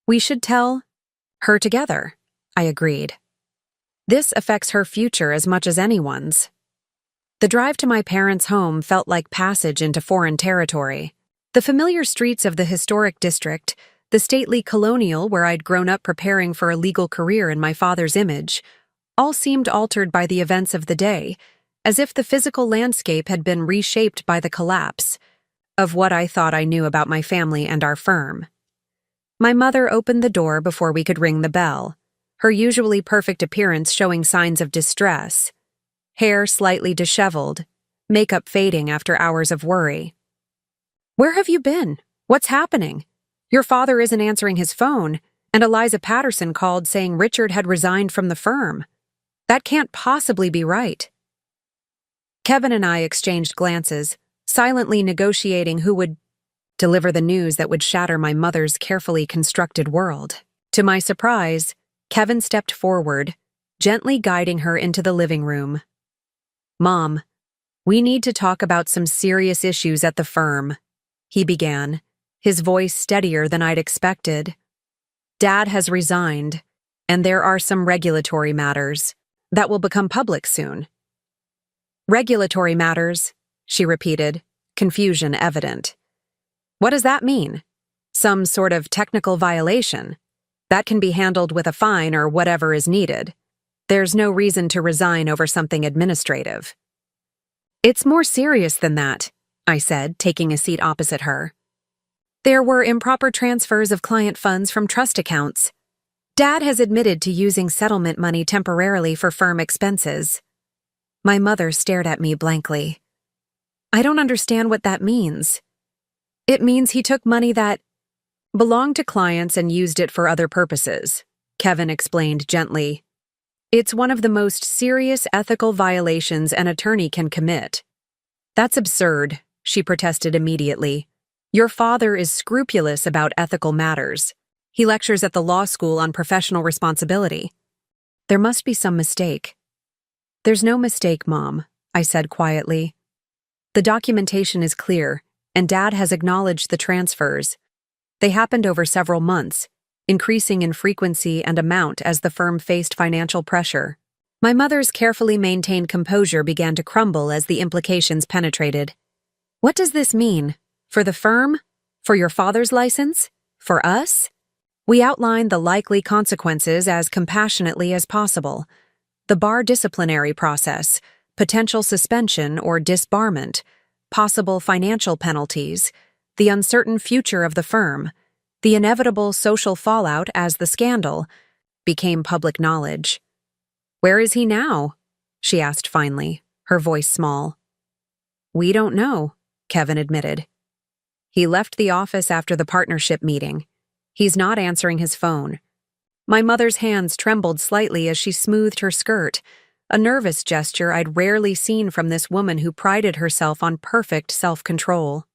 "We should tell her together," I agreed. "This affects her future as much as anyone's." The drive to my parents' home felt like passage into foreign territory. The familiar streets of the historic district, the stately colonial where I'd grown up preparing for a legal career in my father's image, all seemed altered by the events of the day, as if the physical landscape had been reshaped by the collapse of what I thought I knew about my family and our firm. My mother opened the door before we could ring the bell, her usually perfect appearance showing signs of distress, hair slightly disheveled, makeup fading after hours of worry. "Where have you been? What's happening? Your father isn't answering his phone, and Eliza Patterson called saying Richard had resigned from the firm. That can't possibly be right." Kevin and I exchanged glances, silently negotiating who would deliver the news that would shatter my mother's carefully constructed world. To my surprise, Kevin stepped forward, gently guiding her into the living room. "Mom, we need to talk about some serious issues at the firm," he began, his voice steadier than I'd expected. "Dad has resigned, and there are some regulatory matters that will become public soon." "Regulatory matters," she repeated, confusion evident. "What does that mean? Some sort of technical violation? That can be handled with a fine or whatever is needed. There's no reason to resign over something administrative." "It's more serious than that," I said, taking a seat opposite her. "There were improper transfers of client funds from trust accounts. Dad has admitted to using settlement money temporarily for firm expenses." My mother stared at me blankly. "I don't understand what that means." "It means he took money that belonged to clients and used it for other purposes," Kevin explained gently. "It's one of the most serious ethical violations an attorney can commit." "That's absurd," she protested immediately. "Your father is scrupulous about ethical matters. He lectures at the law school on professional responsibility." "There must be some mistake." "There's no mistake, Mom," I said quietly. "The documentation is clear, and Dad has acknowledged the transfers. They happened over several months, increasing in frequency and amount as the firm faced financial pressure." My mother's carefully maintained composure began to crumble as the implications penetrated. "What does this mean? For the firm? For your father's license? For us?" We outlined the likely consequences as compassionately as possible. The bar disciplinary process, potential suspension or disbarment, possible financial penalties, the uncertain future of the firm, the inevitable social fallout as the scandal became public knowledge. "Where is he now?" she asked finally, her voice small. "We don't know," Kevin admitted. "He left the office after the partnership meeting. He's not answering his phone." My mother's hands trembled slightly as she smoothed her skirt, a nervous gesture I'd rarely seen from this woman who prided herself on perfect self-control.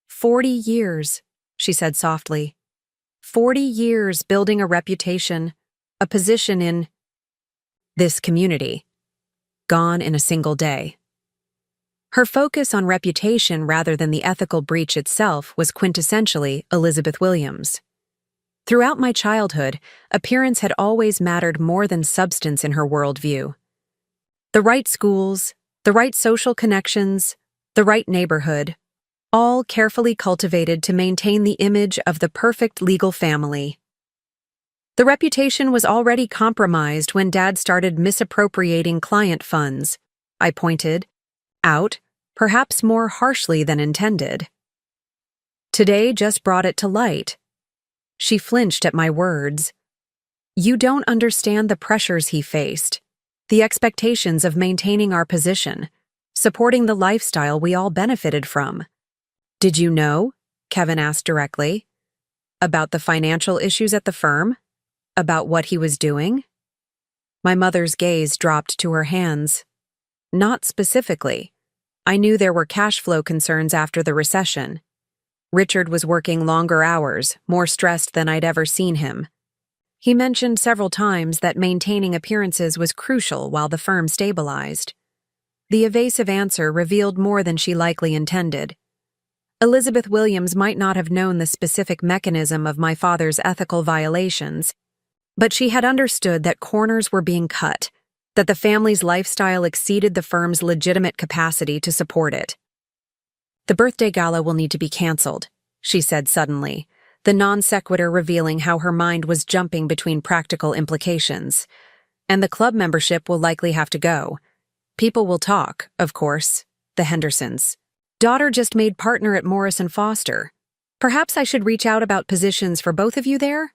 40 years, she said softly. 40 years building a reputation, a position in this community. Gone in a single day. Her focus on reputation rather than the ethical breach itself was quintessentially Elizabeth Williams. Throughout my childhood, appearance had always mattered more than substance in her worldview. The right schools, the right social connections, the right neighborhood, all carefully cultivated to maintain the image of the perfect legal family. The reputation was already compromised when Dad started misappropriating client funds, I pointed out, perhaps more harshly than intended. Today just brought it to light. She flinched at my words. You don't understand the pressures he faced, the expectations of maintaining our position, supporting the lifestyle we all benefited from. Did you know? Kevin asked directly. About the financial issues at the firm? About what he was doing? My mother's gaze dropped to her hands. Not specifically. I knew there were cash flow concerns after the recession. Richard was working longer hours, more stressed than I'd ever seen him. He mentioned several times that maintaining appearances was crucial while the firm stabilized. The evasive answer revealed more than she likely intended. Elizabeth Williams might not have known the specific mechanism of my father's ethical violations, but she had understood that corners were being cut, that the family's lifestyle exceeded the firm's legitimate capacity to support it. The birthday gala will need to be canceled, she said suddenly, the non sequitur revealing how her mind was jumping between practical implications. And the club membership will likely have to go. People will talk, of course, the Hendersons. Daughter just made partner at Morris & Foster. Perhaps I should reach out about positions for both of you there?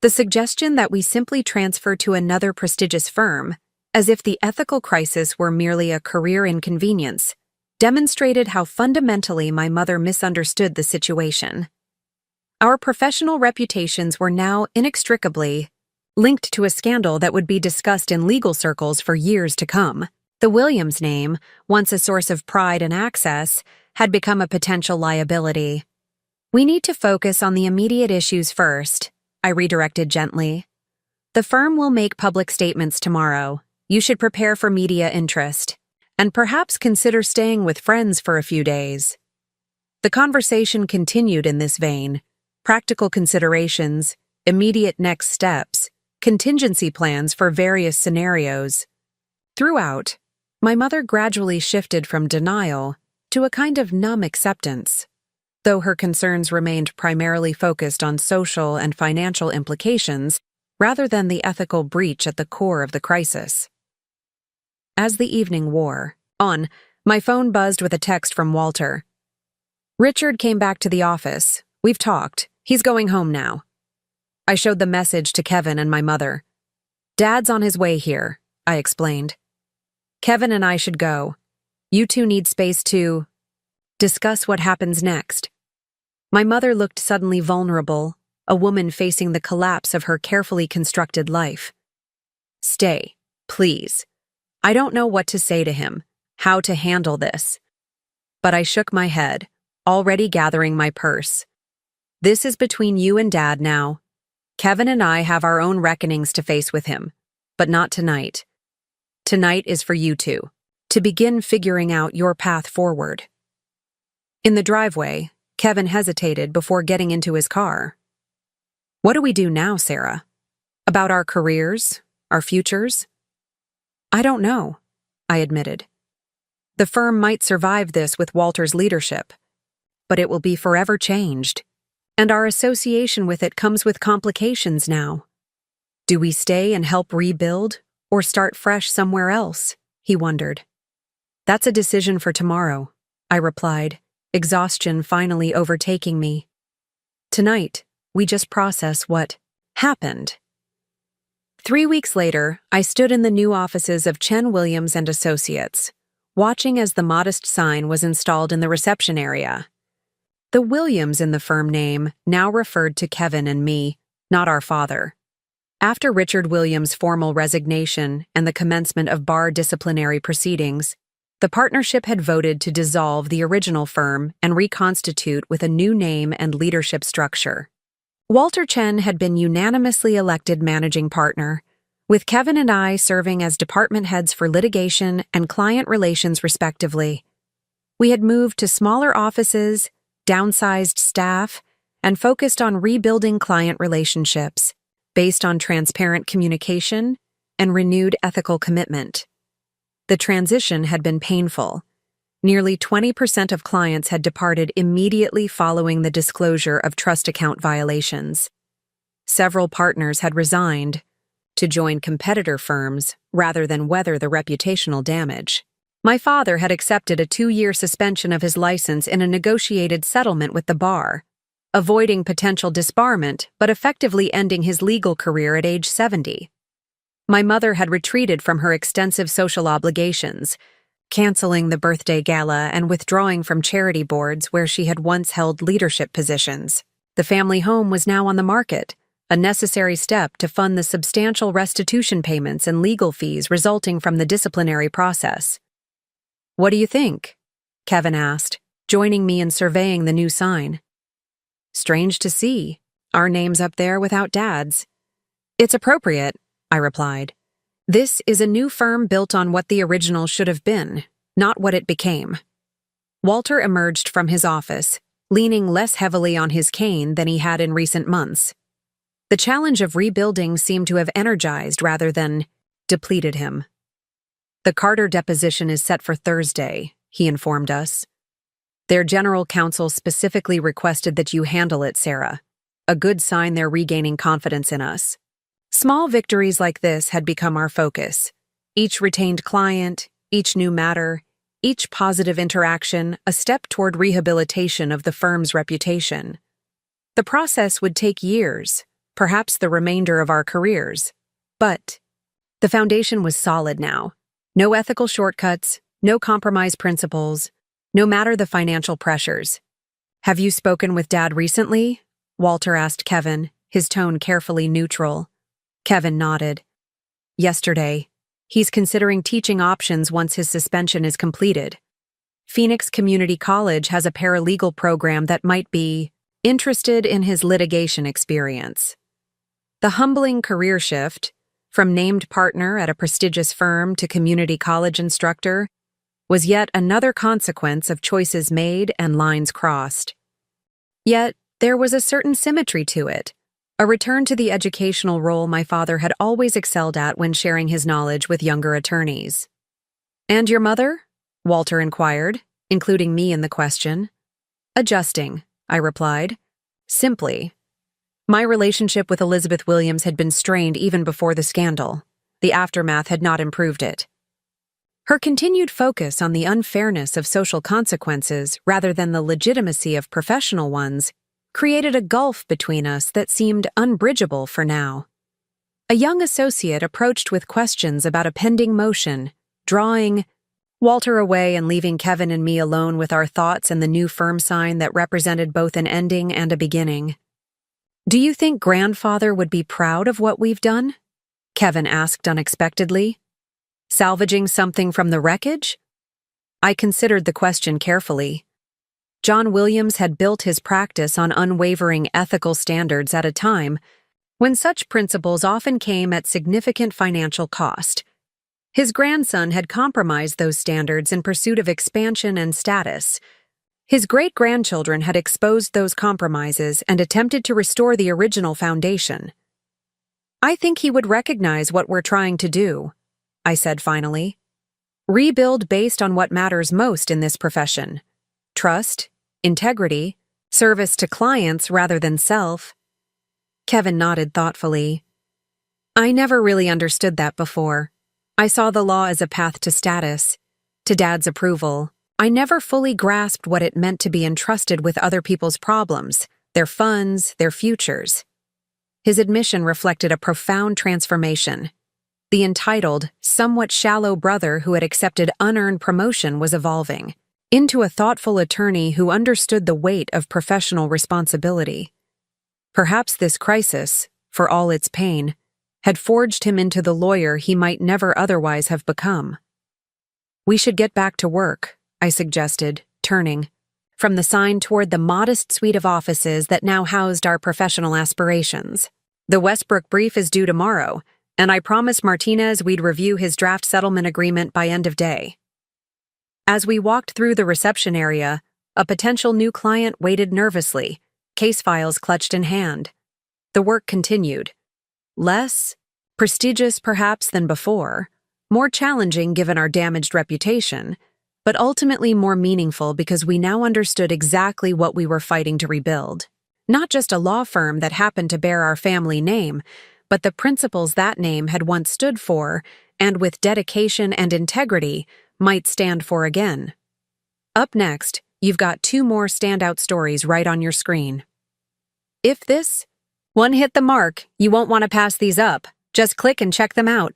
The suggestion that we simply transfer to another prestigious firm, as if the ethical crisis were merely a career inconvenience, demonstrated how fundamentally my mother misunderstood the situation. Our professional reputations were now inextricably linked to a scandal that would be discussed in legal circles for years to come. The Williams name, once a source of pride and access, had become a potential liability. We need to focus on the immediate issues first, I redirected gently. The firm will make public statements tomorrow. You should prepare for media interest, and perhaps consider staying with friends for a few days. The conversation continued in this vein. Practical considerations, immediate next steps, contingency plans for various scenarios. Throughout, my mother gradually shifted from denial to a kind of numb acceptance, though her concerns remained primarily focused on social and financial implications rather than the ethical breach at the core of the crisis. As the evening wore on, my phone buzzed with a text from Walter. Richard came back to the office. We've talked. He's going home now. I showed the message to Kevin and my mother. Dad's on his way here, I explained. Kevin and I should go. You two need space to discuss what happens next. My mother looked suddenly vulnerable, a woman facing the collapse of her carefully constructed life. Stay, please. I don't know what to say to him, how to handle this. But I shook my head, already gathering my purse. This is between you and Dad now. Kevin and I have our own reckonings to face with him, but not tonight. Tonight is for you two, to begin figuring out your path forward. In the driveway, Kevin hesitated before getting into his car. What do we do now, Sarah? About our careers, our futures? I don't know, I admitted. The firm might survive this with Walter's leadership, but it will be forever changed. And our association with it comes with complications now. Do we stay and help rebuild, or start fresh somewhere else? He wondered. That's a decision for tomorrow, I replied, exhaustion finally overtaking me. Tonight, we just process what happened. 3 weeks later, I stood in the new offices of Chen Williams and Associates, watching as the modest sign was installed in the reception area. The Williams in the firm name now referred to Kevin and me, not our father. After Richard Williams' formal resignation and the commencement of bar disciplinary proceedings, the partnership had voted to dissolve the original firm and reconstitute with a new name and leadership structure. Walter Chen had been unanimously elected managing partner, with Kevin and I serving as department heads for litigation and client relations respectively. We had moved to smaller offices, downsized staff, and focused on rebuilding client relationships based on transparent communication and renewed ethical commitment. The transition had been painful. Nearly 20% of clients had departed immediately following the disclosure of trust account violations. Several partners had resigned to join competitor firms rather than weather the reputational damage. My father had accepted a 2-year suspension of his license in a negotiated settlement with the bar, avoiding potential disbarment but effectively ending his legal career at age 70. My mother had retreated from her extensive social obligations, canceling the birthday gala and withdrawing from charity boards where she had once held leadership positions. The family home was now on the market, a necessary step to fund the substantial restitution payments and legal fees resulting from the disciplinary process. "What do you think?" Kevin asked, joining me in surveying the new sign. "Strange to see. Our name's up there without Dad's." "It's appropriate," I replied. "This is a new firm built on what the original should have been, not what it became." Walter emerged from his office, leaning less heavily on his cane than he had in recent months. The challenge of rebuilding seemed to have energized rather than depleted him. "The Carter deposition is set for Thursday," he informed us. "Their general counsel specifically requested that you handle it, Sarah. A good sign they're regaining confidence in us." Small victories like this had become our focus. Each retained client, each new matter, each positive interaction, a step toward rehabilitation of the firm's reputation. The process would take years, perhaps the remainder of our careers. But the foundation was solid now. No ethical shortcuts, no compromise principles, no matter the financial pressures. "Have you spoken with Dad recently?" Walter asked Kevin, his tone carefully neutral. Kevin nodded. "Yesterday. He's considering teaching options once his suspension is completed. Phoenix Community College has a paralegal program that might be interested in his litigation experience." The humbling career shift, from named partner at a prestigious firm to community college instructor, was yet another consequence of choices made and lines crossed. Yet, there was a certain symmetry to it, a return to the educational role my father had always excelled at when sharing his knowledge with younger attorneys. "And your mother?" Walter inquired, including me in the question. "Adjusting," I replied. Simply. My relationship with Elizabeth Williams had been strained even before the scandal. The aftermath had not improved it. Her continued focus on the unfairness of social consequences rather than the legitimacy of professional ones created a gulf between us that seemed unbridgeable for now. A young associate approached with questions about a pending motion, drawing Walter away and leaving Kevin and me alone with our thoughts and the new firm sign that represented both an ending and a beginning. "Do you think Grandfather would be proud of what we've done?" Kevin asked unexpectedly. "Salvaging something from the wreckage?" I considered the question carefully. John Williams had built his practice on unwavering ethical standards at a time when such principles often came at significant financial cost. His grandson had compromised those standards in pursuit of expansion and status. His great-grandchildren had exposed those compromises and attempted to restore the original foundation. "I think he would recognize what we're trying to do," I said finally. "Rebuild based on what matters most in this profession: trust, integrity, service to clients rather than self." Kevin nodded thoughtfully. "I never really understood that before. I saw the law as a path to status, to Dad's approval. I never fully grasped what it meant to be entrusted with other people's problems, their funds, their futures." His admission reflected a profound transformation. The entitled, somewhat shallow brother who had accepted unearned promotion was evolving into a thoughtful attorney who understood the weight of professional responsibility. Perhaps this crisis, for all its pain, had forged him into the lawyer he might never otherwise have become. "We should get back to work," I suggested, turning from the sign toward the modest suite of offices that now housed our professional aspirations. "The Westbrook brief is due tomorrow, and I promised Martinez we'd review his draft settlement agreement by end of day." As we walked through the reception area, a potential new client waited nervously, case files clutched in hand. The work continued. Less prestigious perhaps than before, more challenging given our damaged reputation, but ultimately more meaningful because we now understood exactly what we were fighting to rebuild. Not just a law firm that happened to bear our family name, but the principles that name had once stood for, and with dedication and integrity, might stand for again. Up next, you've got 2 more standout stories right on your screen. If this one hit the mark, you won't want to pass these up. Just click and check them out.